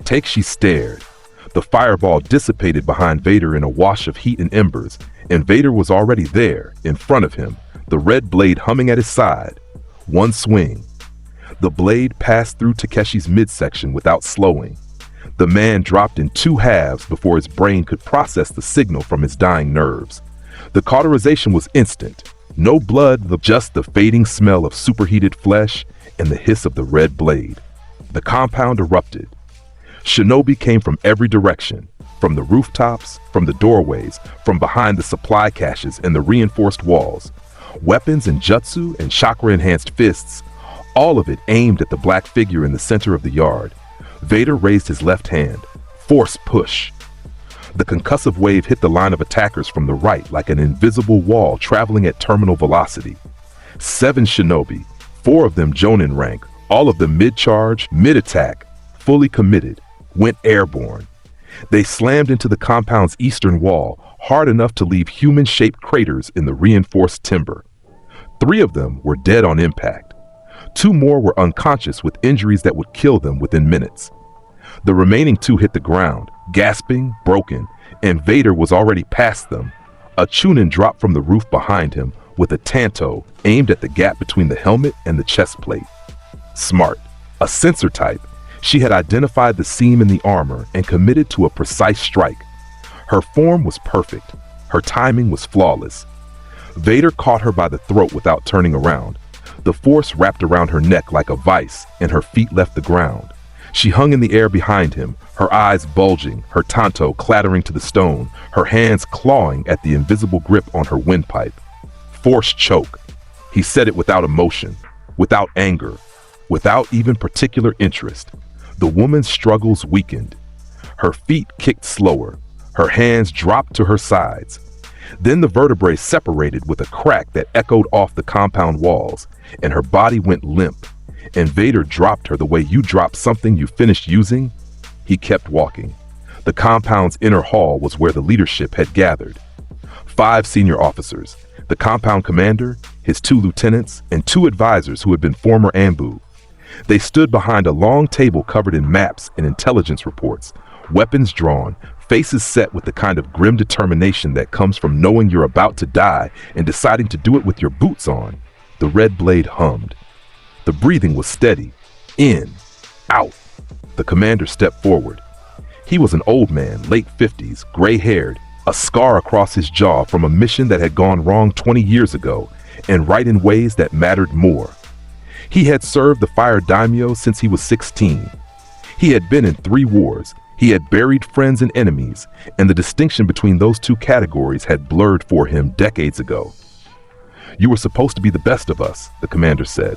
Takeshi stared. The fireball dissipated behind Vader in a wash of heat and embers, and Vader was already there, in front of him, the red blade humming at his side. 1 swing. The blade passed through Takeshi's midsection without slowing. The man dropped in 2 halves before his brain could process the signal from his dying nerves. The cauterization was instant. No blood, just the fading smell of superheated flesh and the hiss of the red blade. The compound erupted. Shinobi came from every direction. from the rooftops, from the doorways, from behind the supply caches and the reinforced walls. Weapons and jutsu and chakra-enhanced fists, all of it aimed at the black figure in the center of the yard. Vader raised his left hand. Force push. The concussive wave hit the line of attackers from the right like an invisible wall traveling at terminal velocity. 7 shinobi, 4 of them Jonin rank, all of them mid-charge, mid-attack, fully committed, went airborne. They slammed into the compound's eastern wall, hard enough to leave human-shaped craters in the reinforced timber. 3 of them were dead on impact. 2 more were unconscious with injuries that would kill them within minutes. The remaining 2 hit the ground, gasping, broken, and Vader was already past them. A Chunin dropped from the roof behind him with a Tanto aimed at the gap between the helmet and the chest plate. Smart. A sensor type, she had identified the seam in the armor and committed to a precise strike. Her form was perfect. Her timing was flawless. Vader caught her by the throat without turning around. The force wrapped around her neck like a vice, and her feet left the ground. She hung in the air behind him, her eyes bulging, her tanto clattering to the stone, her hands clawing at the invisible grip on her windpipe. Force choke. He said it without emotion, without anger, without even particular interest. The woman's struggles weakened. Her feet kicked slower. Her hands dropped to her sides. Then the vertebrae separated with a crack that echoed off the compound walls, and her body went limp. And Vader dropped her the way you drop something you finished using. He kept walking. The compound's inner hall was where the leadership had gathered. 5 senior officers, the compound commander, his 2 lieutenants, and 2 advisors who had been former Anbu. They stood behind a long table covered in maps and intelligence reports, weapons drawn, faces set with the kind of grim determination that comes from knowing you're about to die and deciding to do it with your boots on. The red blade hummed. The breathing was steady. In, out. The commander stepped forward. He was an old man, late 50s, gray-haired, a scar across his jaw from a mission that had gone wrong 20 years ago, and right in ways that mattered more. He had served the Fire Daimyo since he was 16. He had been in 3 wars. He had buried friends and enemies, and the distinction between those 2 categories had blurred for him decades ago. "You were supposed to be the best of us," the commander said.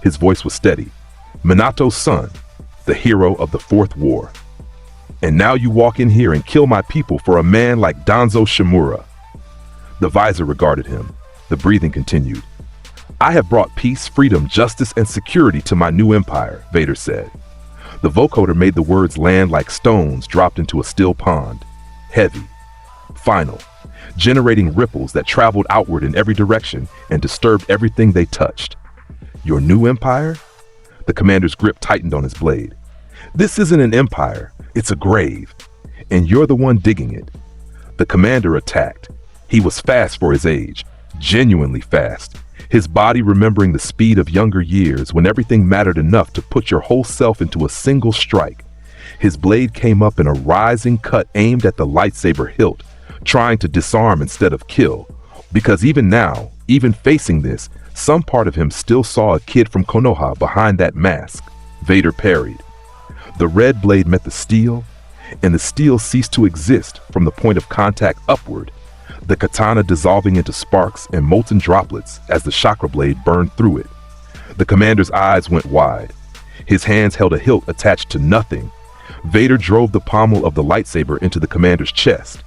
His voice was steady. "Minato's son, the hero of the 4th War. And now you walk in here and kill my people for a man like Danzo Shimura." The visor regarded him. The breathing continued. "I have brought peace, freedom, justice, and security to my new empire," Vader said. The vocoder made the words land like stones dropped into a still pond. Heavy. Final. Generating ripples that traveled outward in every direction and disturbed everything they touched. "Your new empire?" The commander's grip tightened on his blade. "This isn't an empire. It's a grave. And you're the one digging it." The commander attacked. He was fast for his age. Genuinely fast. His body remembering the speed of younger years when everything mattered enough to put your whole self into a single strike. His blade came up in a rising cut aimed at the lightsaber hilt, trying to disarm instead of kill. Because even now, even facing this, some part of him still saw a kid from Konoha behind that mask. Vader parried. The red blade met the steel, and the steel ceased to exist from the point of contact upward, the katana dissolving into sparks and molten droplets as the chakra blade burned through it. The commander's eyes went wide. His hands held a hilt attached to nothing. Vader drove the pommel of the lightsaber into the commander's chest.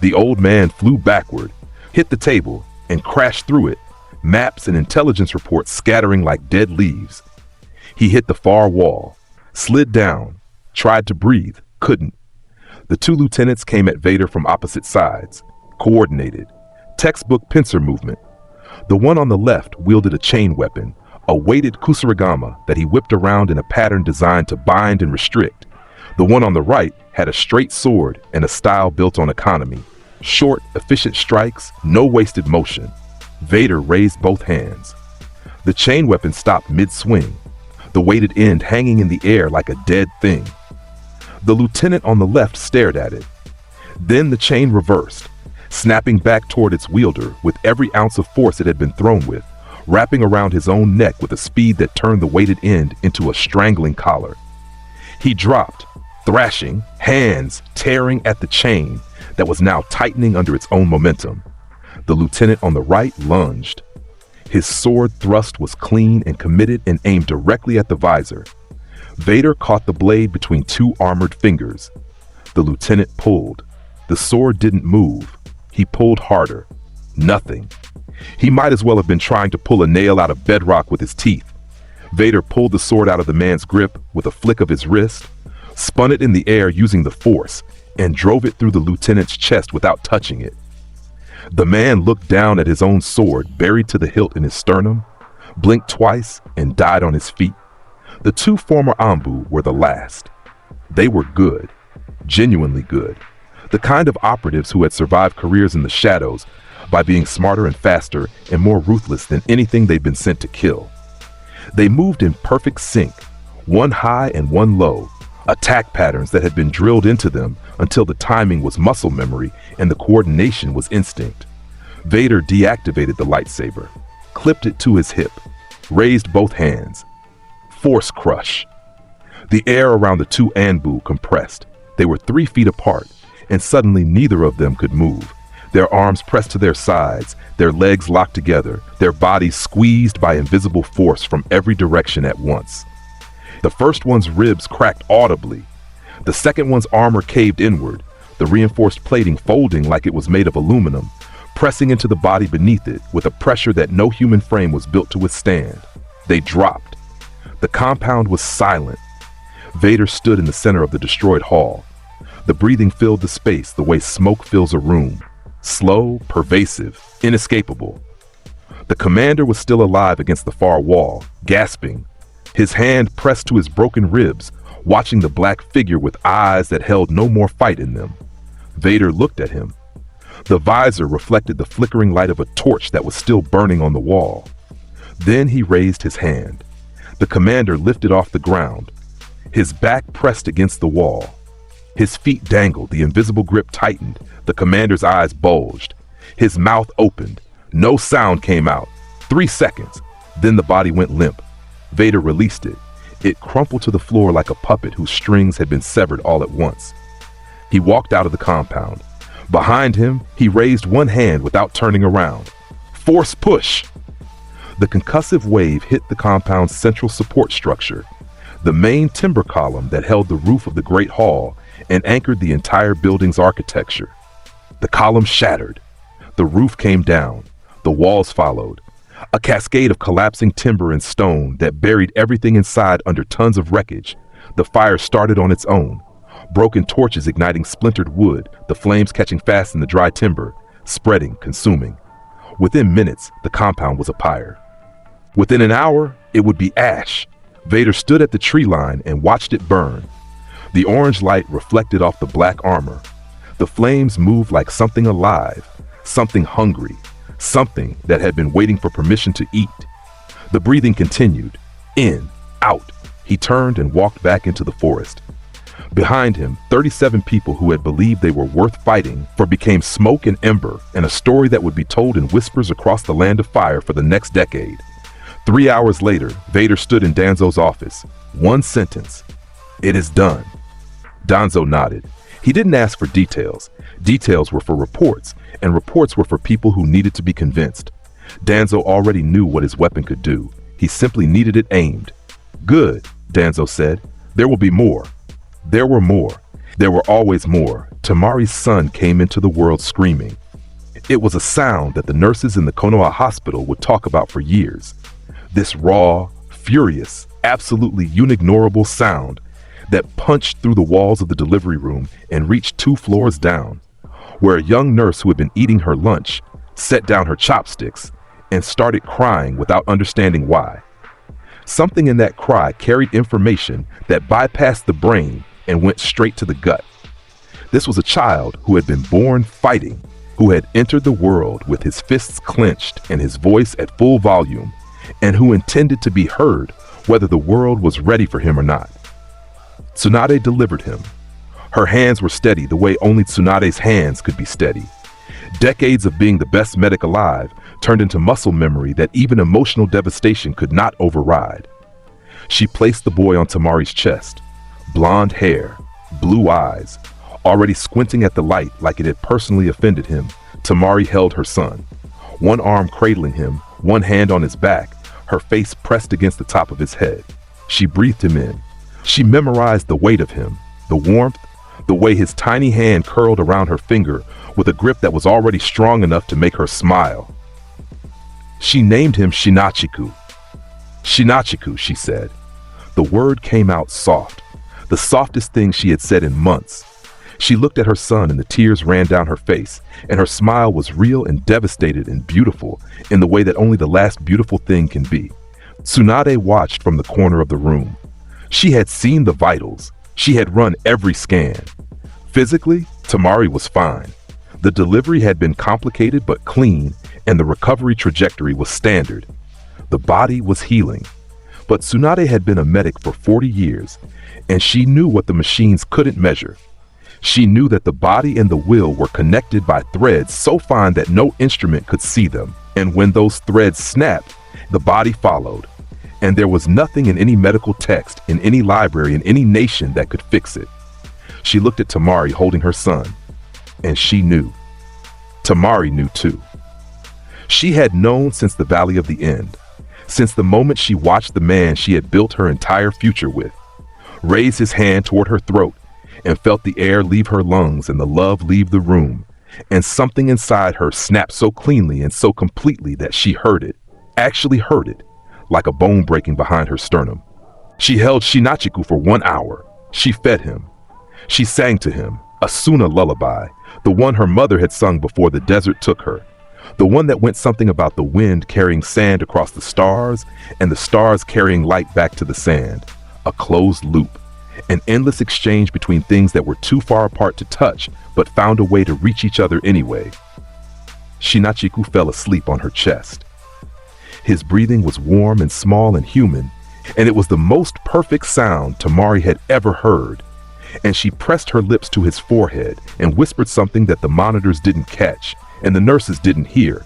The old man flew backward, hit the table, and crashed through it, maps and intelligence reports scattering like dead leaves. He hit the far wall, slid down, tried to breathe, couldn't. The 2 lieutenants came at Vader from opposite sides, coordinated, textbook pincer movement. The one on the left wielded a chain weapon, a weighted kusarigama that he whipped around in a pattern designed to bind and restrict. The one on the right had a straight sword and a style built on economy. Short, efficient strikes, no wasted motion. Vader raised both hands. The chain weapon stopped mid-swing, the weighted end hanging in the air like a dead thing. The lieutenant on the left stared at it. Then the chain reversed, snapping back toward its wielder with every ounce of force it had been thrown with, wrapping around his own neck with a speed that turned the weighted end into a strangling collar. He dropped, thrashing, hands tearing at the chain that was now tightening under its own momentum. The lieutenant on the right lunged. His sword thrust was clean and committed and aimed directly at the visor. Vader caught the blade between two armored fingers. The lieutenant pulled. The sword didn't move. He pulled harder. Nothing. He might as well have been trying to pull a nail out of bedrock with his teeth. Vader pulled the sword out of the man's grip with a flick of his wrist, spun it in the air using the force, and drove it through the lieutenant's chest without touching it. The man looked down at his own sword buried to the hilt in his sternum, blinked twice, and died on his feet. The two former Anbu were the last. They were good, genuinely good, the kind of operatives who had survived careers in the shadows by being smarter and faster and more ruthless than anything they'd been sent to kill. They moved in perfect sync, one high and one low, attack patterns that had been drilled into them until the timing was muscle memory and the coordination was instinct. Vader deactivated the lightsaber, clipped it to his hip, raised both hands. Force crush. The air around the two Anbu compressed. They were 3 feet apart, and suddenly neither of them could move. Their arms pressed to their sides, their legs locked together, their bodies squeezed by invisible force from every direction at once. The first one's ribs cracked audibly. The second one's armor caved inward, the reinforced plating folding like it was made of aluminum, pressing into the body beneath it with a pressure that no human frame was built to withstand. They dropped. The compound was silent. Vader stood in the center of the destroyed hall. The breathing filled the space the way smoke fills a room. Slow, pervasive, inescapable. The commander was still alive against the far wall, gasping, his hand pressed to his broken ribs, watching the black figure with eyes that held no more fight in them. Vader looked at him. The visor reflected the flickering light of a torch that was still burning on the wall. Then he raised his hand. The commander lifted off the ground, his back pressed against the wall. His feet dangled, the invisible grip tightened, the commander's eyes bulged. His mouth opened. No sound came out. 3 seconds. Then the body went limp. Vader released it. It crumpled to the floor like a puppet whose strings had been severed all at once. He walked out of the compound. Behind him, he raised one hand without turning around. Force push! The concussive wave hit the compound's central support structure, the main timber column that held the roof of the Great Hall and anchored the entire building's architecture. The column shattered. The roof came down. The walls followed. A cascade of collapsing timber and stone that buried everything inside under tons of wreckage. The fire started on its own. Broken torches igniting splintered wood, the flames catching fast in the dry timber, spreading, consuming. Within minutes, the compound was a pyre. Within an hour, it would be ash. Vader stood at the tree line and watched it burn. The orange light reflected off the black armor. The flames moved like something alive, something hungry, something that had been waiting for permission to eat. The breathing continued. In, out. He turned and walked back into the forest. Behind him, 37 people who had believed they were worth fighting for became smoke and ember, and a story that would be told in whispers across the land of fire for the next decade. 3 hours later, Vader stood in Danzo's office. One sentence. It is done. Danzo nodded. He didn't ask for details. Details were for reports, and reports were for people who needed to be convinced. Danzo already knew what his weapon could do. He simply needed it aimed. Good, Danzo said. There will be more. There were more. There were always more. Tamari's son came into the world screaming. It was a sound that the nurses in the Konoha hospital would talk about for years. This raw, furious, absolutely unignorable sound that punched through the walls of the delivery room and reached 2 floors down, where a young nurse who had been eating her lunch set down her chopsticks and started crying without understanding why. Something in that cry carried information that bypassed the brain and went straight to the gut. This was a child who had been born fighting, who had entered the world with his fists clenched and his voice at full volume, and who intended to be heard whether the world was ready for him or not. Tsunade delivered him. Her hands were steady the way only Tsunade's hands could be steady. Decades of being the best medic alive turned into muscle memory that even emotional devastation could not override. She placed the boy on Tamari's chest. Blonde hair, blue eyes. Already squinting at the light like it had personally offended him, Tamari held her son. One arm cradling him, one hand on his back, her face pressed against the top of his head. She breathed him in. She memorized the weight of him, the warmth, the way his tiny hand curled around her finger with a grip that was already strong enough to make her smile. She named him Shinachiku. Shinachiku, she said. The word came out soft, the softest thing she had said in months. She looked at her son and the tears ran down her face, and her smile was real and devastated and beautiful in the way that only the last beautiful thing can be. Tsunade watched from the corner of the room. She had seen the vitals. She had run every scan. Physically, Tamari was fine. The delivery had been complicated but clean, and the recovery trajectory was standard. The body was healing. But Tsunade had been a medic for 40 years, and she knew what the machines couldn't measure. She knew that the body and the will were connected by threads so fine that no instrument could see them. And when those threads snapped, the body followed. And there was nothing in any medical text, in any library, in any nation that could fix it. She looked at Tamari holding her son, and she knew. Tamari knew too. She had known since the Valley of the End, since the moment she watched the man she had built her entire future with raise his hand toward her throat and felt the air leave her lungs and the love leave the room, and something inside her snapped so cleanly and so completely that she heard it, actually heard it, like a bone breaking behind her sternum. She held Shinachiku for 1 hour. She fed him. She sang to him, a Suna lullaby, the one her mother had sung before the desert took her, the one that went something about the wind carrying sand across the stars and the stars carrying light back to the sand, a closed loop, an endless exchange between things that were too far apart to touch but found a way to reach each other anyway. Shinachiku fell asleep on her chest. His breathing was warm and small and human, and it was the most perfect sound Tamari had ever heard. And she pressed her lips to his forehead and whispered something that the monitors didn't catch and the nurses didn't hear,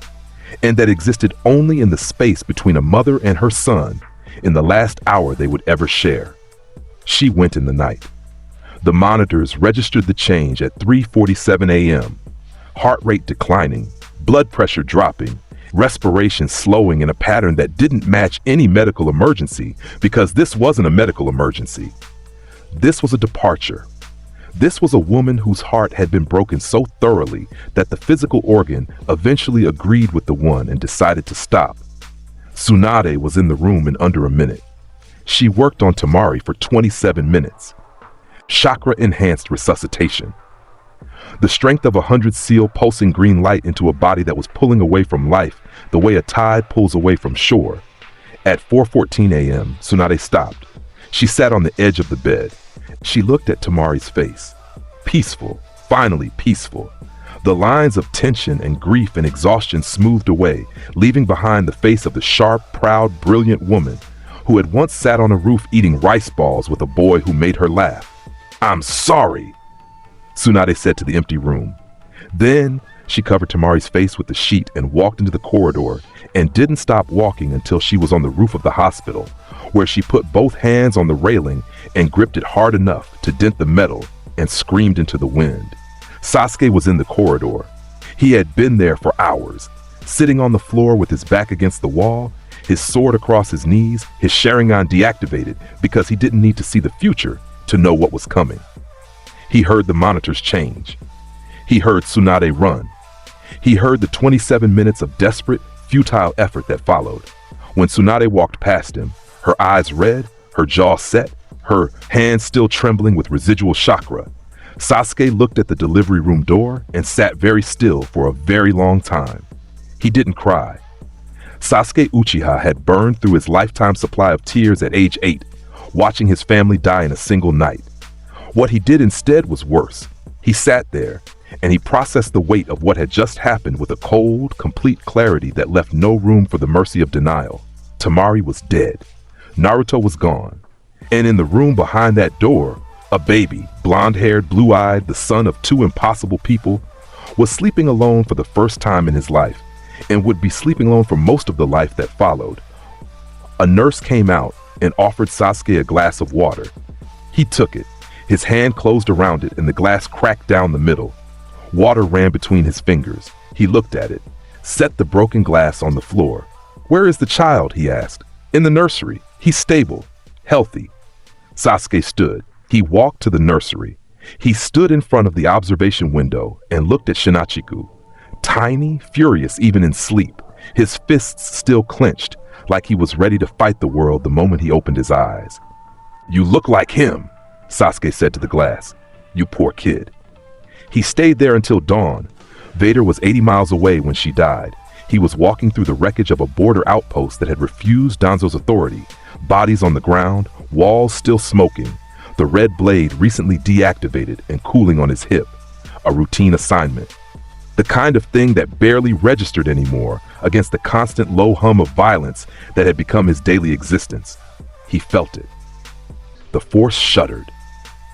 and that existed only in the space between a mother and her son in the last hour they would ever share. She went in the night. The monitors registered the change at 3:47 a.m., heart rate declining, blood pressure dropping, respiration slowing in a pattern that didn't match any medical emergency, because this wasn't a medical emergency. This was a departure. This was a woman whose heart had been broken so thoroughly that the physical organ eventually agreed with the one and decided to stop. Tsunade was in the room in under a minute. She worked on Tamari for 27 minutes. Chakra-enhanced resuscitation. The strength of 100 seal pulsing green light into a body that was pulling away from life the way a tide pulls away from shore. At 4:14 a.m., Tsunade stopped. She sat on the edge of the bed. She looked at Tamari's face. Peaceful, finally peaceful. The lines of tension and grief and exhaustion smoothed away, leaving behind the face of the sharp, proud, brilliant woman who had once sat on a roof eating rice balls with a boy who made her laugh. "I'm sorry," Tsunade said to the empty room. Then she covered Tamari's face with the sheet and walked into the corridor and didn't stop walking until she was on the roof of the hospital, where she put both hands on the railing and gripped it hard enough to dent the metal and screamed into the wind. Sasuke was in the corridor. He had been there for hours, sitting on the floor with his back against the wall, his sword across his knees, his Sharingan deactivated because he didn't need to see the future to know what was coming. He heard the monitors change. He heard Tsunade run. He heard the 27 minutes of desperate, futile effort that followed. When Tsunade walked past him, her eyes red, her jaw set, her hands still trembling with residual chakra, Sasuke looked at the delivery room door and sat very still for a very long time. He didn't cry. Sasuke Uchiha had burned through his lifetime supply of tears at age 8, watching his family die in a single night. What he did instead was worse. He sat there, and he processed the weight of what had just happened with a cold, complete clarity that left no room for the mercy of denial. Tamari was dead. Naruto was gone. And in the room behind that door, a baby, blonde-haired, blue-eyed, the son of two impossible people, was sleeping alone for the first time in his life, and would be sleeping alone for most of the life that followed. A nurse came out and offered Sasuke a glass of water. He took it. His hand closed around it and the glass cracked down the middle. Water ran between his fingers. He looked at it, set the broken glass on the floor. "Where is the child?" he asked. "In the nursery. He's stable, healthy." Sasuke stood. He walked to the nursery. He stood in front of the observation window and looked at Shinachiku. Tiny, furious even in sleep, his fists still clenched, like he was ready to fight the world the moment he opened his eyes. "You look like him," Sasuke said to the glass. "You poor kid." He stayed there until dawn. Vader was 80 miles away when she died. He was walking through the wreckage of a border outpost that had refused Danzo's authority. Bodies on the ground, walls still smoking. The red blade recently deactivated and cooling on his hip. A routine assignment. The kind of thing that barely registered anymore against the constant low hum of violence that had become his daily existence. He felt it. The force shuddered.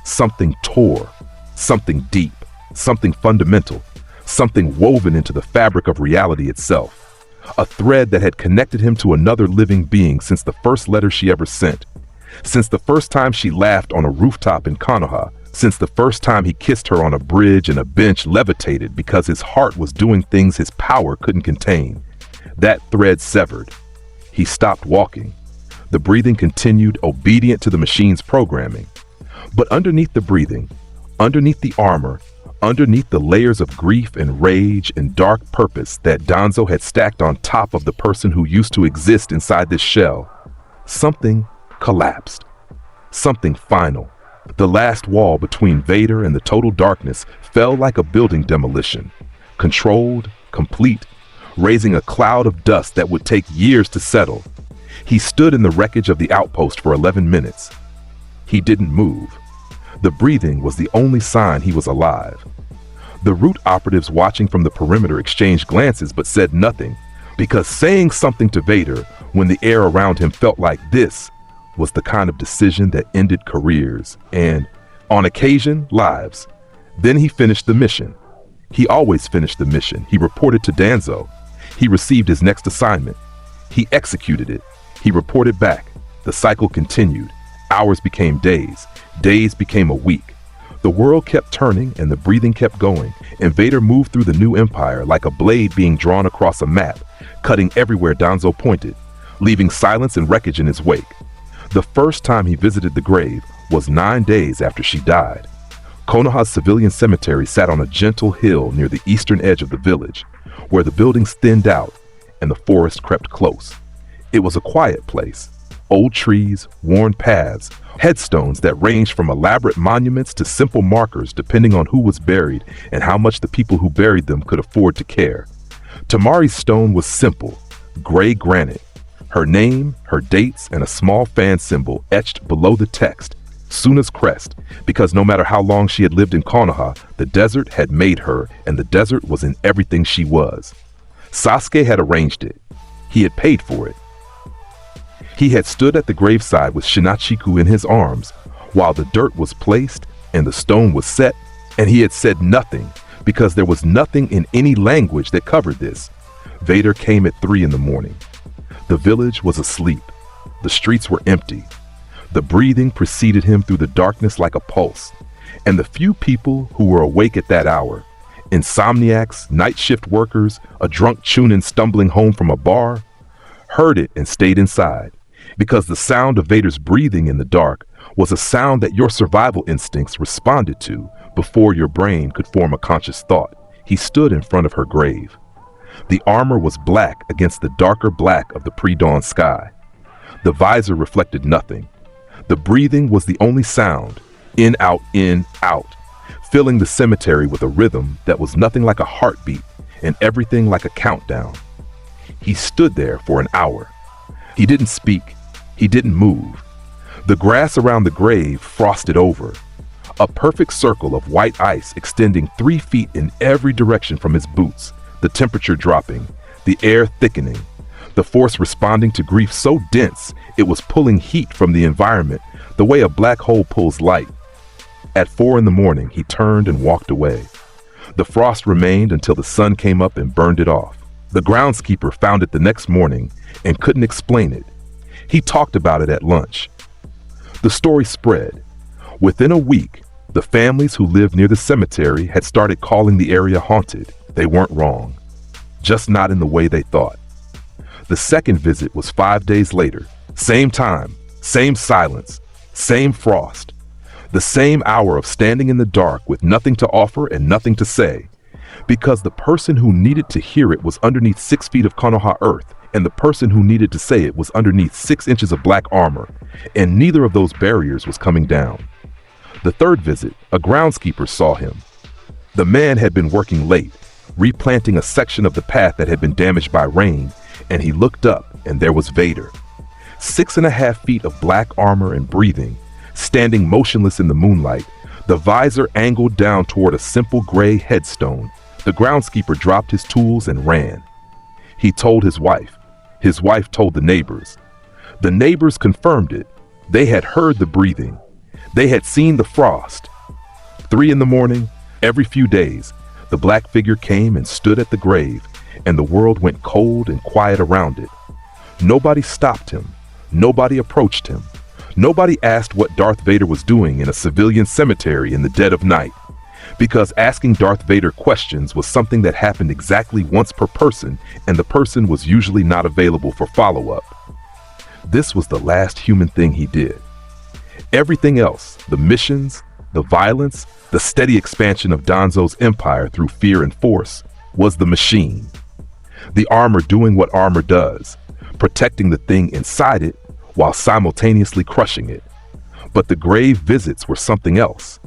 Something tore. Something deep. Something fundamental. Something woven into the fabric of reality itself. A thread that had connected him to another living being since the first letter she ever sent. Since the first time she laughed on a rooftop in Konoha. Since the first time he kissed her on a bridge and a bench levitated because his heart was doing things his power couldn't contain. That thread severed. He stopped walking. The breathing continued, obedient to the machine's programming. But underneath the breathing, underneath the armor, underneath the layers of grief and rage and dark purpose that Danzo had stacked on top of the person who used to exist inside this shell, something collapsed. Something final. The last wall between Vader and the total darkness fell like a building demolition. Controlled, complete, raising a cloud of dust that would take years to settle. He stood in the wreckage of the outpost for 11 minutes. He didn't move. The breathing was the only sign he was alive. The root operatives watching from the perimeter exchanged glances but said nothing, because saying something to Vader when the air around him felt like this was the kind of decision that ended careers and, on occasion, lives. Then he finished the mission. He always finished the mission. He reported to Danzo. He received his next assignment. He executed it. He reported back. The cycle continued. Hours became days. Days became a week. The world kept turning and the breathing kept going, and Vader moved through the new empire like a blade being drawn across a map, cutting everywhere Danzo pointed, leaving silence and wreckage in his wake. The first time he visited the grave was 9 days after she died. Konoha's civilian cemetery sat on a gentle hill near the eastern edge of the village, where the buildings thinned out and the forest crept close. It was a quiet place. Old trees, worn paths, headstones that ranged from elaborate monuments to simple markers depending on who was buried and how much the people who buried them could afford to care. Tamari's stone was simple, gray granite. Her name, her dates, and a small fan symbol etched below the text, Suna's crest, because no matter how long she had lived in Konoha, the desert had made her, and the desert was in everything she was. Sasuke had arranged it. He had paid for it. He had stood at the graveside with Shinachiku in his arms, while the dirt was placed and the stone was set, and he had said nothing, because there was nothing in any language that covered this. Vader came at 3 in the morning. The village was asleep. The streets were empty. The breathing preceded him through the darkness like a pulse. And the few people who were awake at that hour, insomniacs, night shift workers, a drunk Chunin stumbling home from a bar, heard it and stayed inside. Because the sound of Vader's breathing in the dark was a sound that your survival instincts responded to before your brain could form a conscious thought. He stood in front of her grave. The armor was black against the darker black of the pre-dawn sky. The visor reflected nothing. The breathing was the only sound, in, out, filling the cemetery with a rhythm that was nothing like a heartbeat and everything like a countdown. He stood there for an hour. He didn't speak. He didn't move. The grass around the grave frosted over. A perfect circle of white ice extending 3 feet in every direction from his boots. The temperature dropping, the air thickening, the force responding to grief so dense it was pulling heat from the environment the way a black hole pulls light. At 4 in the morning, he turned and walked away. The frost remained until the sun came up and burned it off. The groundskeeper found it the next morning and couldn't explain it. He talked about it at lunch. The story spread. Within a week, the families who lived near the cemetery had started calling the area haunted. They weren't wrong, just not in the way they thought. The second visit was 5 days later. Same time, same silence, same frost. The same hour of standing in the dark with nothing to offer and nothing to say. Because the person who needed to hear it was underneath 6 feet of Konoha earth, and the person who needed to say it was underneath 6 inches of black armor, and neither of those barriers was coming down. The third visit, a groundskeeper saw him. The man had been working late, replanting a section of the path that had been damaged by rain, and he looked up, and there was Vader. 6.5 feet of black armor and breathing, standing motionless in the moonlight, the visor angled down toward a simple gray headstone. The groundskeeper dropped his tools and ran. He told his wife. His wife told the neighbors. The neighbors confirmed it. They had heard the breathing. They had seen the frost. 3 in the morning, every few days, the black figure came and stood at the grave, and the world went cold and quiet around it. Nobody stopped him. Nobody approached him. Nobody asked what Darth Vader was doing in a civilian cemetery in the dead of night, because asking Darth Vader questions was something that happened exactly once per person, and the person was usually not available for follow-up. This was the last human thing he did. Everything else, the missions, the violence, the steady expansion of Danzo's empire through fear and force, was the machine. The armor doing what armor does, protecting the thing inside it while simultaneously crushing it. But the grave visits were something else.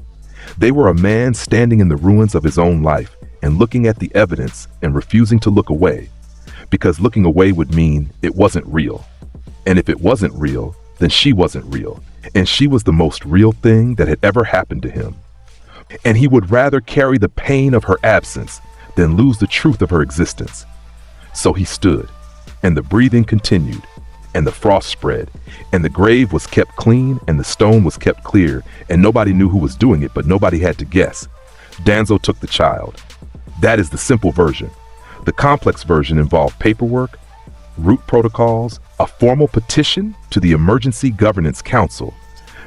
They were a man standing in the ruins of his own life and looking at the evidence and refusing to look away, because looking away would mean it wasn't real. And if it wasn't real, then she wasn't real, and she was the most real thing that had ever happened to him. And he would rather carry the pain of her absence than lose the truth of her existence. So he stood, and the breathing continued, and the frost spread, and the grave was kept clean, and the stone was kept clear, and nobody knew who was doing it, but nobody had to guess. Danzo took the child. That is the simple version. The complex version involved paperwork, root protocols, a formal petition to the Emergency Governance Council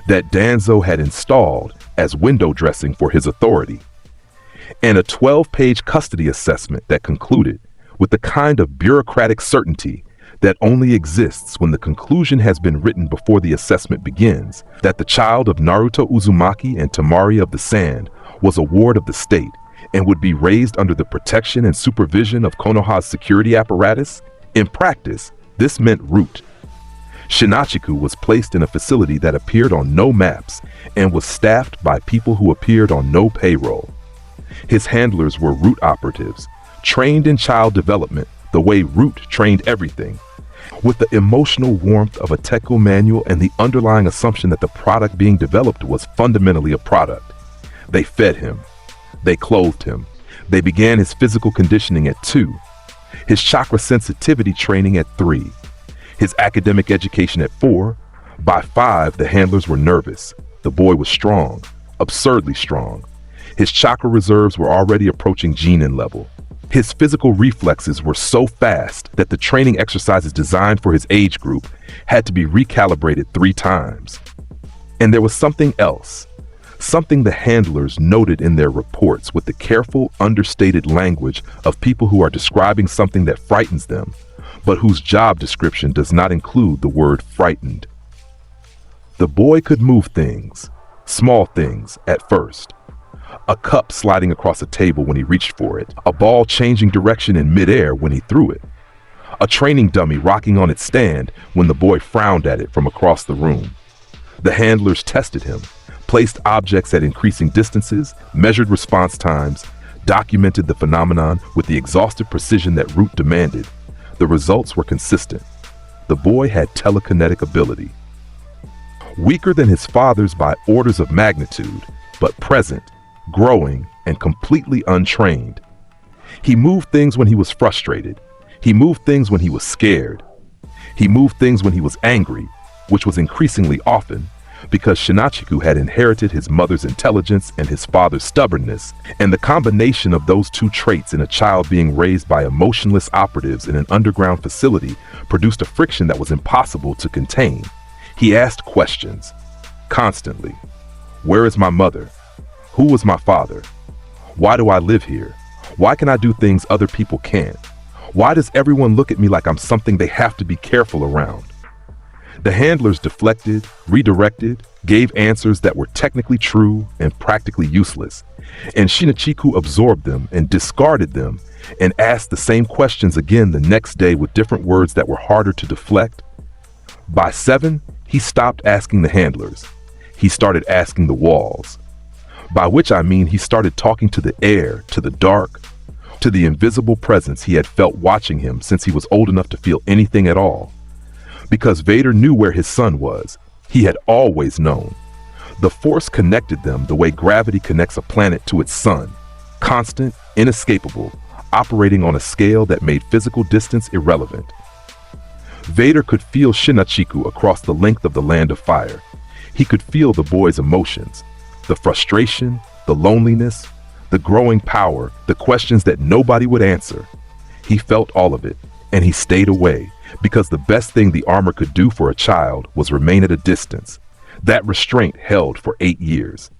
that Danzo had installed as window dressing for his authority, and a 12-page custody assessment that concluded with the kind of bureaucratic certainty that only exists when the conclusion has been written before the assessment begins, that the child of Naruto Uzumaki and Tamari of the Sand was a ward of the state and would be raised under the protection and supervision of Konoha's security apparatus. In practice, this meant root. Shinachiku was placed in a facility that appeared on no maps and was staffed by people who appeared on no payroll. His handlers were root operatives, trained in child development the way Root trained everything, with the emotional warmth of a technical manual and the underlying assumption that the product being developed was fundamentally a product. They fed him. They clothed him. They began his physical conditioning at 2, his chakra sensitivity training at 3, his academic education at 4. By 5, the handlers were nervous. The boy was strong, absurdly strong. His chakra reserves were already approaching Genin level. His physical reflexes were so fast that the training exercises designed for his age group had to be recalibrated 3 times. And there was something else, something the handlers noted in their reports with the careful, understated language of people who are describing something that frightens them, but whose job description does not include the word frightened. The boy could move things, small things at first. A cup sliding across a table when he reached for it, a ball changing direction in midair when he threw it, a training dummy rocking on its stand when the boy frowned at it from across the room. The handlers tested him, placed objects at increasing distances, measured response times, documented the phenomenon with the exhaustive precision that Root demanded. The results were consistent. The boy had telekinetic ability. Weaker than his father's by orders of magnitude, but present, growing, and completely untrained. He moved things when he was frustrated. He moved things when he was scared. He moved things when he was angry, which was increasingly often, because Shinachiku had inherited his mother's intelligence and his father's stubbornness, and the combination of those 2 traits in a child being raised by emotionless operatives in an underground facility produced a friction that was impossible to contain. He asked questions, constantly. Where is my mother? Who was my father? Why do I live here? Why can I do things other people can't? Why does everyone look at me like I'm something they have to be careful around? The handlers deflected, redirected, gave answers that were technically true and practically useless, and Shinichiku absorbed them and discarded them and asked the same questions again the next day with different words that were harder to deflect. By 7, he stopped asking the handlers. He started asking the walls. By which I mean he started talking to the air, to the dark, to the invisible presence he had felt watching him since he was old enough to feel anything at all. Because Vader knew where his son was. He had always known. The Force connected them the way gravity connects a planet to its sun. Constant, inescapable, operating on a scale that made physical distance irrelevant. Vader could feel Shinichiku across the length of the Land of Fire. He could feel the boy's emotions. The frustration, the loneliness, the growing power, the questions that nobody would answer. He felt all of it, and he stayed away, because the best thing the armor could do for a child was remain at a distance. That restraint held for 8 years.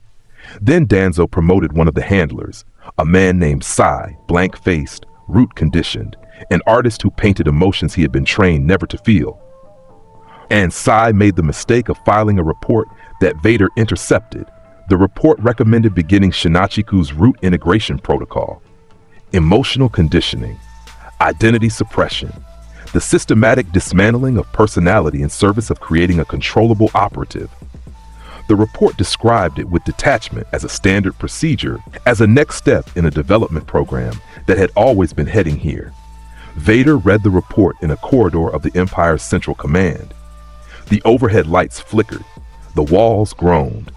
Then Danzo promoted one of the handlers, a man named Sai, blank-faced, root-conditioned, an artist who painted emotions he had been trained never to feel. And Sai made the mistake of filing a report that Vader intercepted. The report recommended beginning Shinichiku's root integration protocol. Emotional conditioning, identity suppression, the systematic dismantling of personality in service of creating a controllable operative. The report described it with detachment as a standard procedure, as a next step in a development program that had always been heading here. Vader read the report in a corridor of the Empire's Central Command. The overhead lights flickered. The walls groaned.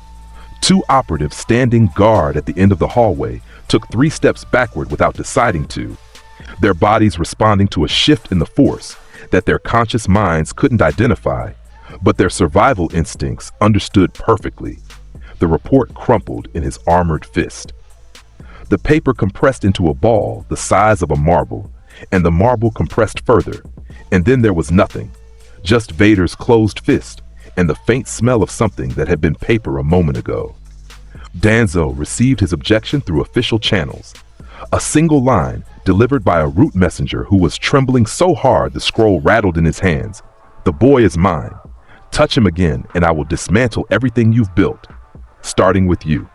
2 operatives standing guard at the end of the hallway took 3 steps backward without deciding to, their bodies responding to a shift in the Force that their conscious minds couldn't identify, but their survival instincts understood perfectly. The report crumpled in his armored fist. The paper compressed into a ball the size of a marble, and the marble compressed further, and then there was nothing, just Vader's closed fist and the faint smell of something that had been paper a moment ago. Danzo received his objection through official channels. A single line delivered by a root messenger who was trembling so hard the scroll rattled in his hands. "The boy is mine. Touch him again and I will dismantle everything you've built, starting with you."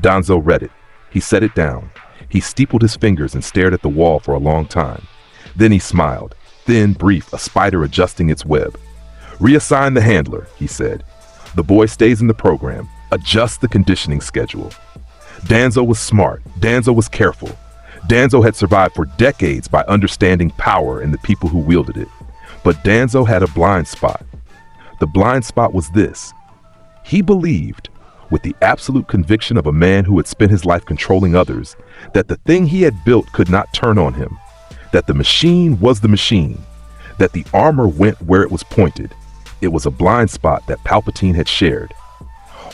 Danzo read it. He set it down. He steepled his fingers and stared at the wall for a long time. Then he smiled, thin, brief, a spider adjusting its web. "Reassign the handler," he said. "The boy stays in the program. Adjust the conditioning schedule." Danzo was smart. Danzo was careful. Danzo had survived for decades by understanding power and the people who wielded it. But Danzo had a blind spot. The blind spot was this. He believed, with the absolute conviction of a man who had spent his life controlling others, that the thing he had built could not turn on him, that the machine was the machine, that the armor went where it was pointed. It was a blind spot that Palpatine had shared.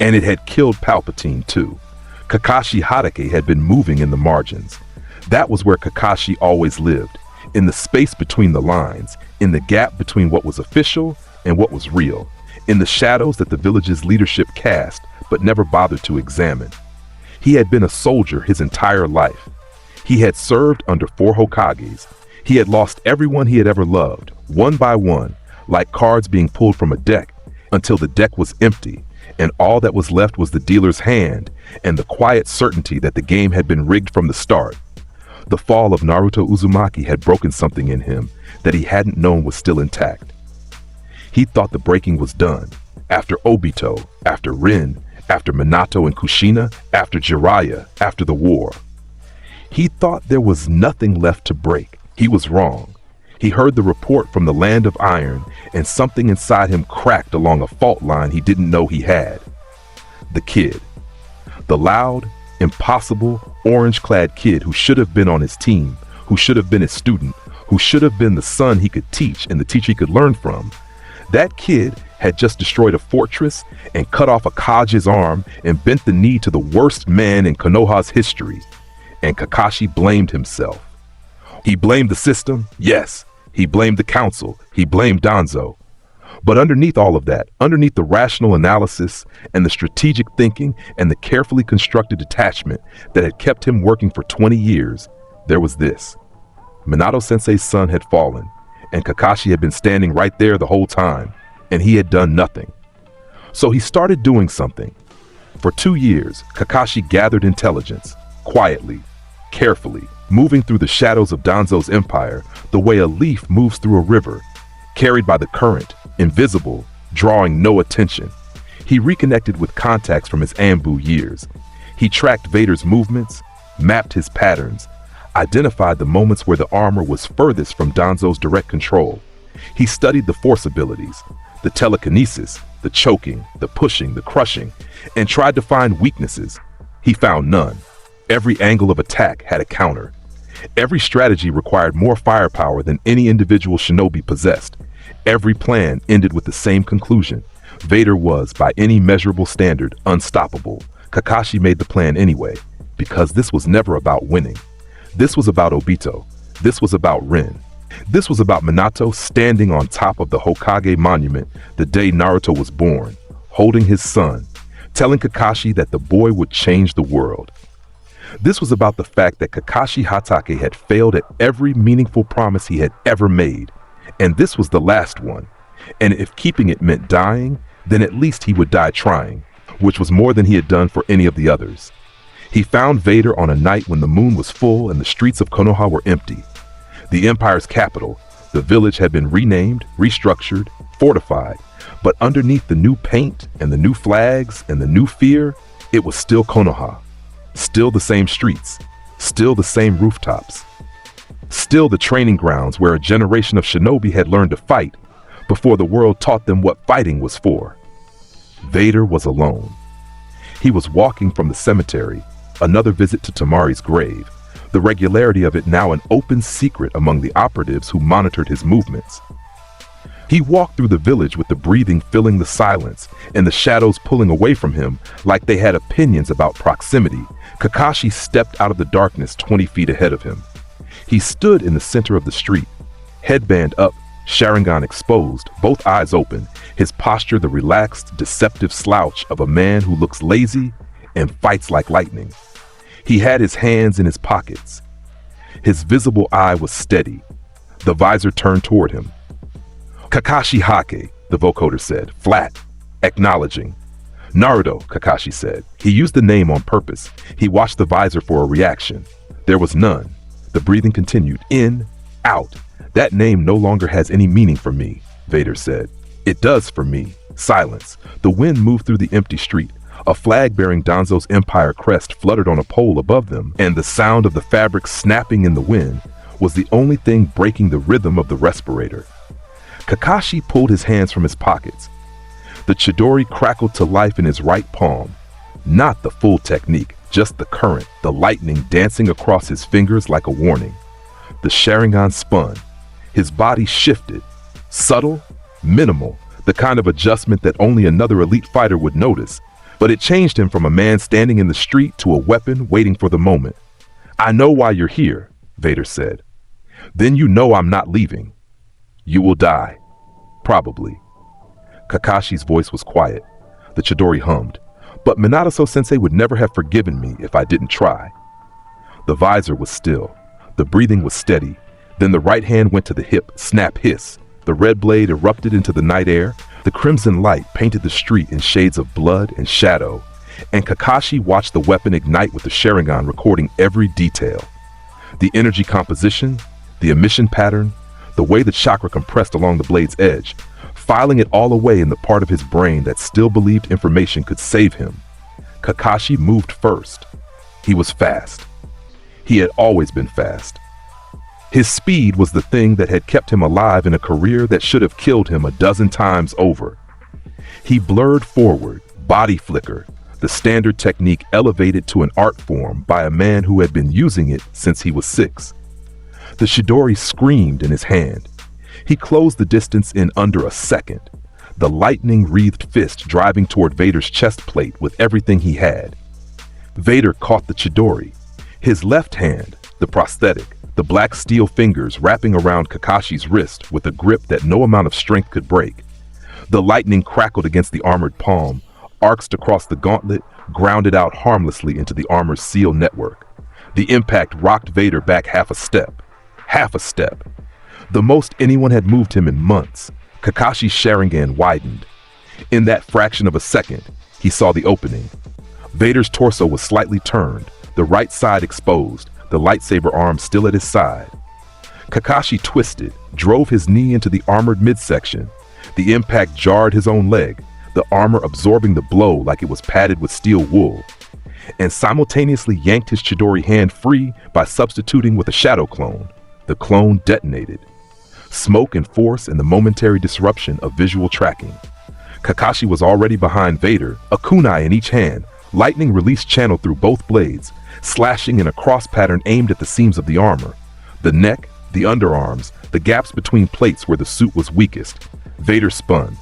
And it had killed Palpatine too. Kakashi Hatake had been moving in the margins. That was where Kakashi always lived, in the space between the lines, in the gap between what was official and what was real, in the shadows that the village's leadership cast but never bothered to examine. He had been a soldier his entire life. He had served under 4 Hokages. He had lost everyone he had ever loved, one by one, like cards being pulled from a deck, until the deck was empty, and all that was left was the dealer's hand and the quiet certainty that the game had been rigged from the start. The fall of Naruto Uzumaki had broken something in him that he hadn't known was still intact. He thought the breaking was done. After Obito, after Rin, after Minato and Kushina, after Jiraiya, after the war. He thought there was nothing left to break. He was wrong. He heard the report from the Land of Iron, and something inside him cracked along a fault line he didn't know he had. The kid. The loud, impossible, orange-clad kid who should have been on his team, who should have been his student, who should have been the son he could teach and the teacher he could learn from. That kid had just destroyed a fortress and cut off a Kage's arm and bent the knee to the worst man in Konoha's history. And Kakashi blamed himself. He blamed the system, yes. He blamed the council. He blamed Danzo. But underneath all of that, underneath the rational analysis and the strategic thinking and the carefully constructed detachment that had kept him working for 20 years, there was this. Minato-sensei's son had fallen, and Kakashi had been standing right there the whole time, and he had done nothing. So he started doing something. For 2 years, Kakashi gathered intelligence, quietly, carefully, moving through the shadows of Danzo's empire the way a leaf moves through a river, carried by the current, invisible, drawing no attention. He reconnected with contacts from his Anbu years. He tracked Vader's movements, mapped his patterns, identified the moments where the armor was furthest from Danzo's direct control. He studied the force abilities, the telekinesis, the choking, the pushing, the crushing, and tried to find weaknesses. He found none. Every angle of attack had a counter. Every strategy required more firepower than any individual shinobi possessed. Every plan ended with the same conclusion. Vader was, by any measurable standard, unstoppable. Kakashi made the plan anyway, because this was never about winning. This was about Obito. This was about Rin. This was about Minato standing on top of the Hokage monument the day Naruto was born, holding his son, telling Kakashi that the boy would change the world. This was about the fact that Kakashi Hatake had failed at every meaningful promise he had ever made, and this was the last one. And if keeping it meant dying, then at least he would die trying, which was more than he had done for any of the others. He found Vader on a night when the moon was full and the streets of Konoha were empty. The Empire's capital, the village, had been renamed, restructured, fortified, but underneath the new paint and the new flags and the new fear, it was still Konoha. Still the same streets, still the same rooftops, still the training grounds where a generation of shinobi had learned to fight before the world taught them what fighting was for. Vader was alone. He was walking from the cemetery, another visit to Tamari's grave, the regularity of it now an open secret among the operatives who monitored his movements. He walked through the village with the breathing filling the silence and the shadows pulling away from him like they had opinions about proximity. Kakashi stepped out of the darkness 20 feet ahead of him. He stood in the center of the street, headband up, Sharingan exposed, both eyes open, his posture the relaxed, deceptive slouch of a man who looks lazy and fights like lightning. He had his hands in his pockets. His visible eye was steady, the visor turned toward him. Kakashi Hake, the vocoder said, flat, acknowledging. Naruto, Kakashi said. He used the name on purpose. He watched the visor for a reaction. There was none. The breathing continued. In, out. That name no longer has any meaning for me, Vader said. It does for me. Silence. The wind moved through the empty street. A flag bearing Danzo's Empire crest fluttered on a pole above them, and the sound of the fabric snapping in the wind was the only thing breaking the rhythm of the respirator. Kakashi pulled his hands from his pockets. The Chidori crackled to life in his right palm. Not the full technique, just the current, the lightning dancing across his fingers like a warning. The Sharingan spun. His body shifted. Subtle, minimal, the kind of adjustment that only another elite fighter would notice. But it changed him from a man standing in the street to a weapon waiting for the moment. I know why you're here, Vader said. Then you know I'm not leaving. You will die. Probably. Kakashi's voice was quiet. The Chidori hummed. But Minato-sensei would never have forgiven me if I didn't try. The visor was still. The breathing was steady. Then the right hand went to the hip, snap, hiss. The red blade erupted into the night air. The crimson light painted the street in shades of blood and shadow. And Kakashi watched the weapon ignite with the Sharingan recording every detail. The energy composition, the emission pattern, the way the chakra compressed along the blade's edge, filing it all away in the part of his brain that still believed information could save him. Kakashi moved first. He was fast. He had always been fast. His speed was the thing that had kept him alive in a career that should have killed him a dozen times over. He blurred forward, body flicker, the standard technique elevated to an art form by a man who had been using it since he was 6. The Chidori screamed in his hand. He closed the distance in under a second, the lightning-wreathed fist driving toward Vader's chest plate with everything he had. Vader caught the Chidori. His left hand, the prosthetic, the black steel fingers wrapping around Kakashi's wrist with a grip that no amount of strength could break. The lightning crackled against the armored palm, arced across the gauntlet, grounded out harmlessly into the armor's seal network. The impact rocked Vader back half a step. Half a step. The most anyone had moved him in months. Kakashi's Sharingan widened. In that fraction of a second, he saw the opening. Vader's torso was slightly turned, the right side exposed, the lightsaber arm still at his side. Kakashi twisted, drove his knee into the armored midsection. The impact jarred his own leg, the armor absorbing the blow like it was padded with steel wool, and simultaneously yanked his Chidori hand free by substituting with a shadow clone. The clone detonated. Smoke and force and the momentary disruption of visual tracking. Kakashi was already behind Vader, a kunai in each hand, lightning release channeled through both blades, slashing in a cross pattern aimed at the seams of the armor. The neck, the underarms, the gaps between plates where the suit was weakest. Vader spun.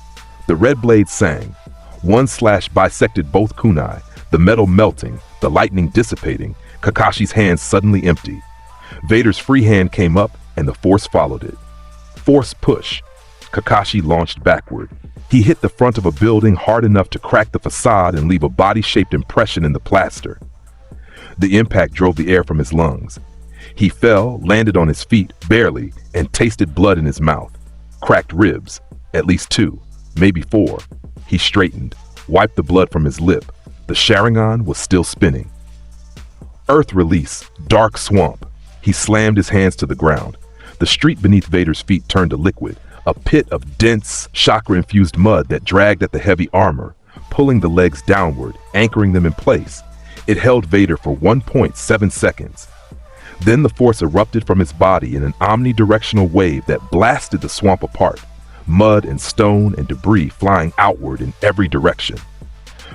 The red blade sang. One slash bisected both kunai, the metal melting, the lightning dissipating, Kakashi's hands suddenly empty. Vader's free hand came up and the force followed it. Force push. Kakashi launched backward. He hit the front of a building hard enough to crack the facade and leave a body-shaped impression in the plaster. The impact drove the air from his lungs. He fell, landed on his feet, barely, and tasted blood in his mouth. Cracked ribs, at least 2, maybe 4. He straightened, wiped the blood from his lip. The Sharingan was still spinning. Earth release, dark swamp. He slammed his hands to the ground. The street beneath Vader's feet turned to liquid, a pit of dense, chakra-infused mud that dragged at the heavy armor, pulling the legs downward, anchoring them in place. It held Vader for 1.7 seconds. Then the force erupted from his body in an omnidirectional wave that blasted the swamp apart, mud and stone and debris flying outward in every direction.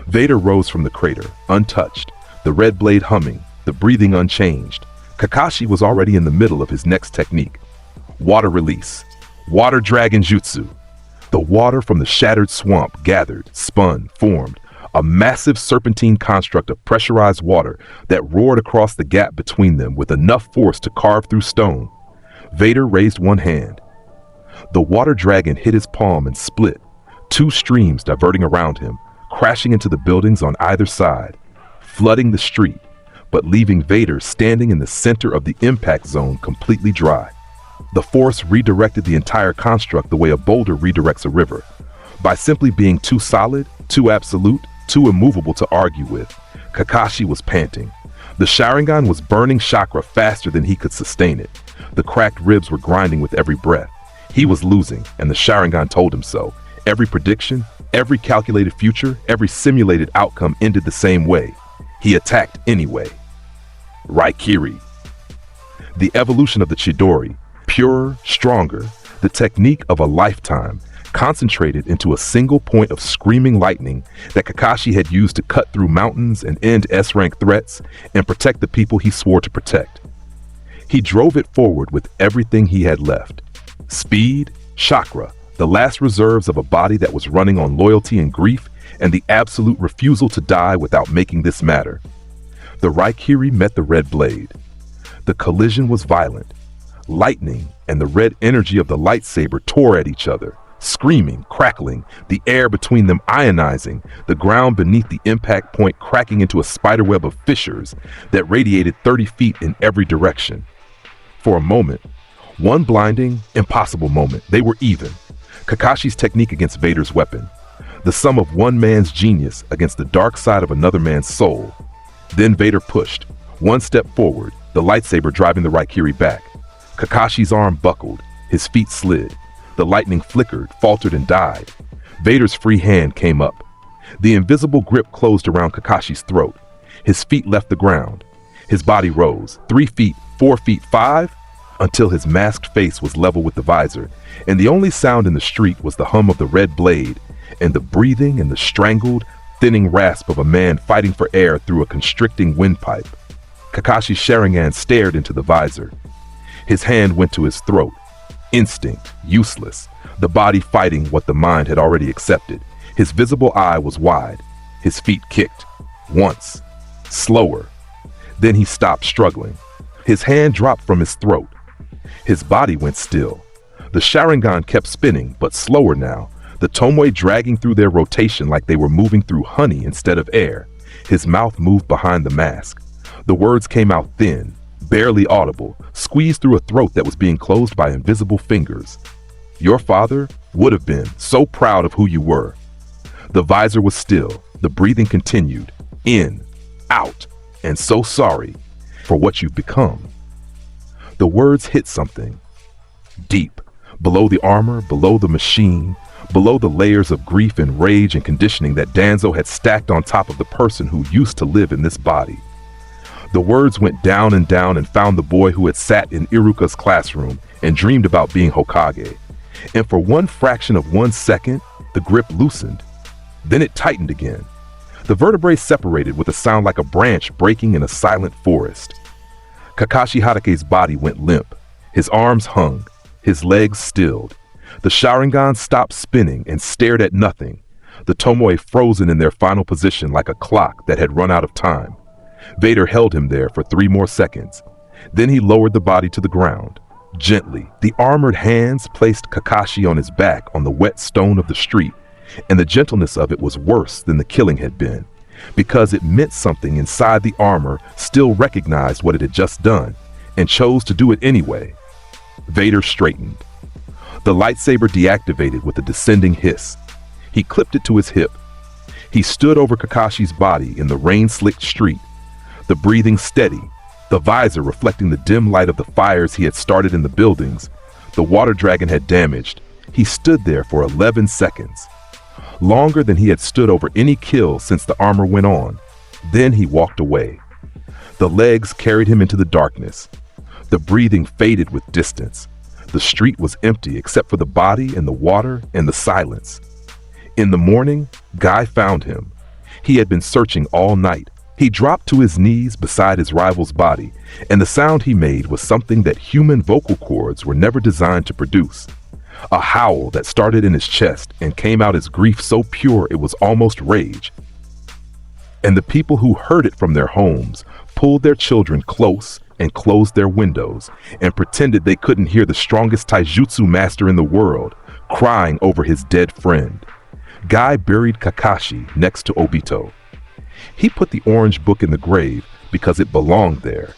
Vader rose from the crater, untouched, the red blade humming, the breathing unchanged. Kakashi was already in the middle of his next technique. Water release. Water dragon jutsu. The water from the shattered swamp gathered, spun, formed, a massive serpentine construct of pressurized water that roared across the gap between them with enough force to carve through stone. Vader raised one hand. The water dragon hit his palm and split, 2 streams diverting around him, crashing into the buildings on either side, flooding the street, but leaving Vader standing in the center of the impact zone completely dry. The force redirected the entire construct the way a boulder redirects a river, by simply being too solid, too absolute, too immovable to argue with. Kakashi was panting. The Sharingan was burning chakra faster than he could sustain it. The cracked ribs were grinding with every breath. He was losing, and the Sharingan told him so. Every prediction, every calculated future, every simulated outcome ended the same way. He attacked anyway. Raikiri. The evolution of the Chidori, purer, stronger, the technique of a lifetime, concentrated into a single point of screaming lightning that Kakashi had used to cut through mountains and end S-rank threats and protect the people he swore to protect. He drove it forward with everything he had left. Speed, chakra, the last reserves of a body that was running on loyalty and grief, and the absolute refusal to die without making this matter. The Raikiri met the red blade. The collision was violent. Lightning and the red energy of the lightsaber tore at each other, screaming, crackling, the air between them ionizing, the ground beneath the impact point cracking into a spiderweb of fissures that radiated 30 feet in every direction. For a moment, one blinding, impossible moment, they were even. Kakashi's technique against Vader's weapon, the sum of one man's genius against the dark side of another man's soul. Then Vader pushed, one step forward, the lightsaber driving the Raikiri back. Kakashi's arm buckled, his feet slid. The lightning flickered, faltered, and died. Vader's free hand came up. The invisible grip closed around Kakashi's throat. His feet left the ground. His body rose, 3 feet, 4 feet, 5, until his masked face was level with the visor, and the only sound in the street was the hum of the red blade and the breathing and the strangled, thinning rasp of a man fighting for air through a constricting windpipe. Kakashi's Sharingan stared into the visor. His hand went to his throat. Instinct, useless, the body fighting what the mind had already accepted. His visible eye was wide. His feet kicked. Once. Slower. Then he stopped struggling. His hand dropped from his throat. His body went still. The Sharingan kept spinning, but slower now. the tomoe dragging through their rotation like they were moving through honey instead of air. His mouth moved behind the mask. The words came out thin, barely audible, squeezed through a throat that was being closed by invisible fingers. Your father would have been so proud of who you were. The visor was still. The breathing continued. In, out, and so sorry for what you've become. The words hit something deep, below the armor, below the machine, below the layers of grief and rage and conditioning that Danzo had stacked on top of the person who used to live in this body. The words went down and found the boy who had sat in Iruka's classroom and dreamed about being Hokage. And for one fraction of 1 second, the grip loosened. Then it tightened again. The vertebrae separated with a sound like a branch breaking in a silent forest. Kakashi Hatake's body went limp. His arms hung, his legs stilled. The Sharingan stopped spinning and stared at nothing, the tomoe frozen in their final position like a clock that had run out of time. Vader held him there for 3 more seconds. Then he lowered the body to the ground. Gently, the armored hands placed Kakashi on his back on the wet stone of the street, and the gentleness of it was worse than the killing had been, because it meant something inside the armor still recognized what it had just done, and chose to do it anyway. Vader straightened. The lightsaber deactivated with a descending hiss. He clipped it to his hip. He stood over Kakashi's body in the rain-slicked street, the breathing steady, the visor reflecting the dim light of the fires he had started in the buildings. The water dragon had damaged. He stood there for 11 seconds. Longer than he had stood over any kill since the armor went on. Then he walked away. The legs carried him into the darkness. The breathing faded with distance. The street was empty except for the body and the water and the silence. In the morning, Guy found him. He had been searching all night. He dropped to his knees beside his rival's body, and the sound he made was something that human vocal cords were never designed to produce. A howl that started in his chest and came out as grief so pure it was almost rage. And the people who heard it from their homes pulled their children close and closed their windows and pretended they couldn't hear the strongest taijutsu master in the world crying over his dead friend. Guy buried Kakashi next to Obito. He put the orange book in the grave because it belonged there.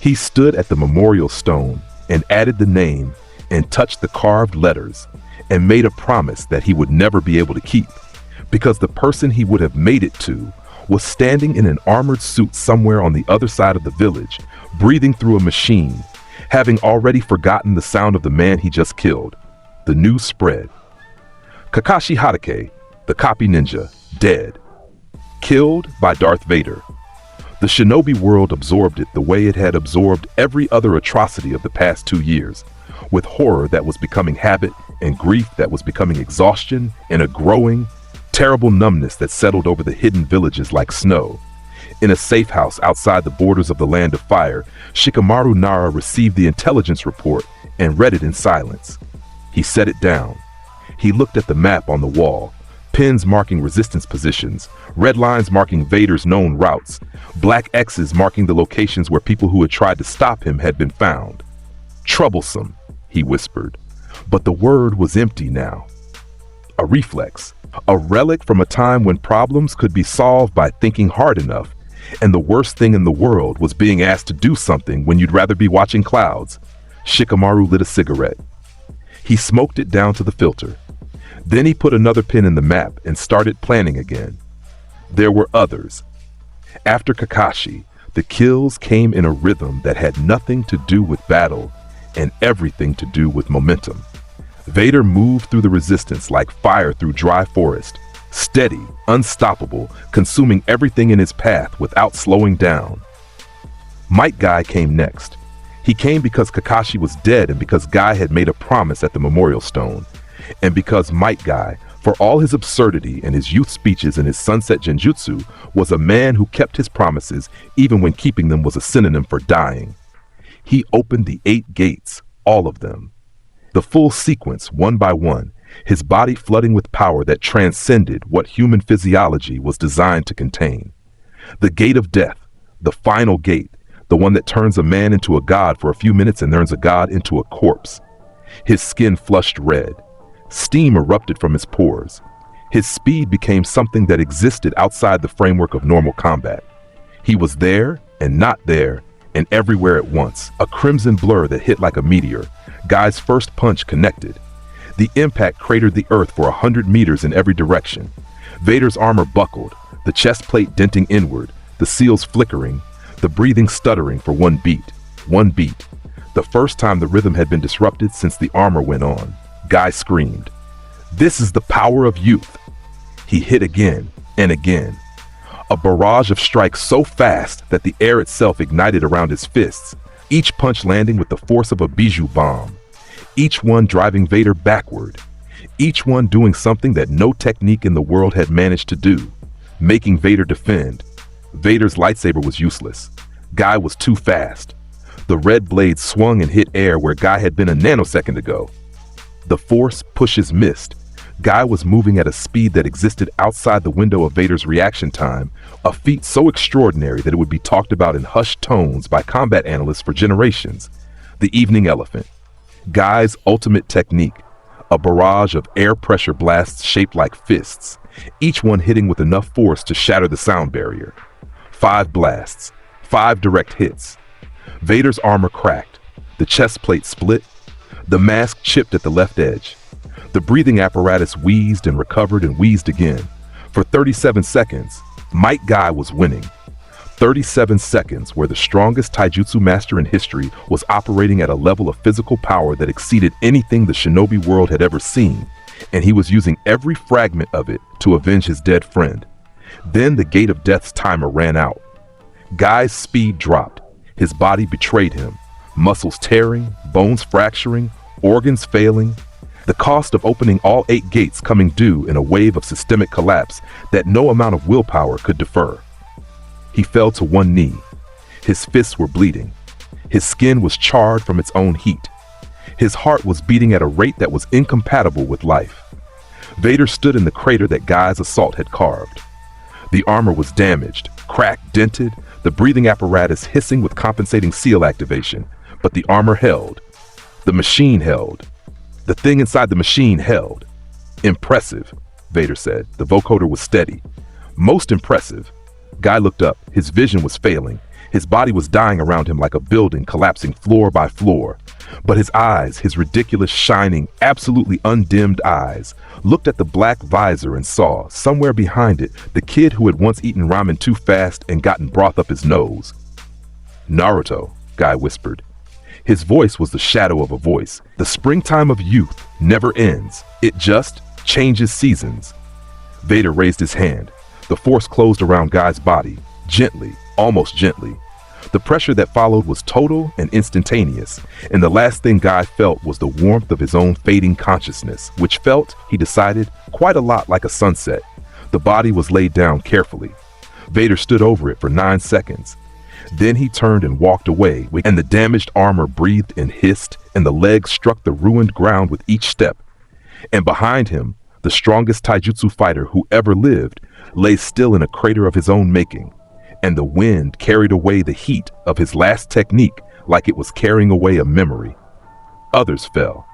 He stood at the memorial stone and added the name and touched the carved letters and made a promise that he would never be able to keep, because the person he would have made it to was standing in an armored suit somewhere on the other side of the village, breathing through a machine, having already forgotten the sound of the man he just killed. The news spread. Kakashi Hatake, the copy ninja, dead. Killed by Darth Vader. The shinobi world absorbed it the way it had absorbed every other atrocity of the past 2 years, with horror that was becoming habit and grief that was becoming exhaustion and a growing, terrible numbness that settled over the hidden villages like snow. In a safe house outside the borders of the Land of Fire, Shikamaru Nara received the intelligence report and read it in silence. He set it down. He looked at the map on the wall, pins marking resistance positions, red lines marking Vader's known routes, black X's marking the locations where people who had tried to stop him had been found. Troublesome, he whispered, but the word was empty now. A reflex, a relic from a time when problems could be solved by thinking hard enough, and the worst thing in the world was being asked to do something when you'd rather be watching clouds. Shikamaru lit a cigarette. He smoked it down to the filter. Then he put another pin in the map and started planning again. There were others. After Kakashi, the kills came in a rhythm that had nothing to do with battle and everything to do with momentum. Vader moved through the resistance like fire through dry forest, steady, unstoppable, consuming everything in his path without slowing down. Might Guy came next. He came because Kakashi was dead and because Guy had made a promise at the memorial stone. And because Might Guy, for all his absurdity and his youth speeches and his sunset genjutsu, was a man who kept his promises even when keeping them was a synonym for dying. He opened the 8 gates, all of them. The full sequence, one by one, his body flooding with power that transcended what human physiology was designed to contain. The gate of death, the final gate, the one that turns a man into a god for a few minutes and turns a god into a corpse. His skin flushed red. Steam erupted from his pores. His speed became something that existed outside the framework of normal combat. He was there and not there and everywhere at once, a crimson blur that hit like a meteor. Guy's first punch connected. The impact cratered the earth for 100 meters in every direction. Vader's armor buckled, the chest plate denting inward, the seals flickering, the breathing stuttering for one beat. One beat. The first time the rhythm had been disrupted since the armor went on. Guy screamed. This is the power of youth. He hit again and again. A barrage of strikes so fast that the air itself ignited around his fists, each punch landing with the force of a bijou bomb. Each one driving Vader backward. Each one doing something that no technique in the world had managed to do, making Vader defend. Vader's lightsaber was useless. Guy was too fast. The red blade swung and hit air where Guy had been a nanosecond ago. The force pushes missed. Guy was moving at a speed that existed outside the window of Vader's reaction time, a feat so extraordinary that it would be talked about in hushed tones by combat analysts for generations. The evening elephant. Guy's ultimate technique, a barrage of air pressure blasts shaped like fists, each one hitting with enough force to shatter the sound barrier. 5 blasts, 5 direct hits. Vader's armor cracked, the chest plate split, the mask chipped at the left edge. The breathing apparatus wheezed and recovered and wheezed again. For 37 seconds, Might Guy was winning. 37 seconds where the strongest taijutsu master in history was operating at a level of physical power that exceeded anything the shinobi world had ever seen, and he was using every fragment of it to avenge his dead friend. Then the gate of death's timer ran out. Guy's speed dropped. His body betrayed him. Muscles tearing, bones fracturing, organs failing. The cost of opening all 8 gates coming due in a wave of systemic collapse that no amount of willpower could defer. He fell to one knee. His fists were bleeding. His skin was charred from its own heat. His heart was beating at a rate that was incompatible with life. Vader stood in the crater that Guy's assault had carved. The armor was damaged, cracked, dented, the breathing apparatus hissing with compensating seal activation, but the armor held. The machine held. The thing inside the machine held. Impressive, Vader said. The vocoder was steady. Most impressive. Guy looked up. His vision was failing. His body was dying around him like a building collapsing floor by floor. But his eyes, his ridiculous, shining, absolutely undimmed eyes, looked at the black visor and saw, somewhere behind it, the kid who had once eaten ramen too fast and gotten broth up his nose. Naruto, Guy whispered. His voice was the shadow of a voice. The springtime of youth never ends. It just changes seasons. Vader raised his hand. The force closed around Guy's body, gently, almost gently. The pressure that followed was total and instantaneous, and the last thing Guy felt was the warmth of his own fading consciousness, which felt, he decided, quite a lot like a sunset. The body was laid down carefully. Vader stood over it for 9 seconds. Then he turned and walked away, and the damaged armor breathed and hissed, and the legs struck the ruined ground with each step. And behind him, the strongest taijutsu fighter who ever lived lay still in a crater of his own making, and the wind carried away the heat of his last technique like it was carrying away a memory. Others fell.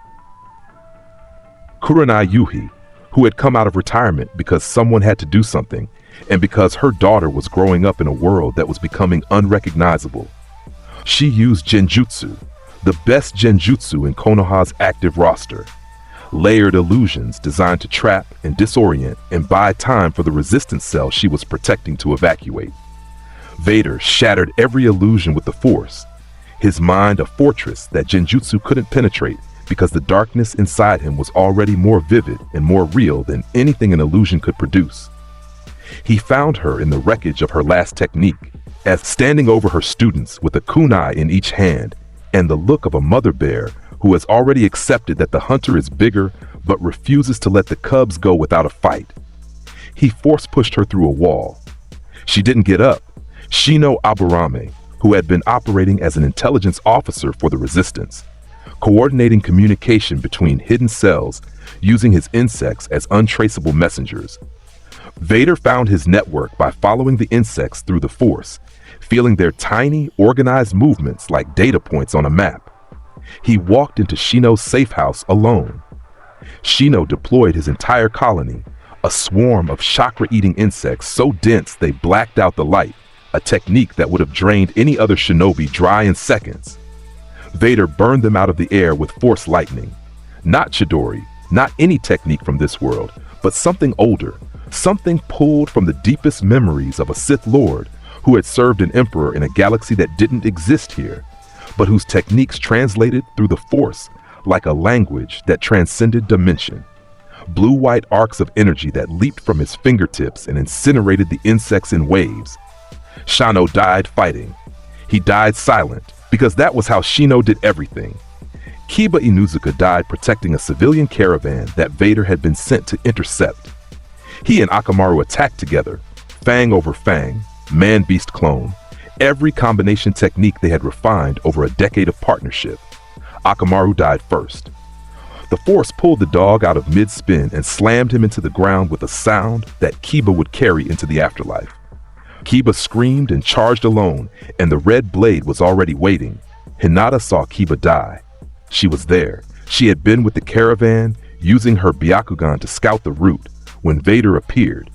Kurenai Yuhi, who had come out of retirement because someone had to do something, and because her daughter was growing up in a world that was becoming unrecognizable. She used genjutsu, the best genjutsu in Konoha's active roster. Layered illusions designed to trap and disorient and buy time for the resistance cell she was protecting to evacuate. Vader shattered every illusion with the Force, his mind a fortress that genjutsu couldn't penetrate because the darkness inside him was already more vivid and more real than anything an illusion could produce. He found her in the wreckage of her last technique, as standing over her students with a kunai in each hand and the look of a mother bear who has already accepted that the hunter is bigger but refuses to let the cubs go without a fight. He force-pushed her through a wall. She didn't get up. Shino Aburame, who had been operating as an intelligence officer for the resistance, coordinating communication between hidden cells, using his insects as untraceable messengers. Vader found his network by following the insects through the Force, feeling their tiny, organized movements like data points on a map. He walked into Shino's safe house alone. Shino deployed his entire colony, a swarm of chakra-eating insects so dense they blacked out the light, a technique that would have drained any other shinobi dry in seconds. Vader burned them out of the air with force lightning. Not Chidori, not any technique from this world, but something older, something pulled from the deepest memories of a Sith Lord who had served an emperor in a galaxy that didn't exist here, but whose techniques translated through the Force like a language that transcended dimension. Blue-white arcs of energy that leaped from his fingertips and incinerated the insects in waves. Shino died fighting. He died silent, because that was how Shino did everything. Kiba Inuzuka died protecting a civilian caravan that Vader had been sent to intercept. He and Akamaru attacked together, fang over fang, man-beast clone, every combination technique they had refined over a decade of partnership. Akamaru died first. The Force pulled the dog out of mid-spin and slammed him into the ground with a sound that Kiba would carry into the afterlife. Kiba screamed and charged alone, and the red blade was already waiting. Hinata saw Kiba die. She was there. She had been with the caravan, using her Byakugan to scout the route, when Vader appeared.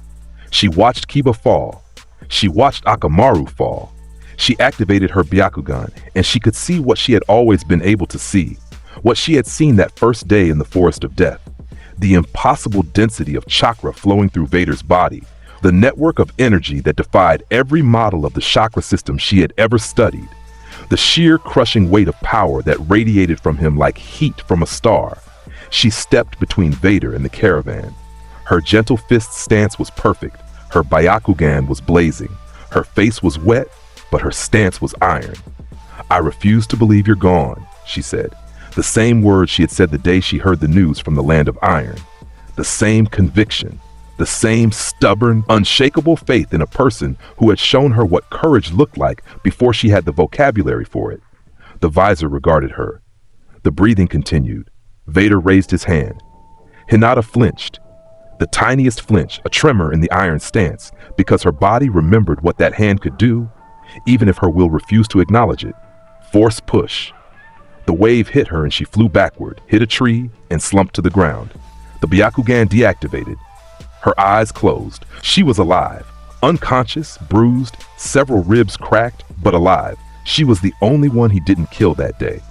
She watched Kiba fall. She watched Akamaru fall. She activated her Byakugan, and she could see what she had always been able to see, what she had seen that first day in the Forest of Death. The impossible density of chakra flowing through Vader's body, the network of energy that defied every model of the chakra system she had ever studied, the sheer crushing weight of power that radiated from him like heat from a star. She stepped between Vader and the caravan. Her gentle fist stance was perfect. Her Byakugan was blazing. Her face was wet, but her stance was iron. "I refuse to believe you're gone," she said. The same words she had said the day she heard the news from the land of iron. The same conviction. The same stubborn, unshakable faith in a person who had shown her what courage looked like before she had the vocabulary for it. The visor regarded her. The breathing continued. Vader raised his hand. Hinata flinched. The tiniest flinch, a tremor in the iron stance, because her body remembered what that hand could do, even if her will refused to acknowledge it. Force push. The wave hit her and she flew backward, hit a tree, and slumped to the ground. The Byakugan deactivated. Her eyes closed. She was alive, unconscious, bruised, several ribs cracked, but alive. She was the only one he didn't kill that day.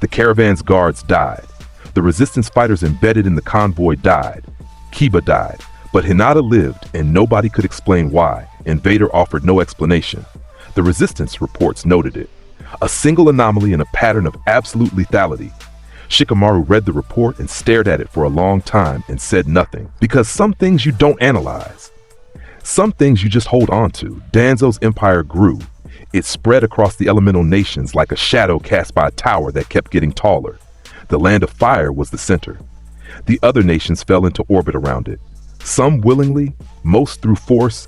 The caravan's guards died. The resistance fighters embedded in the convoy died. Kiba died, but Hinata lived and nobody could explain why, and Vader offered no explanation. The resistance reports noted it. A single anomaly in a pattern of absolute lethality. Shikamaru read the report and stared at it for a long time and said nothing, because some things you don't analyze. Some things you just hold on to. Danzo's empire grew. It spread across the elemental nations like a shadow cast by a tower that kept getting taller. The land of fire was the center. The other nations fell into orbit around it. Some willingly, most through force,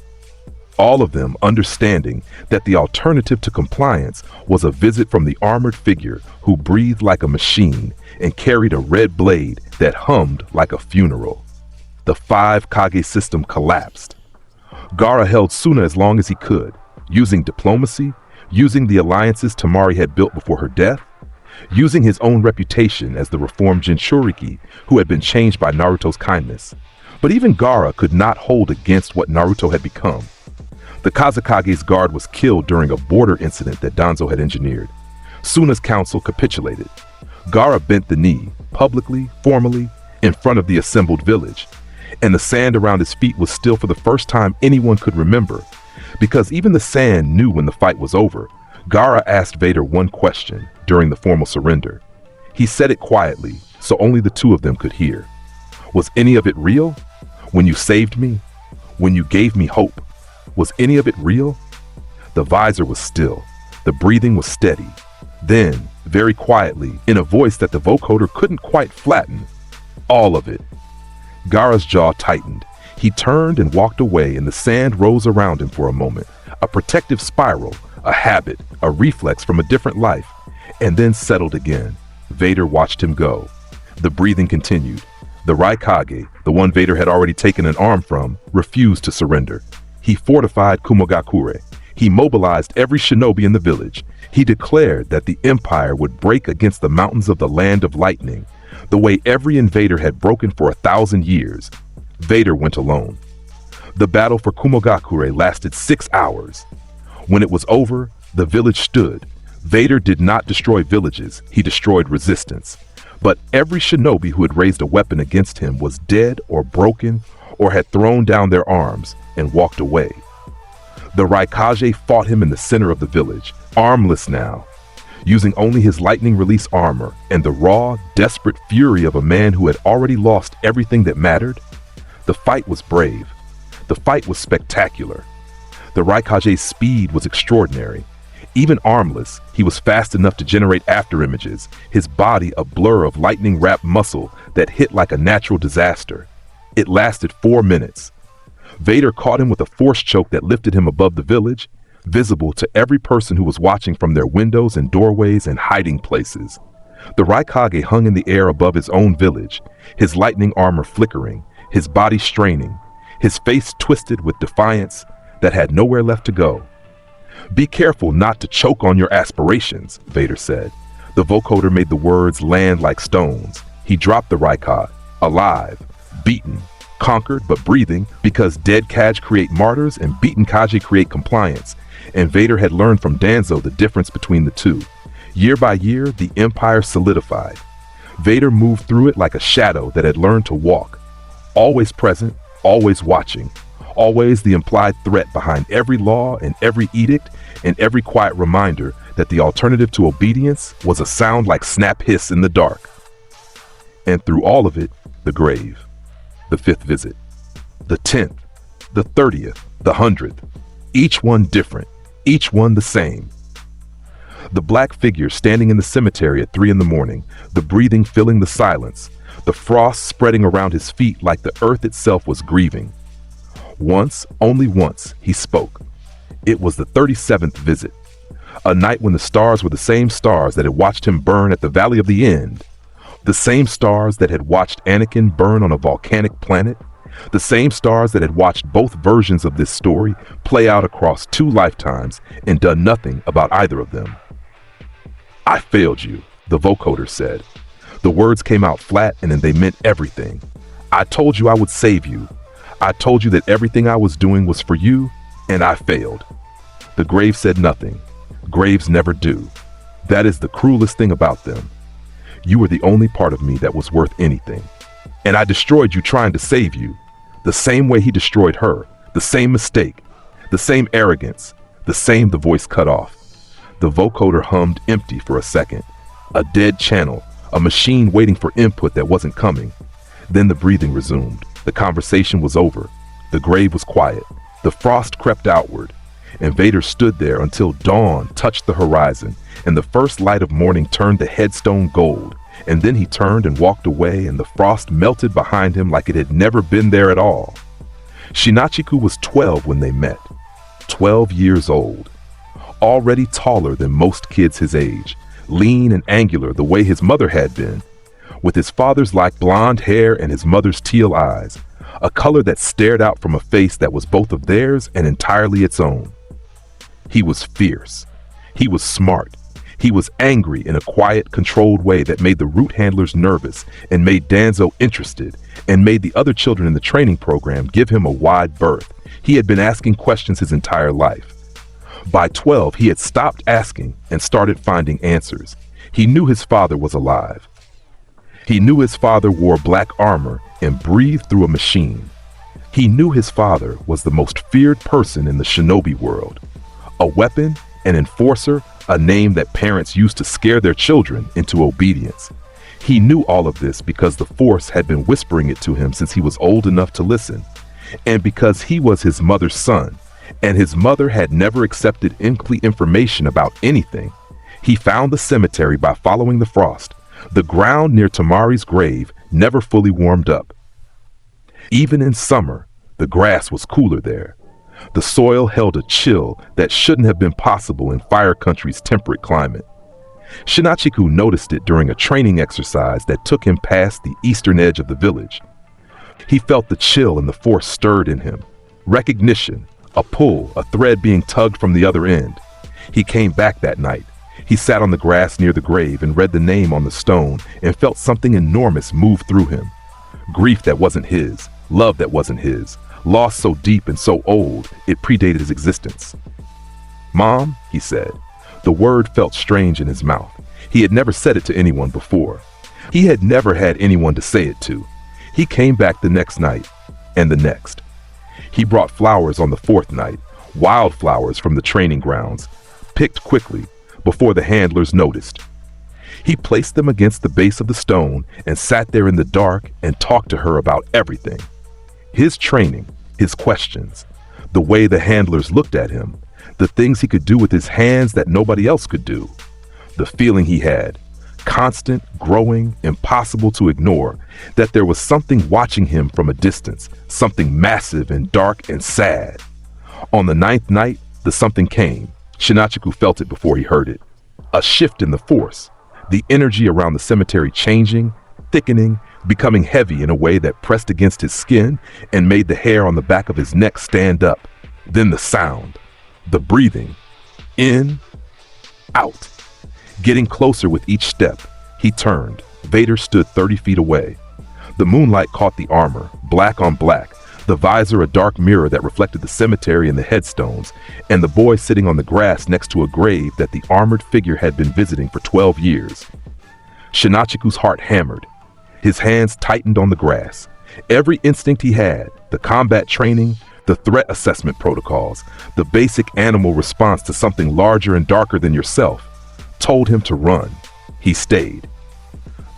all of them understanding that the alternative to compliance was a visit from the armored figure who breathed like a machine and carried a red blade that hummed like a funeral. The 5 Kage system collapsed. Gaara held Suna as long as he could, using diplomacy, using the alliances Tamari had built before her death, using his own reputation as the reformed Jinchuriki who had been changed by Naruto's kindness. But even Gaara could not hold against what Naruto had become. The Kazekage's guard was killed during a border incident that Danzo had engineered. Suna's council capitulated. Gaara bent the knee, publicly, formally, in front of the assembled village, and the sand around his feet was still for the first time anyone could remember, because even the sand knew when the fight was over. Gaara asked Vader one question during the formal surrender. He said it quietly, so only the two of them could hear. "Was any of it real? When you saved me? When you gave me hope? Was any of it real?" The visor was still. The breathing was steady. Then, very quietly, in a voice that the vocoder couldn't quite flatten, "All of it." Gaara's jaw tightened. He turned and walked away, and the sand rose around him for a moment, a protective spiral, a habit, a reflex from a different life, and then settled again. Vader watched him go. The breathing continued. The Raikage, the one Vader had already taken an arm from, refused to surrender. He fortified Kumogakure. He mobilized every shinobi in the village. He declared that the Empire would break against the mountains of the Land of Lightning, The way every invader had broken for 1,000 years, Vader went alone. The battle for Kumogakure lasted 6 hours. When it was over, the village stood. Vader did not destroy villages, he destroyed resistance. But every shinobi who had raised a weapon against him was dead or broken or had thrown down their arms and walked away. The Raikage fought him in the center of the village, armless now, using only his lightning release armor and the raw, desperate fury of a man who had already lost everything that mattered. The fight was brave. The fight was spectacular. The Raikage's speed was extraordinary. Even armless, he was fast enough to generate afterimages, his body a blur of lightning-wrapped muscle that hit like a natural disaster. It lasted 4 minutes. Vader caught him with a force choke that lifted him above the village, visible to every person who was watching from their windows and doorways and hiding places. The Raikage hung in the air above his own village, his lightning armor flickering, his body straining, his face twisted with defiance that had nowhere left to go. "Be careful not to choke on your aspirations," Vader said. The vocoder made the words land like stones. He dropped the Raikage, alive, beaten, conquered but breathing, because dead Kage create martyrs and beaten Kage create compliance, and Vader had learned from Danzo the difference between the two. Year by year, the Empire solidified. Vader moved through it like a shadow that had learned to walk, always present, always watching, always the implied threat behind every law and every edict and every quiet reminder that the alternative to obedience was a sound like snap hiss in the dark. And through all of it, the grave. The 5th visit. The 10th. The 30th. The 100th. Each one different. Each one the same. The black figure standing in the cemetery at 3 a.m, the breathing filling the silence, the frost spreading around his feet like the earth itself was grieving. Once, only once, he spoke. It was the 37th visit. A night when the stars were the same stars that had watched him burn at the Valley of the End. The same stars that had watched Anakin burn on a volcanic planet. The same stars that had watched both versions of this story play out across 2 lifetimes and done nothing about either of them. "I failed you," the vocoder said. The words came out flat and they meant everything. "I told you I would save you. I told you that everything I was doing was for you, and I failed." The grave said nothing. Graves never do. That is the cruelest thing about them. You were the only part of me that was worth anything. And I destroyed you trying to save you. The same way he destroyed her. The same mistake. The same arrogance. The same. The voice cut off. The vocoder hummed empty for a second. A dead channel. A machine waiting for input that wasn't coming. Then the breathing resumed. The conversation was over. The grave was quiet. The frost crept outward. And Vader stood there until dawn touched the horizon, and the first light of morning turned the headstone gold. And then he turned and walked away, and the frost melted behind him like it had never been there at all. Shinachiku was 12 when they met. 12 years old. Already taller than most kids his age. Lean and angular the way his mother had been. With his father's light blonde hair and his mother's teal eyes. A color that stared out from a face that was both of theirs and entirely its own. He was fierce. He was smart. He was angry in a quiet, controlled way that made the route handlers nervous and made Danzo interested and made the other children in the training program give him a wide berth. He had been asking questions his entire life. By 12, he had stopped asking and started finding answers. He knew his father was alive. He knew his father wore black armor and breathed through a machine. He knew his father was the most feared person in the shinobi world. A weapon, an enforcer, a name that parents used to scare their children into obedience. He knew all of this because the Force had been whispering it to him since he was old enough to listen, and because he was his mother's son, and his mother had never accepted incomplete information about anything. He found the cemetery by following the frost. The ground near Tamari's grave never fully warmed up. Even in summer, the grass was cooler there. The soil held a chill that shouldn't have been possible in Fire Country's temperate climate. Shinachiku noticed it during a training exercise that took him past the eastern edge of the village. He felt the chill and the force stirred in him. Recognition, a pull, a thread being tugged from the other end. He came back that night. He sat on the grass near the grave and read the name on the stone and felt something enormous move through him. Grief that wasn't his, love that wasn't his, loss so deep and so old it predated his existence. "Mom," he said. The word felt strange in his mouth. He had never said it to anyone before. He had never had anyone to say it to. He came back the next night, and the next. He brought flowers on the fourth night, wildflowers from the training grounds, picked quickly, before the handlers noticed. He placed them against the base of the stone and sat there in the dark and talked to her about everything. His training, his questions, the way the handlers looked at him, the things he could do with his hands that nobody else could do, the feeling he had, constant, growing, impossible to ignore, that there was something watching him from a distance, something massive and dark and sad. On the ninth night, the something came. Shinachiku felt it before he heard it. A shift in the force, the energy around the cemetery changing, thickening, becoming heavy in a way that pressed against his skin and made the hair on the back of his neck stand up. Then the sound, the breathing, in, out. Getting closer with each step, he turned. Vader stood 30 feet away. The moonlight caught the armor, black on black, the visor a dark mirror that reflected the cemetery and the headstones, and the boy sitting on the grass next to a grave that the armored figure had been visiting for 12 years. Shinachiku's heart hammered. His hands tightened on the grass. Every instinct he had, the combat training, the threat assessment protocols, the basic animal response to something larger and darker than yourself, told him to run. He stayed.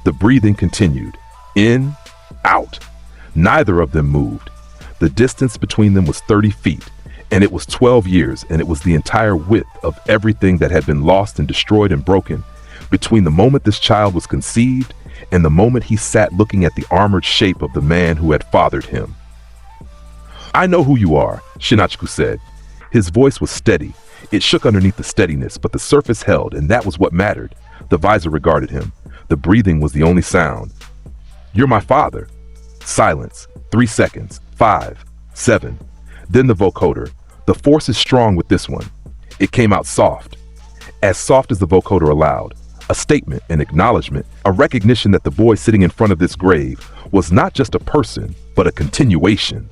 The breathing continued. In, out. Neither of them moved. The distance between them was 30 feet, and it was 12 years, and it was the entire width of everything that had been lost and destroyed and broken between the moment this child was conceived and the moment he sat looking at the armored shape of the man who had fathered him. "I know who you are," Shinachiku said. His voice was steady. It shook underneath the steadiness, but the surface held, and that was what mattered. The visor regarded him. The breathing was the only sound. "You're my father." Silence. 3 seconds. 5, 7. Then the vocoder. The force is strong with this one. It came out soft. As soft as the vocoder allowed. A statement, an acknowledgement, a recognition that the boy sitting in front of this grave was not just a person, but a continuation.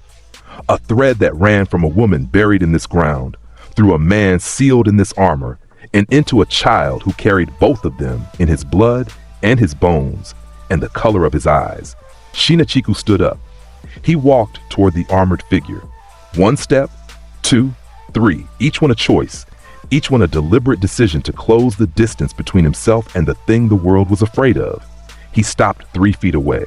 A thread that ran from a woman buried in this ground, through a man sealed in this armor, and into a child who carried both of them in his blood and his bones, and the color of his eyes. Shinachiku stood up. He walked toward the armored figure. 1 step, 2, 3, each one a choice, each one a deliberate decision to close the distance between himself and the thing the world was afraid of. He stopped 3 feet away.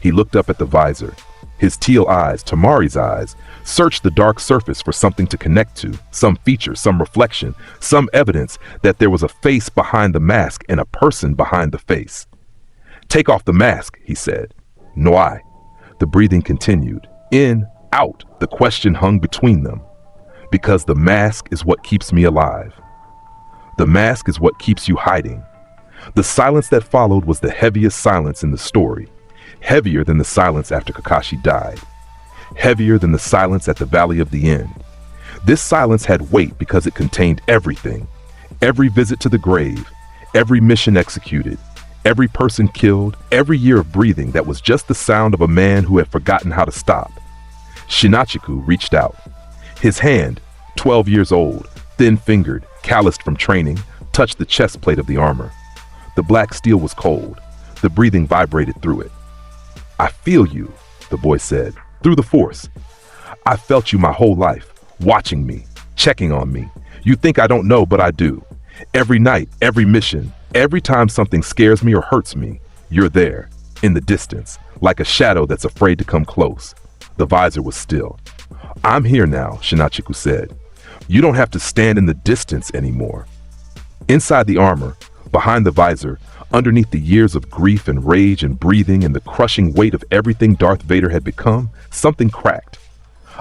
He looked up at the visor. His teal eyes, Tamari's eyes, searched the dark surface for something to connect to, some feature, some reflection, some evidence that there was a face behind the mask and a person behind the face. "Take off the mask," he said. "No, I." The breathing continued. In, out, the question hung between them. "Because the mask is what keeps me alive. The mask is what keeps you hiding." The silence that followed was the heaviest silence in the story. Heavier than the silence after Kakashi died. Heavier than the silence at the Valley of the End. This silence had weight because it contained everything. Every visit to the grave, every mission executed, every person killed, every year of breathing that was just the sound of a man who had forgotten how to stop. Shinachiku reached out. His hand, 12 years old, thin-fingered, calloused from training, touched the chest plate of the armor. The black steel was cold. The breathing vibrated through it. "I feel you," the boy said, "through the force. I felt you my whole life, watching me, checking on me. You think I don't know, but I do. Every night, every mission, every time something scares me or hurts me, you're there, in the distance, like a shadow that's afraid to come close." The visor was still. "I'm here now," Shinachiku said. "You don't have to stand in the distance anymore." Inside the armor, behind the visor, underneath the years of grief and rage and breathing and the crushing weight of everything Darth Vader had become, something cracked.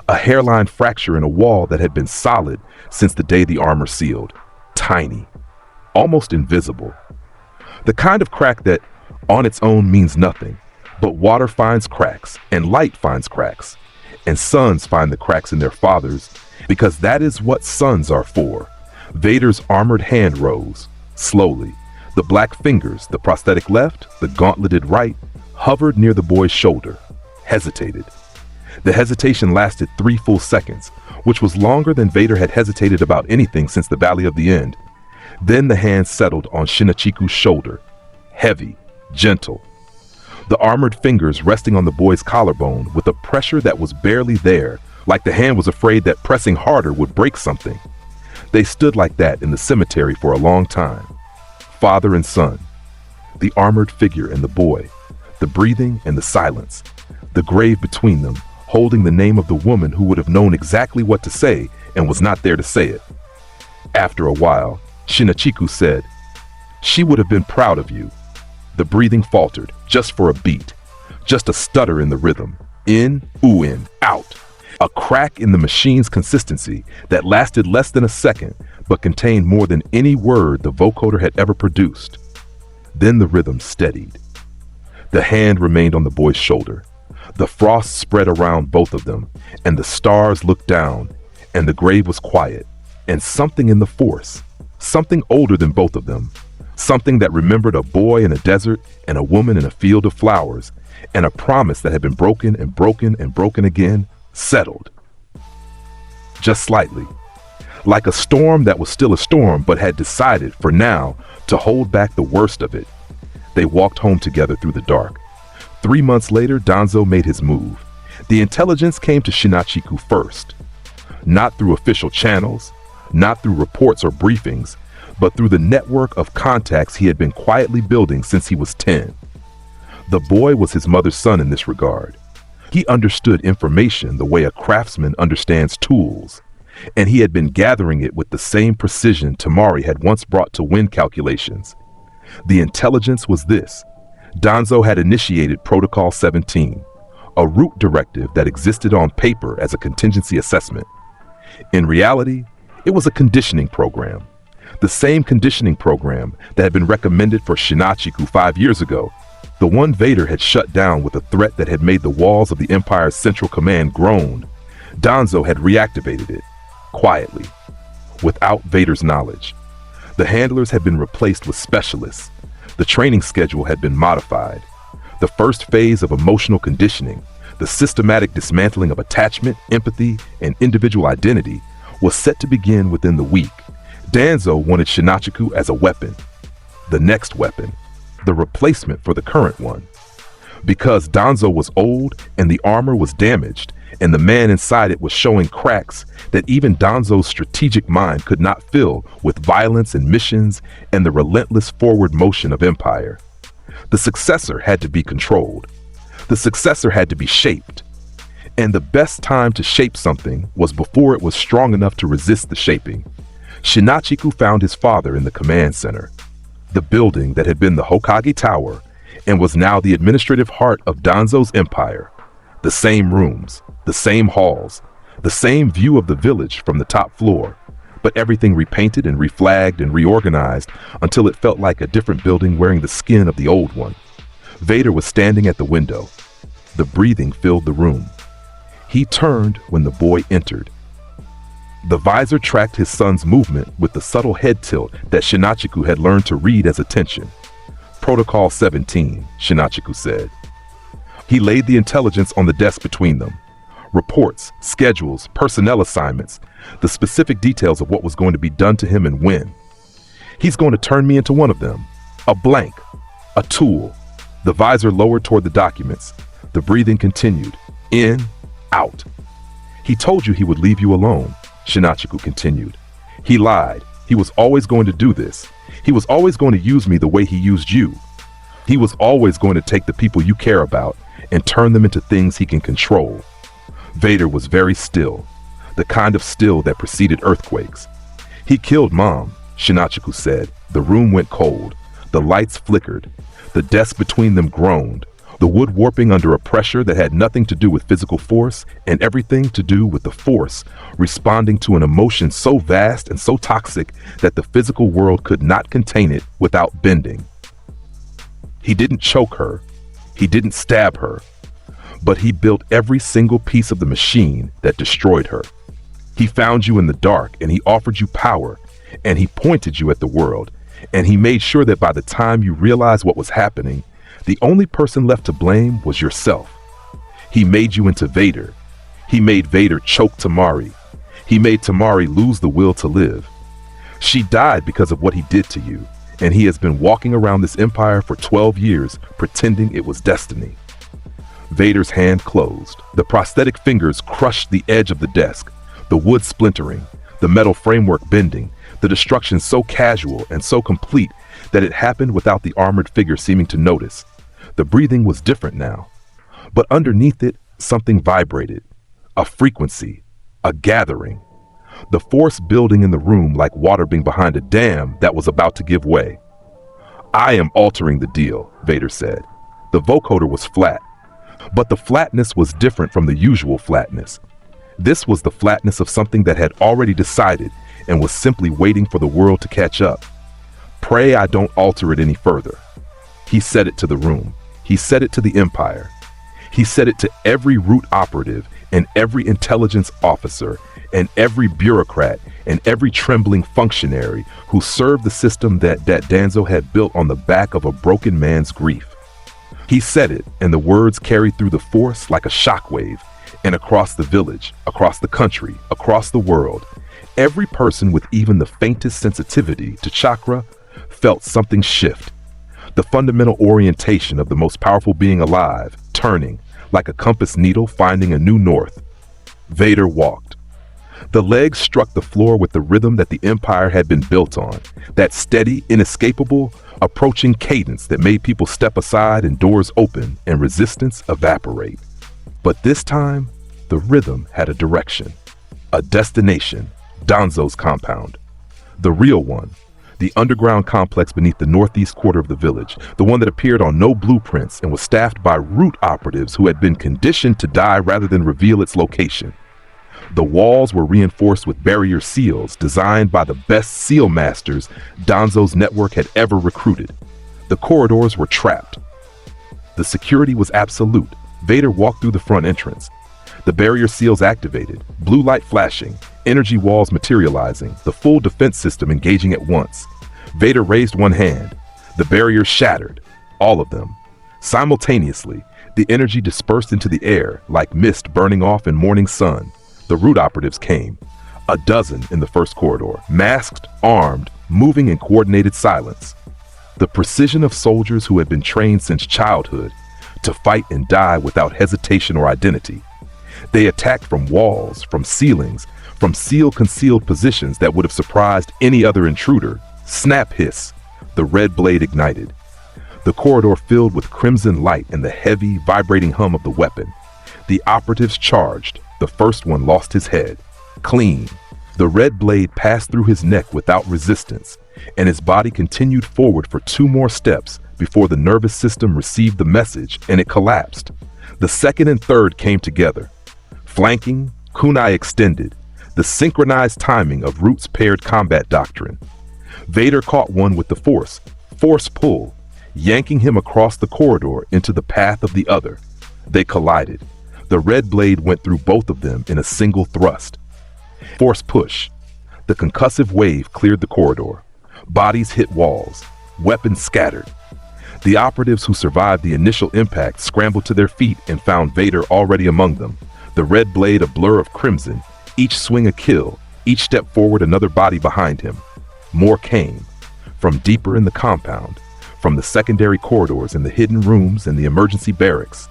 A hairline fracture in a wall that had been solid since the day the armor sealed. Tiny. Almost invisible. The kind of crack that, on its own, means nothing, but water finds cracks, and light finds cracks, and sons find the cracks in their fathers, because that is what sons are for. Vader's armored hand rose. Slowly, the black fingers, the prosthetic left, the gauntleted right, hovered near the boy's shoulder, hesitated. The hesitation lasted 3 full seconds, which was longer than Vader had hesitated about anything since the Valley of the End. Then the hand settled on Shinachiku's shoulder, heavy, gentle. The armored fingers resting on the boy's collarbone with a pressure that was barely there, like the hand was afraid that pressing harder would break something. They stood like that in the cemetery for a long time. Father and son, the armored figure and the boy, the breathing and the silence, the grave between them, holding the name of the woman who would have known exactly what to say and was not there to say it. After a while, Shinachiku said, "She would have been proud of you." The breathing faltered, just for a beat, just a stutter in the rhythm. In, in, out. A crack in the machine's consistency that lasted less than a second, but contained more than any word the vocoder had ever produced. Then the rhythm steadied. The hand remained on the boy's shoulder. The frost spread around both of them, and the stars looked down, and the grave was quiet, and something in the force, something older than both of them, something that remembered a boy in a desert and a woman in a field of flowers, and a promise that had been broken and broken and broken again, settled. Just slightly. Like a storm that was still a storm but had decided, for now, to hold back the worst of it. They walked home together through the dark. 3 months later, Danzo made his move. The intelligence came to Shinachiku first. Not through official channels, not through reports or briefings, but through the network of contacts he had been quietly building since he was 10. The boy was his mother's son in this regard. He understood information the way a craftsman understands tools, and he had been gathering it with the same precision Tamari had once brought to wind calculations. The intelligence was this: Danzo had initiated Protocol 17, a route directive that existed on paper as a contingency assessment. In reality, it was a conditioning program, the same conditioning program that had been recommended for Shinachiku 5 years ago, the one Vader had shut down with a threat that had made the walls of the Empire's Central Command groan. Danzo had reactivated it, quietly, without Vader's knowledge. The handlers had been replaced with specialists. The training schedule had been modified. The first phase of emotional conditioning, the systematic dismantling of attachment, empathy, and individual identity, was set to begin within the week. Danzo wanted Shinachiku as a weapon, the next weapon, the replacement for the current one. Because Danzo was old and the armor was damaged, and the man inside it was showing cracks that even Danzo's strategic mind could not fill with violence and missions and the relentless forward motion of Empire. The successor had to be controlled. The successor had to be shaped. And the best time to shape something was before it was strong enough to resist the shaping. Shinachiku found his father in the command center, the building that had been the Hokage Tower and was now the administrative heart of Danzo's empire. The same rooms, the same halls, the same view of the village from the top floor, but everything repainted and reflagged and reorganized until it felt like a different building wearing the skin of the old one. Vader was standing at the window. The breathing filled the room. He turned when the boy entered. The visor tracked his son's movement with the subtle head tilt that Shinachiku had learned to read as attention. Protocol 17, Shinachiku said. He laid the intelligence on the desk between them. Reports, schedules, personnel assignments, the specific details of what was going to be done to him and when. He's going to turn me into one of them. A blank. A tool. The visor lowered toward the documents. The breathing continued. In, out. He told you he would leave you alone, Shinachiku continued. He lied. He was always going to do this. He was always going to use me the way he used you. He was always going to take the people you care about and turn them into things he can control. Vader was very still, the kind of still that preceded earthquakes. He killed Mom, Shinachiku said. The room went cold. The lights flickered. The desk between them groaned. The wood warping under a pressure that had nothing to do with physical force and everything to do with the force responding to an emotion so vast and so toxic that the physical world could not contain it without bending. He didn't choke her. He didn't stab her. But he built every single piece of the machine that destroyed her. He found you in the dark and he offered you power, and he pointed you at the world, And he made sure that by the time you realized what was happening, the only person left to blame was yourself. He made you into Vader. He made Vader choke Tamari. He made Tamari lose the will to live. She died because of what he did to you, and he has been walking around this empire for 12 years pretending it was destiny. Vader's hand closed. The prosthetic fingers crushed the edge of the desk, the wood splintering, the metal framework bending, the destruction so casual and so complete that it happened without the armored figure seeming to notice. The breathing was different now, but underneath it, something vibrated. A frequency, a gathering. The force building in the room like water being behind a dam that was about to give way. "I am altering the deal," Vader said. The vocoder was flat, but the flatness was different from the usual flatness. This was the flatness of something that had already decided and was simply waiting for the world to catch up. "Pray I don't alter it any further." He said it to the room. He said it to the Empire. He said it to every root operative and every intelligence officer and every bureaucrat and every trembling functionary who served the system that Danzo had built on the back of a broken man's grief. He said it, and the words carried through the force like a shockwave, and across the village, across the country, across the world, every person with even the faintest sensitivity to chakra felt something shift. The fundamental orientation of the most powerful being alive, turning, like a compass needle finding a new north. Vader walked. The legs struck the floor with the rhythm that the Empire had been built on, that steady, inescapable, approaching cadence that made people step aside and doors open and resistance evaporate. But this time, the rhythm had a direction, a destination, Danzo's compound. The real one, the underground complex beneath the northeast quarter of the village, the one that appeared on no blueprints and was staffed by root operatives who had been conditioned to die rather than reveal its location. The walls were reinforced with barrier seals designed by the best seal masters Danzo's network had ever recruited. The corridors were trapped. The security was absolute. Vader walked through the front entrance. The barrier seals activated, blue light flashing, energy walls materializing, the full defense system engaging at once. Vader raised one hand. The barriers shattered, all of them. Simultaneously, the energy dispersed into the air like mist burning off in morning sun. The root operatives came, a dozen in the first corridor, masked, armed, moving in coordinated silence. The precision of soldiers who had been trained since childhood to fight and die without hesitation or identity. They attacked from walls, from ceilings, from seal-concealed positions that would have surprised any other intruder. Snap hiss, the red blade ignited. The corridor filled with crimson light and the heavy, vibrating hum of the weapon. The operatives charged. The first one lost his head. Clean. The red blade passed through his neck without resistance, and his body continued forward for 2 more steps before the nervous system received the message and it collapsed. The second and third came together. Flanking, kunai extended, the synchronized timing of Root's paired combat doctrine. Vader caught one with the force pull, yanking him across the corridor into the path of the other. They collided. The red blade went through both of them in a single thrust. Force push. The concussive wave cleared the corridor. Bodies hit walls. Weapons scattered. The operatives who survived the initial impact scrambled to their feet and found Vader already among them. The red blade a blur of crimson, each swing a kill, each step forward another body behind him. More came. From deeper in the compound, from the secondary corridors and the hidden rooms and the emergency barracks.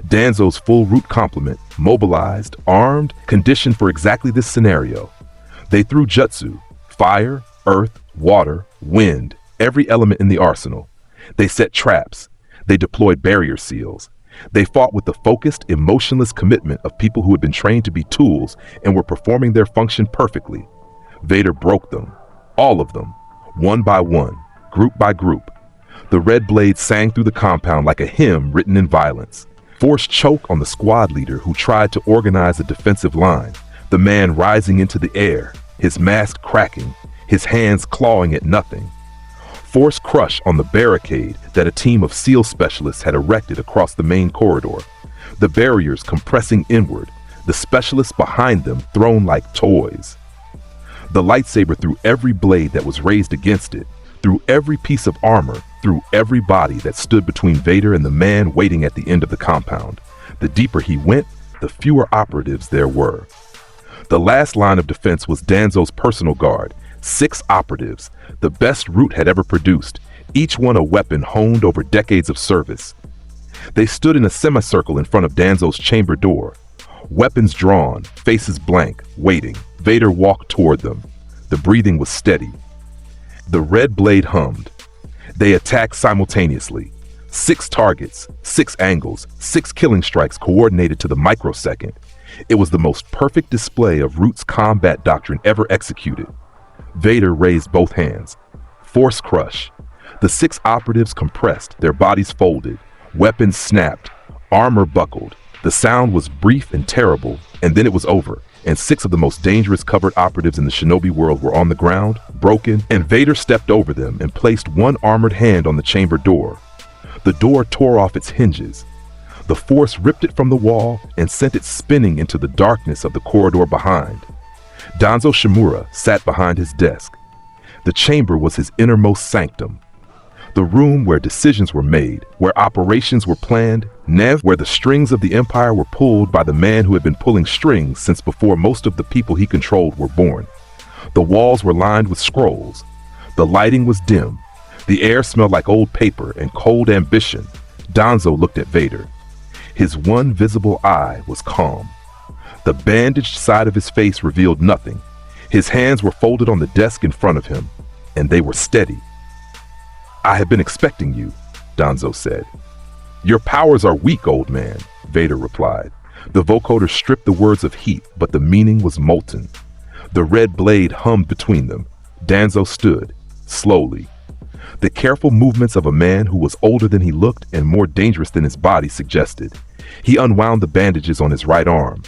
Danzo's full root complement, mobilized, armed, conditioned for exactly this scenario. They threw jutsu, fire, earth, water, wind, every element in the arsenal. They set traps. They deployed barrier seals. They fought with the focused, emotionless commitment of people who had been trained to be tools and were performing their function perfectly. Vader broke them, all of them, one by one, group by group. The red blade sang through the compound like a hymn written in violence. Forced choke on the squad leader who tried to organize a defensive line, the man rising into the air, his mask cracking, his hands clawing at nothing. Forced crush on the barricade that a team of SEAL specialists had erected across the main corridor, the barriers compressing inward, the specialists behind them thrown like toys. The lightsaber through every blade that was raised against it, through every piece of armor, through every body that stood between Vader and the man waiting at the end of the compound. The deeper he went, the fewer operatives there were. The last line of defense was Danzo's personal guard, 6 operatives, the best Root had ever produced, each one a weapon honed over decades of service. They stood in a semicircle in front of Danzo's chamber door, weapons drawn, faces blank, waiting. Vader walked toward them. The breathing was steady. The red blade hummed. They attacked simultaneously. 6 targets, 6 angles, 6 killing strikes coordinated to the microsecond. It was the most perfect display of Root's combat doctrine ever executed. Vader raised both hands. Force crush. The 6 operatives compressed, their bodies folded. Weapons snapped. Armor buckled. The sound was brief and terrible, and then it was over, and 6 of the most dangerous covered operatives in the shinobi world were on the ground, broken, and Vader stepped over them and placed one armored hand on the chamber door. The door tore off its hinges. The force ripped it from the wall and sent it spinning into the darkness of the corridor behind. Danzo Shimura sat behind his desk. The chamber was his innermost sanctum. The room where decisions were made, where operations were planned, where the strings of the Empire were pulled by the man who had been pulling strings since before most of the people he controlled were born. The walls were lined with scrolls. The lighting was dim. The air smelled like old paper and cold ambition. Danzo looked at Vader. His one visible eye was calm. The bandaged side of his face revealed nothing. His hands were folded on the desk in front of him, and they were steady. "I have been expecting you," Danzo said. "Your powers are weak, old man," Vader replied. The vocoder stripped the words of heat, but the meaning was molten. The red blade hummed between them. Danzo stood, slowly. The careful movements of a man who was older than he looked and more dangerous than his body suggested. He unwound the bandages on his right arm.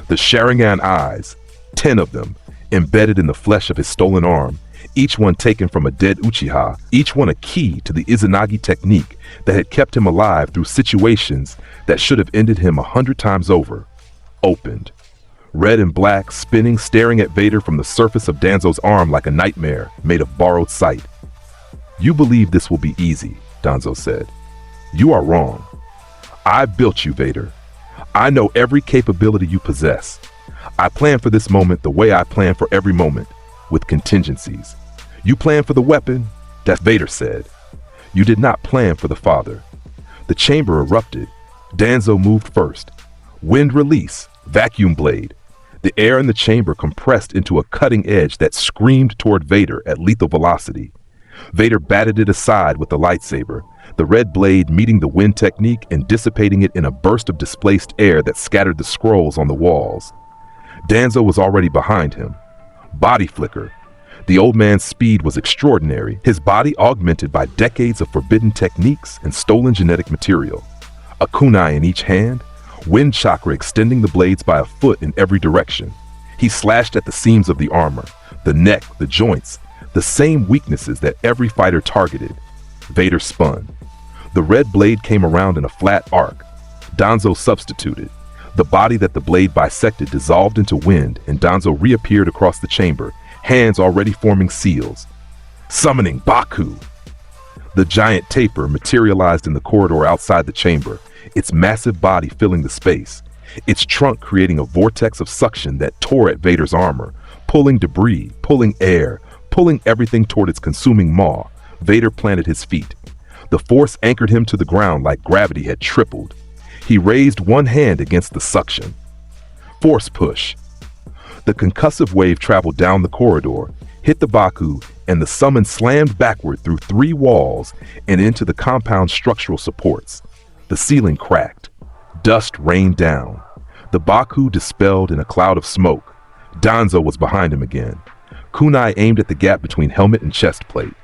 The Sharingan eyes, 10 of them, embedded in the flesh of his stolen arm, each one taken from a dead Uchiha, each one a key to the Izanagi technique that had kept him alive through situations that should have ended him 100 times over, opened. Red and black, spinning, staring at Vader from the surface of Danzo's arm like a nightmare made of borrowed sight. "You believe this will be easy," Danzo said. "You are wrong. I built you, Vader. I know every capability you possess. I plan for this moment the way I plan for every moment, with contingencies. You plan for the weapon," Darth Vader said. "You did not plan for the father." The chamber erupted. Danzo moved first. Wind release, vacuum blade. The air in the chamber compressed into a cutting edge that screamed toward Vader at lethal velocity. Vader batted it aside with the lightsaber, the red blade meeting the wind technique and dissipating it in a burst of displaced air that scattered the scrolls on the walls. Danzo was already behind him. Body flicker. The old man's speed was extraordinary, his body augmented by decades of forbidden techniques and stolen genetic material. A kunai in each hand, wind chakra extending the blades by a foot in every direction. He slashed at the seams of the armor, the neck, the joints, the same weaknesses that every fighter targeted. Vader spun. The red blade came around in a flat arc. Danzo substituted. The body that the blade bisected dissolved into wind, and Danzo reappeared across the chamber, hands already forming seals. Summoning Baku! The giant taper materialized in the corridor outside the chamber, its massive body filling the space, its trunk creating a vortex of suction that tore at Vader's armor, pulling debris, pulling air, pulling everything toward its consuming maw. Vader planted his feet. The force anchored him to the ground like gravity had tripled. He raised one hand against the suction. Force push. The concussive wave traveled down the corridor, hit the Baku, and the summon slammed backward through 3 walls and into the compound's structural supports. The ceiling cracked. Dust rained down. The Baku dispelled in a cloud of smoke. Danzo was behind him again. Kunai aimed at the gap between helmet and chest plate.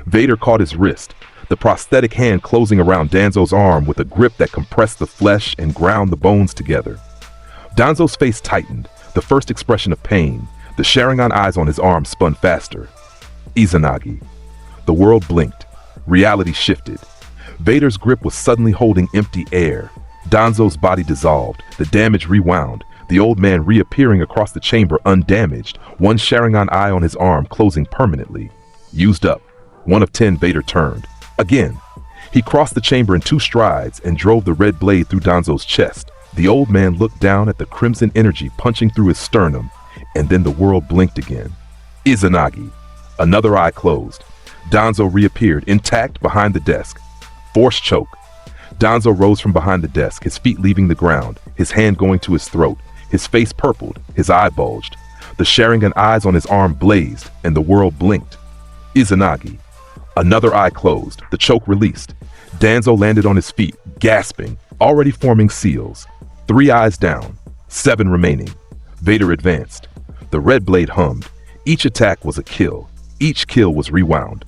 Vader caught his wrist, the prosthetic hand closing around Danzo's arm with a grip that compressed the flesh and ground the bones together. Danzo's face tightened, the first expression of pain. The Sharingan eyes on his arm spun faster. Izanagi. The world blinked. Reality shifted. Vader's grip was suddenly holding empty air. Danzo's body dissolved, the damage rewound, the old man reappearing across the chamber undamaged, one Sharingan eye on his arm closing permanently. Used up. 1 of 10, Vader turned. Again. He crossed the chamber in 2 strides and drove the red blade through Danzo's chest. The old man looked down at the crimson energy punching through his sternum, and then the world blinked again. Izanagi. Another eye closed. Danzo reappeared, intact, behind the desk. Force choke. Danzo rose from behind the desk, his feet leaving the ground, his hand going to his throat. His face purpled, his eye bulged. The Sharingan eyes on his arm blazed, and the world blinked. Izanagi. Another eye closed, the choke released. Danzo landed on his feet, gasping, already forming seals. 3 eyes down, 7 remaining. Vader advanced. The red blade hummed. Each attack was a kill. Each kill was rewound.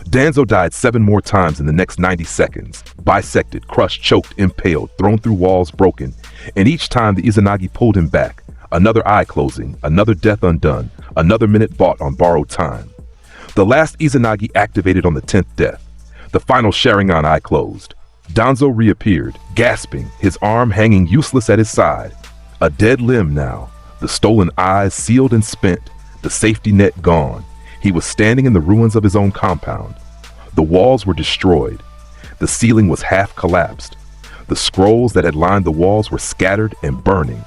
Danzo died 7 more times in the next 90 seconds. Bisected, crushed, choked, impaled, thrown through walls, broken. And each time the Izanagi pulled him back. Another eye closing, another death undone, another minute bought on borrowed time. The last Izanagi activated on the 10th death. The final Sharingan eye closed. Danzo reappeared, gasping, his arm hanging useless at his side. A dead limb now, the stolen eyes sealed and spent, the safety net gone. He was standing in the ruins of his own compound. The walls were destroyed. The ceiling was half collapsed. The scrolls that had lined the walls were scattered and burning.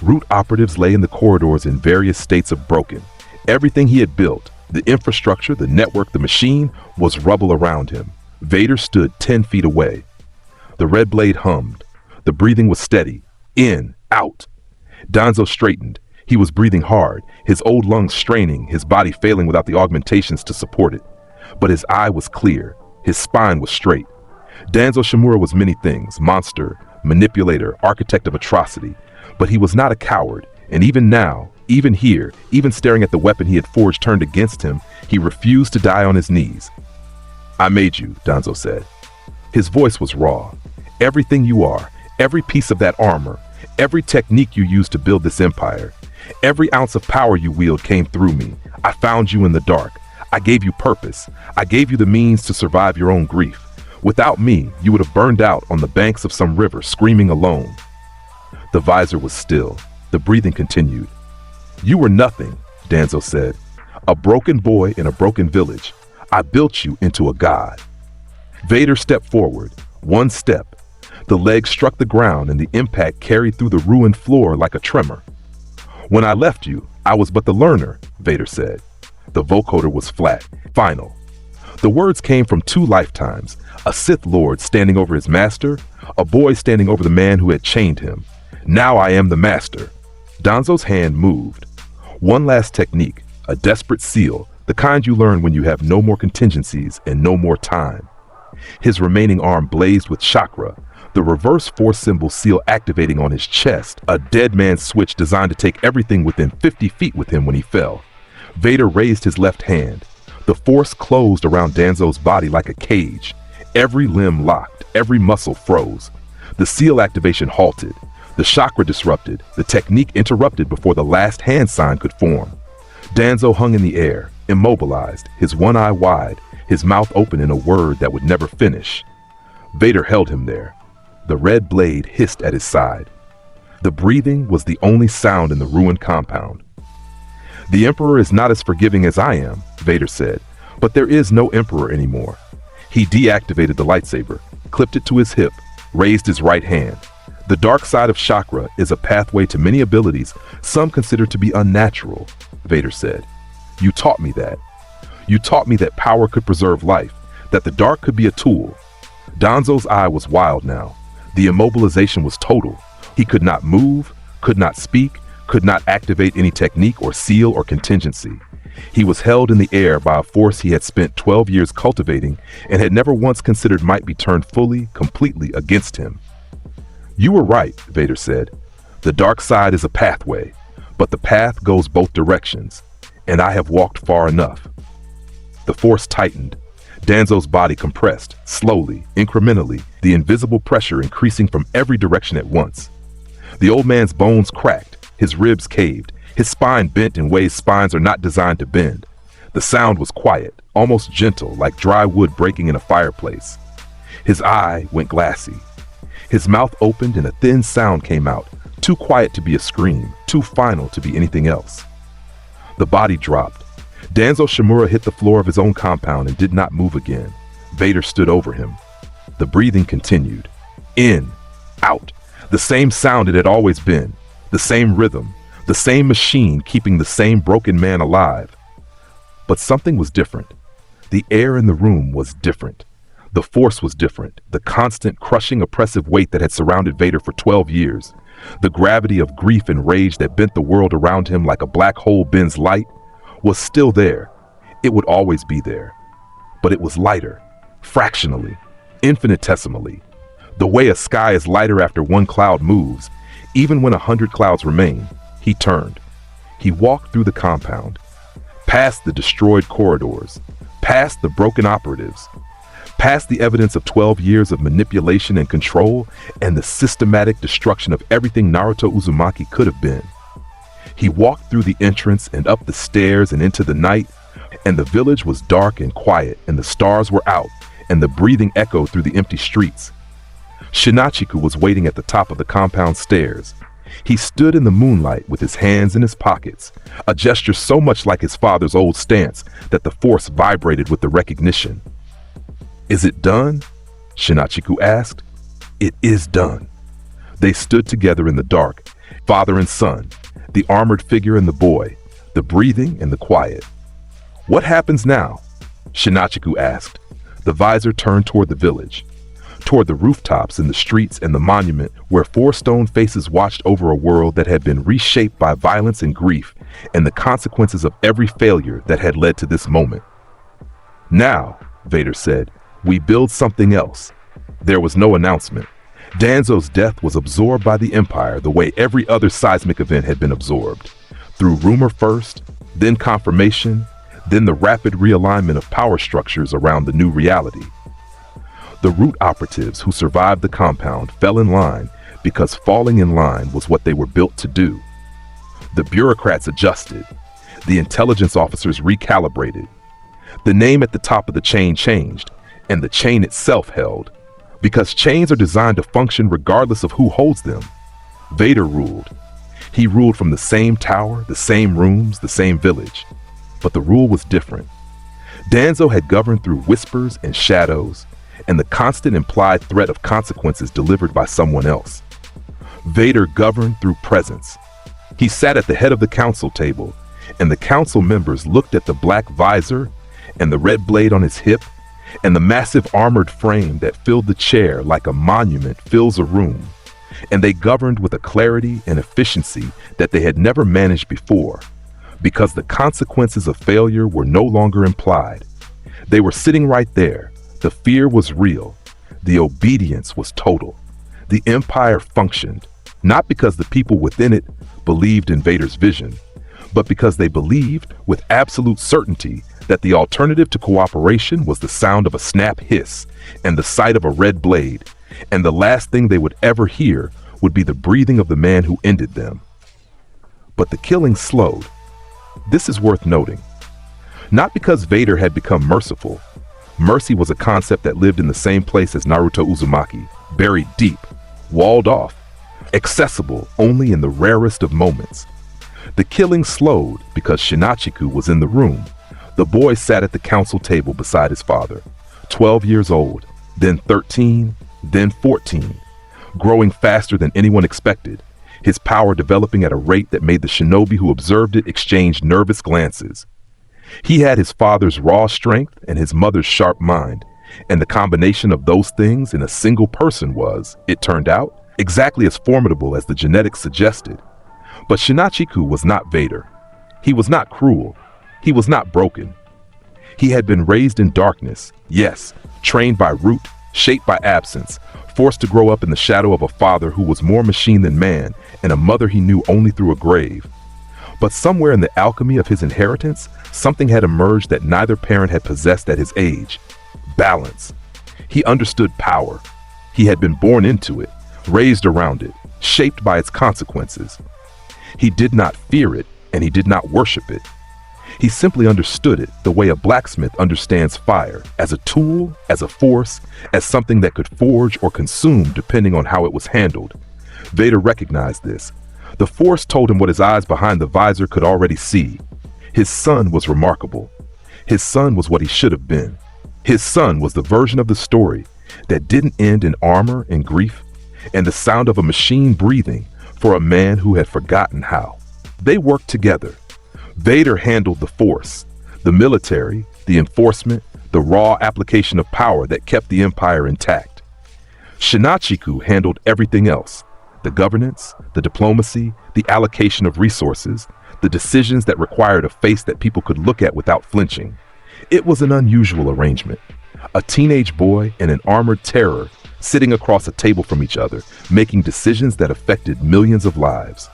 Root operatives lay in the corridors in various states of broken. Everything he had built, the infrastructure, the network, the machine, was rubble around him. Vader stood 10 feet away. The red blade hummed. The breathing was steady. In, out. Danzo straightened. He was breathing hard, his old lungs straining, his body failing without the augmentations to support it. But his eye was clear. His spine was straight. Danzo Shimura was many things: monster, manipulator, architect of atrocity. But he was not a coward, and even now, even here, even staring at the weapon he had forged turned against him, he refused to die on his knees. "I made you," Danzo said. His voice was raw. "Everything you are, every piece of that armor, every technique you used to build this empire, every ounce of power you wield came through me. I found you in the dark. I gave you purpose. I gave you the means to survive your own grief. Without me, you would have burned out on the banks of some river, screaming alone." The visor was still. The breathing continued. "You were nothing," Danzo said. "A broken boy in a broken village. I built you into a god." Vader stepped forward. 1 step. The leg struck the ground and the impact carried through the ruined floor like a tremor. "When I left you, I was but the learner," Vader said. The vocoder was flat, final. The words came from 2 lifetimes, a Sith Lord standing over his master, a boy standing over the man who had chained him. "Now I am the master." Danzo's hand moved. 1 last technique, a desperate seal, the kind you learn when you have no more contingencies and no more time. His remaining arm blazed with chakra, the reverse force symbol seal activating on his chest, a dead man's switch designed to take everything within 50 feet with him when he fell. Vader raised his left hand. The force closed around Danzo's body like a cage. Every limb locked, every muscle froze. The seal activation halted. The chakra disrupted, the technique interrupted before the last hand sign could form. Danzo hung in the air, immobilized, his one eye wide, his mouth open in a word that would never finish. Vader held him there. The red blade hissed at his side. The breathing was the only sound in the ruined compound. "The Emperor is not as forgiving as I am," Vader said, "but there is no Emperor anymore." He deactivated the lightsaber, clipped it to his hip, raised his right hand. "The dark side of chakra is a pathway to many abilities some consider to be unnatural," Vader said. "You taught me that. You taught me that power could preserve life, that the dark could be a tool." Danzo's eye was wild now. The immobilization was total. He could not move, could not speak, could not activate any technique or seal or contingency. He was held in the air by a force he had spent 12 years cultivating and had never once considered might be turned fully, completely against him. "You were right," Vader said. "The dark side is a pathway, but the path goes both directions, and I have walked far enough." The force tightened. Danzo's body compressed, slowly, incrementally, the invisible pressure increasing from every direction at once. The old man's bones cracked, his ribs caved, his spine bent in ways spines are not designed to bend. The sound was quiet, almost gentle, like dry wood breaking in a fireplace. His eye went glassy. His mouth opened and a thin sound came out, too quiet to be a scream, too final to be anything else. The body dropped. Danzo Shimura hit the floor of his own compound and did not move again. Vader stood over him. The breathing continued. In, out. The same sound it had always been. The same rhythm. The same machine keeping the same broken man alive. But something was different. The air in the room was different. The force was different. The constant, crushing, oppressive weight that had surrounded Vader for 12 years. The gravity of grief and rage that bent the world around him like a black hole bends light was still there. It would always be there. But it was lighter, fractionally, infinitesimally. The way a sky is lighter after one cloud moves, even when 100 clouds remain. He turned. He walked through the compound, past the destroyed corridors, past the broken operatives, past the evidence of 12 years of manipulation and control and the systematic destruction of everything Naruto Uzumaki could have been. He walked through the entrance and up the stairs and into the night, and the village was dark and quiet, and the stars were out, and the breathing echoed through the empty streets. Shinachiku was waiting at the top of the compound stairs. He stood in the moonlight with his hands in his pockets, a gesture so much like his father's old stance that the force vibrated with the recognition. "Is it done?" Shinachiku asked. "It is done." They stood together in the dark, father and son, the armored figure and the boy, the breathing and the quiet. "What happens now?" Shinachiku asked. The visor turned toward the village, toward the rooftops and the streets and the monument where four stone faces watched over a world that had been reshaped by violence and grief and the consequences of every failure that had led to this moment. "Now," Vader said, "we build something else." There was no announcement. Danzo's death was absorbed by the Empire the way every other seismic event had been absorbed. Through rumor first, then confirmation, then the rapid realignment of power structures around the new reality. The root operatives who survived the compound fell in line because falling in line was what they were built to do. The bureaucrats adjusted. The intelligence officers recalibrated. The name at the top of the chain changed, and the chain itself held, because chains are designed to function regardless of who holds them. Vader ruled. He ruled from the same tower, the same rooms, the same village. But the rule was different. Danzo had governed through whispers and shadows, and the constant implied threat of consequences delivered by someone else. Vader governed through presence. He sat at the head of the council table, and the council members looked at the black visor and the red blade on his hip and the massive armored frame that filled the chair like a monument fills a room, and they governed with a clarity and efficiency that they had never managed before, because the consequences of failure were no longer implied. They were sitting right there. The fear was real. The obedience was total. The empire functioned, not because the people within it believed in Vader's vision, but because they believed with absolute certainty that the alternative to cooperation was the sound of a snap hiss and the sight of a red blade, and the last thing they would ever hear would be the breathing of the man who ended them. But the killing slowed. This is worth noting. Not because Vader had become merciful. Mercy was a concept that lived in the same place as Naruto Uzumaki, buried deep, walled off, accessible only in the rarest of moments. The killing slowed because Shinachiku was in the room. The boy sat at the council table beside his father, 12 years old, then 13, then 14, growing faster than anyone expected, his power developing at a rate that made the shinobi who observed it exchange nervous glances. He had his father's raw strength and his mother's sharp mind, and the combination of those things in a single person was, it turned out, exactly as formidable as the genetics suggested. But Shinachiku was not Vader. He was not cruel. He was not broken. He had been raised in darkness, yes, trained by root, shaped by absence, forced to grow up in the shadow of a father who was more machine than man, and a mother he knew only through a grave. But somewhere in the alchemy of his inheritance, something had emerged that neither parent had possessed at his age. Balance. He understood power. He had been born into it, raised around it, shaped by its consequences. He did not fear it, and he did not worship it. He simply understood it the way a blacksmith understands fire, as a tool, as a force, as something that could forge or consume depending on how it was handled. Vader recognized this. The force told him what his eyes behind the visor could already see. His son was remarkable. His son was what he should have been. His son was the version of the story that didn't end in armor and grief and the sound of a machine breathing for a man who had forgotten how. They worked together. Vader handled the Force, the military, the enforcement, the raw application of power that kept the Empire intact. Shinachiku handled everything else: the governance, the diplomacy, the allocation of resources, the decisions that required a face that people could look at without flinching. It was an unusual arrangement. A teenage boy and an armored terror sitting across a table from each other, making decisions that affected millions of lives.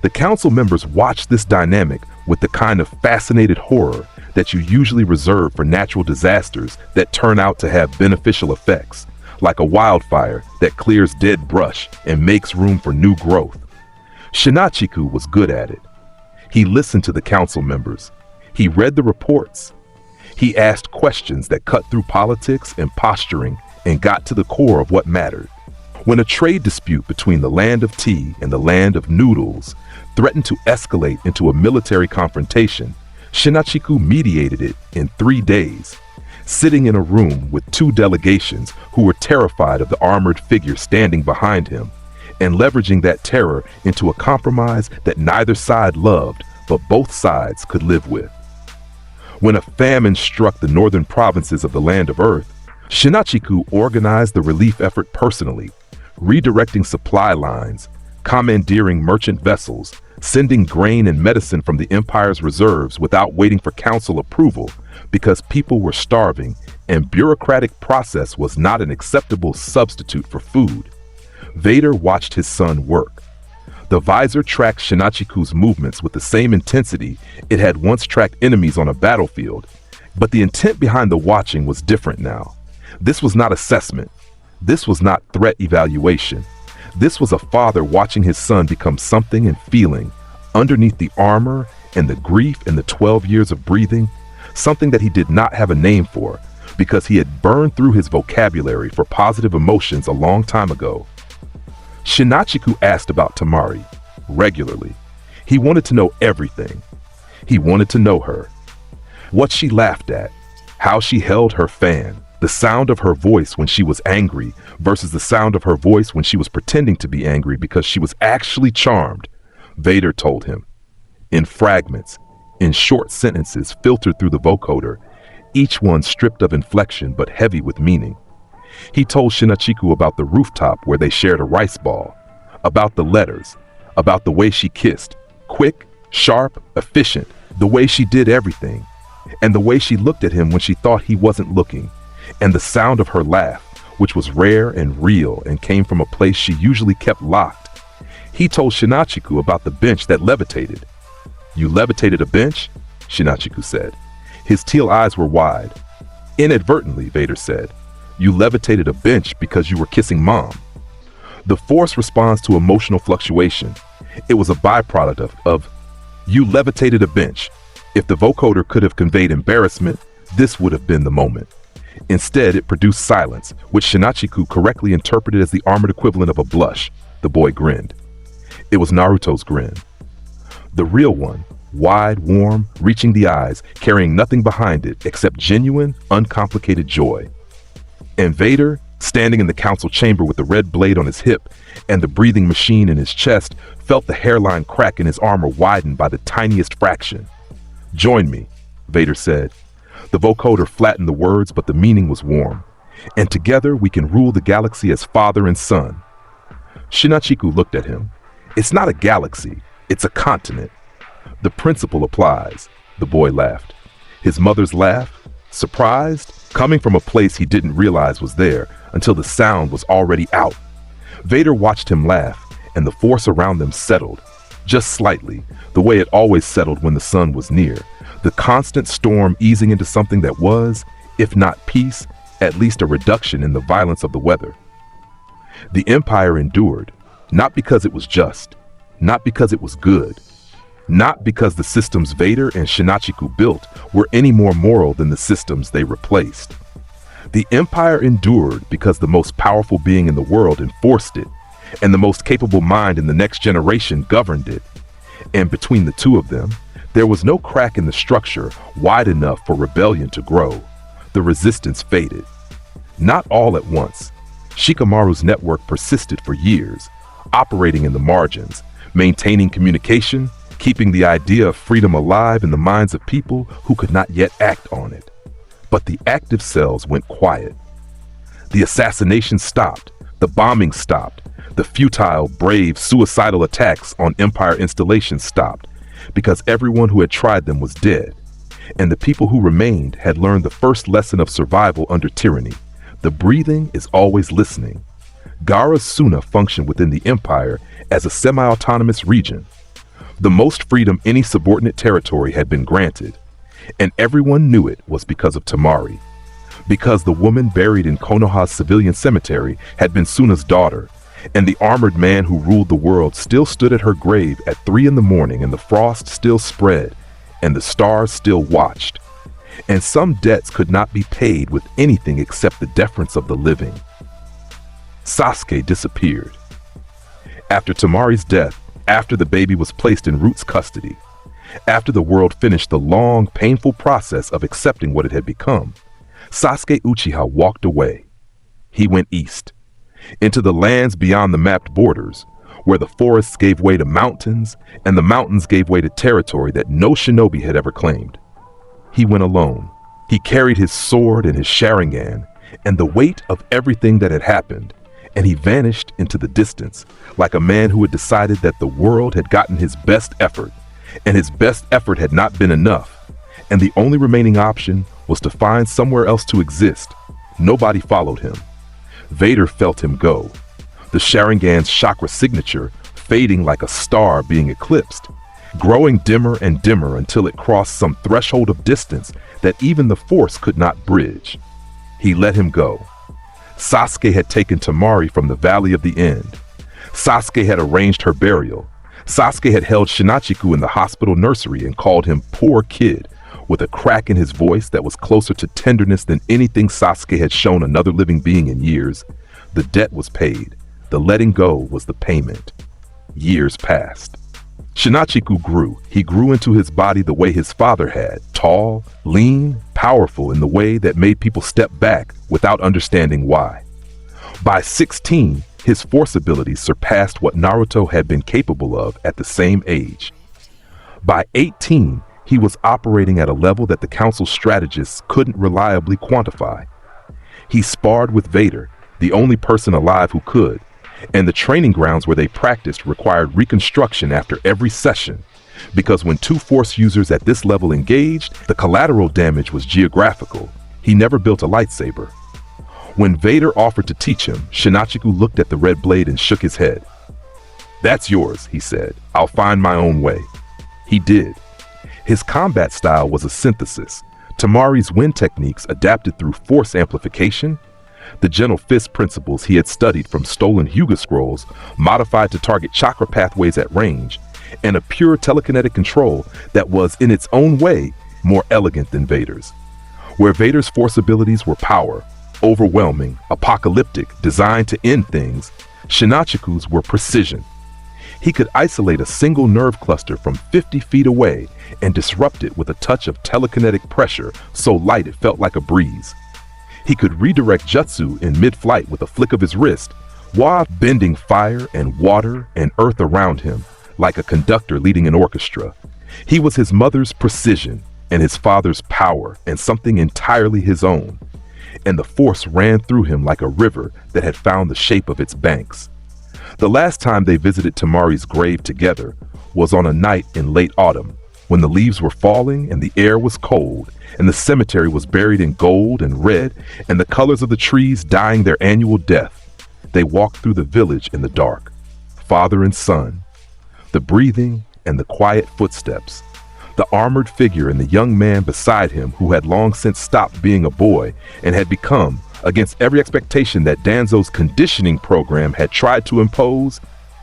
The council members watched this dynamic with the kind of fascinated horror that you usually reserve for natural disasters that turn out to have beneficial effects, like a wildfire that clears dead brush and makes room for new growth. Shinachiku was good at it. He listened to the council members. He read the reports. He asked questions that cut through politics and posturing and got to the core of what mattered. When a trade dispute between the land of tea and the land of noodles threatened to escalate into a military confrontation, Shinachiku mediated it in 3 days, sitting in a room with 2 delegations who were terrified of the armored figure standing behind him, and leveraging that terror into a compromise that neither side loved, but both sides could live with. When a famine struck the northern provinces of the land of Earth, Shinachiku organized the relief effort personally, redirecting supply lines, commandeering merchant vessels, sending grain and medicine from the Empire's reserves without waiting for council approval because people were starving and bureaucratic process was not an acceptable substitute for food. Vader watched his son work. The visor tracked Shinachiku's movements with the same intensity it had once tracked enemies on a battlefield, but the intent behind the watching was different now. This was not assessment. This was not threat evaluation. This was a father watching his son become something and feeling, underneath the armor and the grief and the 12 years of breathing, something that he did not have a name for because he had burned through his vocabulary for positive emotions a long time ago. Shinachiku asked about Tamari regularly. He wanted to know everything. He wanted to know her. What she laughed at, how she held her fan, the sound of her voice when she was angry versus the sound of her voice when she was pretending to be angry because she was actually charmed, Vader told him. In fragments, in short sentences filtered through the vocoder, each one stripped of inflection but heavy with meaning. He told Shinachiku about the rooftop where they shared a rice ball, about the letters, about the way she kissed, quick, sharp, efficient, the way she did everything, and the way she looked at him when she thought he wasn't looking, and the sound of her laugh, which was rare and real and came from a place she usually kept locked. He told Shinachiku about the bench that levitated. "You levitated a bench?" Shinachiku said. His teal eyes were wide. "Inadvertently," Vader said. "You levitated a bench because you were kissing Mom." The Force responds to emotional fluctuation. It was a byproduct of "you levitated a bench." If the vocoder could have conveyed embarrassment, this would have been the moment. Instead, it produced silence, which Shinachiku correctly interpreted as the armored equivalent of a blush. The boy grinned. It was Naruto's grin. The real one, wide, warm, reaching the eyes, carrying nothing behind it except genuine, uncomplicated joy. And Vader, standing in the council chamber with the red blade on his hip and the breathing machine in his chest, felt the hairline crack in his armor widen by the tiniest fraction. "Join me," Vader said. The vocoder flattened the words, but the meaning was warm. "And together we can rule the galaxy as father and son." Shinachiku looked at him. "It's not a galaxy, it's a continent." "The principle applies," the boy laughed. His mother's laugh, surprised, coming from a place he didn't realize was there until the sound was already out. Vader watched him laugh, and the force around them settled, just slightly, the way it always settled when the sun was near, the constant storm easing into something that was, if not peace, at least a reduction in the violence of the weather. The Empire endured, not because it was just, not because it was good, not because the systems Vader and Shinachiku built were any more moral than the systems they replaced. The Empire endured because the most powerful being in the world enforced it, and the most capable mind in the next generation governed it. And between the two of them, There was no crack in the structure wide enough for rebellion to grow. The resistance faded. Not all at once. Shikamaru's network persisted for years, operating in the margins, maintaining communication, keeping the idea of freedom alive in the minds of people who could not yet act on it. But the active cells went quiet. The assassinations stopped, the bombing stopped, the futile, brave, suicidal attacks on Empire installations stopped, because everyone who had tried them was dead, and the people who remained had learned the first lesson of survival under tyranny. The breathing is always listening. Gara's Suna functioned within the Empire as a semi-autonomous region. The most freedom any subordinate territory had been granted, and everyone knew it was because of Tamari. Because the woman buried in Konoha's civilian cemetery had been Suna's daughter, and the armored man who ruled the world still stood at her grave at 3 in the morning, and the frost still spread, and the stars still watched. And some debts could not be paid with anything except the deference of the living. Sasuke disappeared. After Tamari's death, after the baby was placed in Root's custody, after the world finished the long, painful process of accepting what it had become, Sasuke Uchiha walked away. He went east, into the lands beyond the mapped borders, where the forests gave way to mountains, and the mountains gave way to territory that no shinobi had ever claimed. He went alone. He carried his sword and his Sharingan, and the weight of everything that had happened, and he vanished into the distance, like a man who had decided that the world had gotten his best effort, and his best effort had not been enough, and the only remaining option was to find somewhere else to exist. Nobody followed him. Vader felt him go, the Sharingan's chakra signature fading like a star being eclipsed, growing dimmer and dimmer until it crossed some threshold of distance that even the Force could not bridge. He let him go. Sasuke had taken Tamari from the Valley of the End. Sasuke had arranged her burial. Sasuke had held Shinachiku in the hospital nursery and called him poor kid, with a crack in his voice that was closer to tenderness than anything Sasuke had shown another living being in years. The debt was paid. The letting go was the payment. Years passed. Shinachiku grew. He grew into his body the way his father had, tall, lean, powerful in the way that made people step back without understanding why. By 16, his force abilities surpassed what Naruto had been capable of at the same age. By 18, he was operating at a level that the council strategists couldn't reliably quantify. He sparred with Vader, the only person alive who could, and the training grounds where they practiced required reconstruction after every session, because when two force users at this level engaged, the collateral damage was geographical. He never built a lightsaber. When Vader offered to teach him, Shinachiku looked at the red blade and shook his head. "That's yours," he said. "I'll find my own way." He did. His combat style was a synthesis. Tamari's wind techniques adapted through force amplification, the gentle fist principles he had studied from stolen Hyuga scrolls, modified to target chakra pathways at range, and a pure telekinetic control that was, in its own way, more elegant than Vader's. Where Vader's force abilities were power, overwhelming, apocalyptic, designed to end things, Shinachiku's were precision. He could isolate a single nerve cluster from 50 feet away and disrupt it with a touch of telekinetic pressure so light it felt like a breeze. He could redirect jutsu in mid-flight with a flick of his wrist, while bending fire and water and earth around him, like a conductor leading an orchestra. He was his mother's precision and his father's power, and something entirely his own. And the force ran through him like a river that had found the shape of its banks. The last time they visited Tamari's grave together was on a night in late autumn, when the leaves were falling and the air was cold, and the cemetery was buried in gold and red, and the colors of the trees dying their annual death. They walked through the village in the dark, father and son, the breathing and the quiet footsteps, the armored figure and the young man beside him who had long since stopped being a boy and had become, against every expectation that Danzo's conditioning program had tried to impose,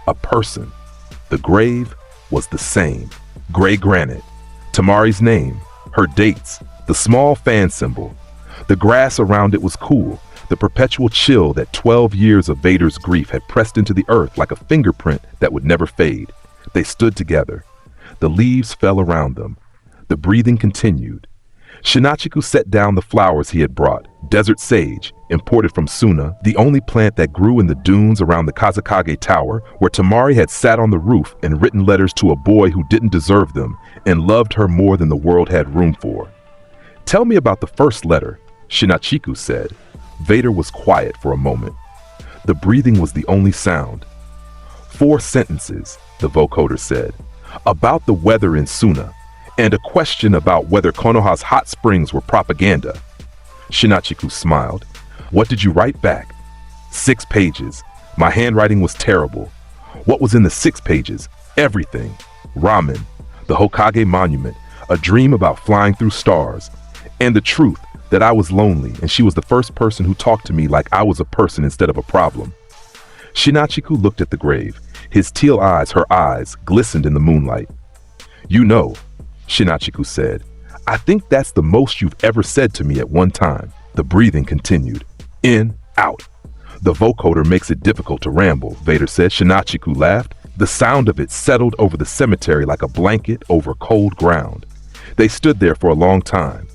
a person. The grave was the same. Gray granite, Tamari's name, her dates, the small fan symbol. The grass around it was cool, the perpetual chill that 12 years of Vader's grief had pressed into the earth like a fingerprint that would never fade. They stood together. The leaves fell around them. The breathing continued. Shinachiku set down the flowers he had brought, desert sage, imported from Suna, the only plant that grew in the dunes around the Kazakage Tower, where Tamari had sat on the roof and written letters to a boy who didn't deserve them and loved her more than the world had room for. "Tell me about the first letter," Shinachiku said. Vader was quiet for a moment. The breathing was the only sound. "4 sentences, the vocoder said, "about the weather in Suna, and a question about whether Konoha's hot springs were propaganda." Shinachiku smiled. "What did you write back?" 6 pages. My handwriting was terrible. What was in the 6 pages? Everything. Ramen, the Hokage monument, a dream about flying through stars, and the truth that I was lonely and she was the first person who talked to me like I was a person instead of a problem. Shinachiku looked at the grave. His teal eyes, her eyes, glistened in the moonlight. "You know," Shinachiku said, "I think that's the most you've ever said to me at one time." The breathing continued. In, out. "The vocoder makes it difficult to ramble," Vader said. Shinachiku laughed. The sound of it settled over the cemetery like a blanket over cold ground. They stood there for a long time.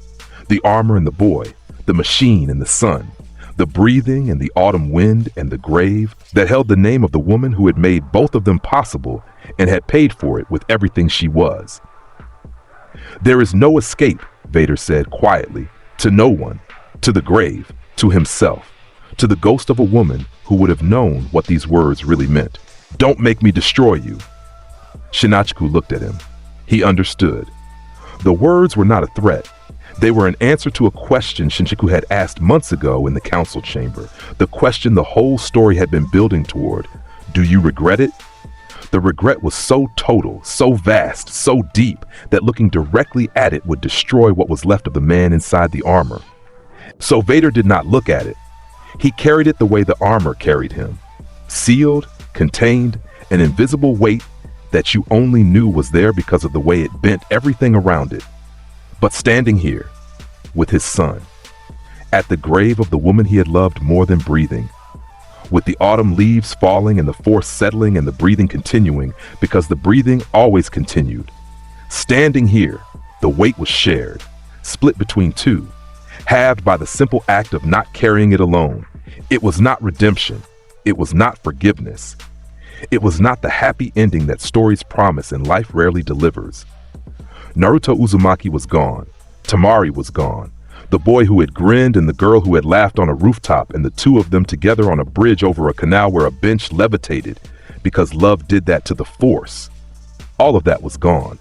The armor and the boy, the machine and the sun, the breathing and the autumn wind and the grave that held the name of the woman who had made both of them possible and had paid for it with everything she was. "There is no escape," Vader said quietly, "to no one, to the grave, to himself, to the ghost of a woman who would have known what these words really meant. Don't make me destroy you." Shinachiku looked at him. He understood. The words were not a threat. They were an answer to a question Shinachiku had asked months ago in the council chamber, the question the whole story had been building toward. Do you regret it? The regret was so total, so vast, so deep, that looking directly at it would destroy what was left of the man inside the armor. So Vader did not look at it. He carried it the way the armor carried him. Sealed, contained, an invisible weight that you only knew was there because of the way it bent everything around it. But standing here, with his son, at the grave of the woman he had loved more than breathing, with the autumn leaves falling and the force settling and the breathing continuing, because the breathing always continued. Standing here, the weight was shared, split between two, halved by the simple act of not carrying it alone. It was not redemption. It was not forgiveness. It was not the happy ending that stories promise and life rarely delivers. Naruto Uzumaki was gone. Tamari was gone. The boy who had grinned and the girl who had laughed on a rooftop, and the two of them together on a bridge over a canal where a bench levitated because love did that to the force. All of that was gone.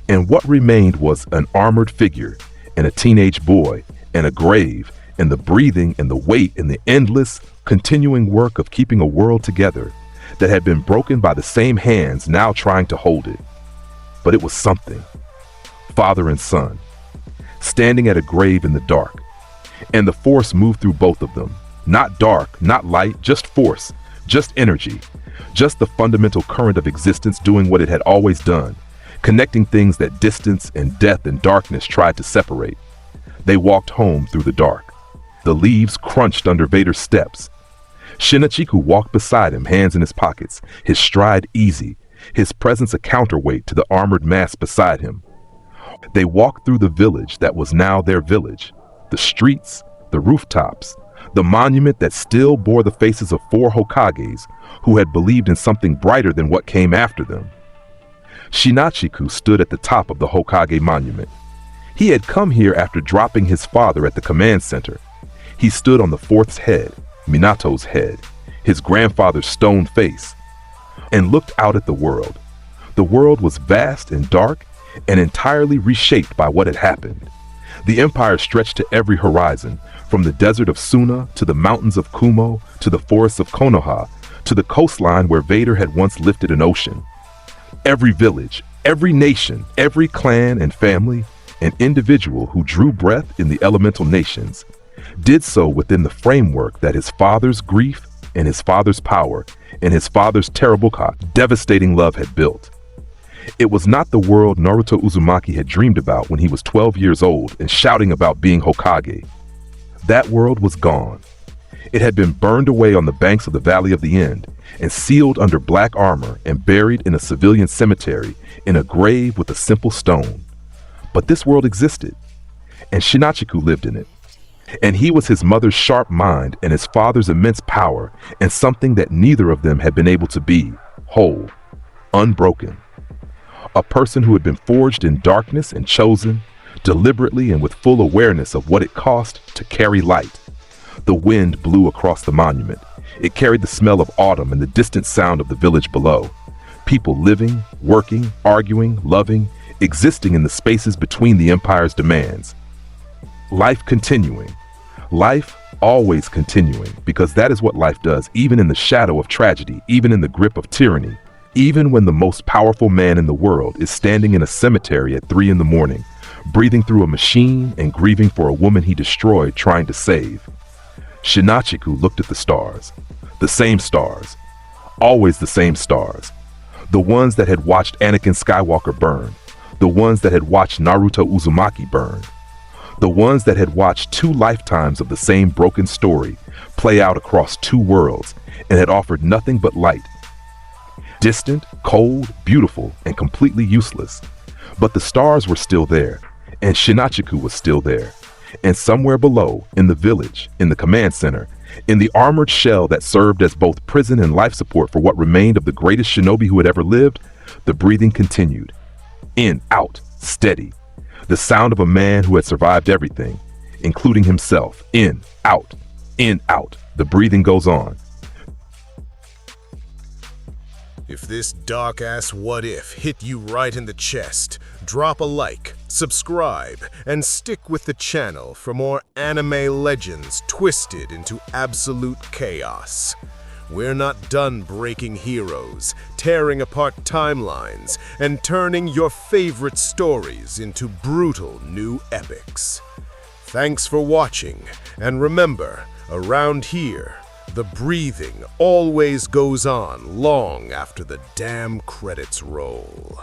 And what remained was an armored figure and a teenage boy and a grave and the breathing and the weight and the endless, continuing work of keeping a world together that had been broken by the same hands now trying to hold it. But it was something. Father and son, standing at a grave in the dark. And the force moved through both of them. Not dark, not light, just force, just energy, just the fundamental current of existence doing what it had always done, connecting things that distance and death and darkness tried to separate. They walked home through the dark. The leaves crunched under Vader's steps. Shinachiku walked beside him, hands in his pockets, his stride easy, his presence a counterweight to the armored mass beside him. They walked through the village that was now their village, the streets, the rooftops, the monument that still bore the faces of 4 Hokages who had believed in something brighter than what came after them. Shinachiku stood at the top of the Hokage monument. He had come here after dropping his father at the command center. He stood on the 4th's head, Minato's head, his grandfather's stone face, and looked out at the world. The world was vast and dark and entirely reshaped by what had happened. The empire stretched to every horizon, from the desert of Suna to the mountains of Kumo to the forests of Konoha to the coastline where Vader had once lifted an ocean. Every village, every nation, every clan and family and individual who drew breath in the elemental nations did so within the framework that his father's grief and his father's power and his father's terrible, devastating love had built. It was not the world Naruto Uzumaki had dreamed about when he was 12 years old and shouting about being Hokage. That world was gone. It had been burned away on the banks of the Valley of the End and sealed under black armor and buried in a civilian cemetery in a grave with a simple stone. But this world existed, and Shinachiku lived in it. And he was his mother's sharp mind and his father's immense power, and something that neither of them had been able to be: whole, unbroken. A person who had been forged in darkness and chosen, deliberately and with full awareness of what it cost to carry light. The wind blew across the monument. It carried the smell of autumn and the distant sound of the village below. People living, working, arguing, loving, existing in the spaces between the Empire's demands. Life continuing. Life always continuing, because that is what life does, even in the shadow of tragedy, even in the grip of tyranny, even when the most powerful man in the world is standing in a cemetery at 3 a.m, breathing through a machine and grieving for a woman he destroyed trying to save. Shinachiku looked at the stars. The same stars. Always the same stars. The ones that had watched Anakin Skywalker burn. The ones that had watched Naruto Uzumaki burn. The ones that had watched 2 lifetimes of the same broken story play out across 2 worlds and had offered nothing but light. Distant, cold, beautiful, and completely useless. But the stars were still there, and Shinachiku was still there. And somewhere below, in the village, in the command center, in the armored shell that served as both prison and life support for what remained of the greatest shinobi who had ever lived, the breathing continued. In, out, steady. The sound of a man who had survived everything, including himself. In, out, the breathing goes on. If this dark-ass what-if hit you right in the chest, drop a like, subscribe, and stick with the channel for more anime legends twisted into absolute chaos. We're not done breaking heroes, tearing apart timelines, and turning your favorite stories into brutal new epics. Thanks for watching, and remember, around here, the breathing always goes on long after the damn credits roll.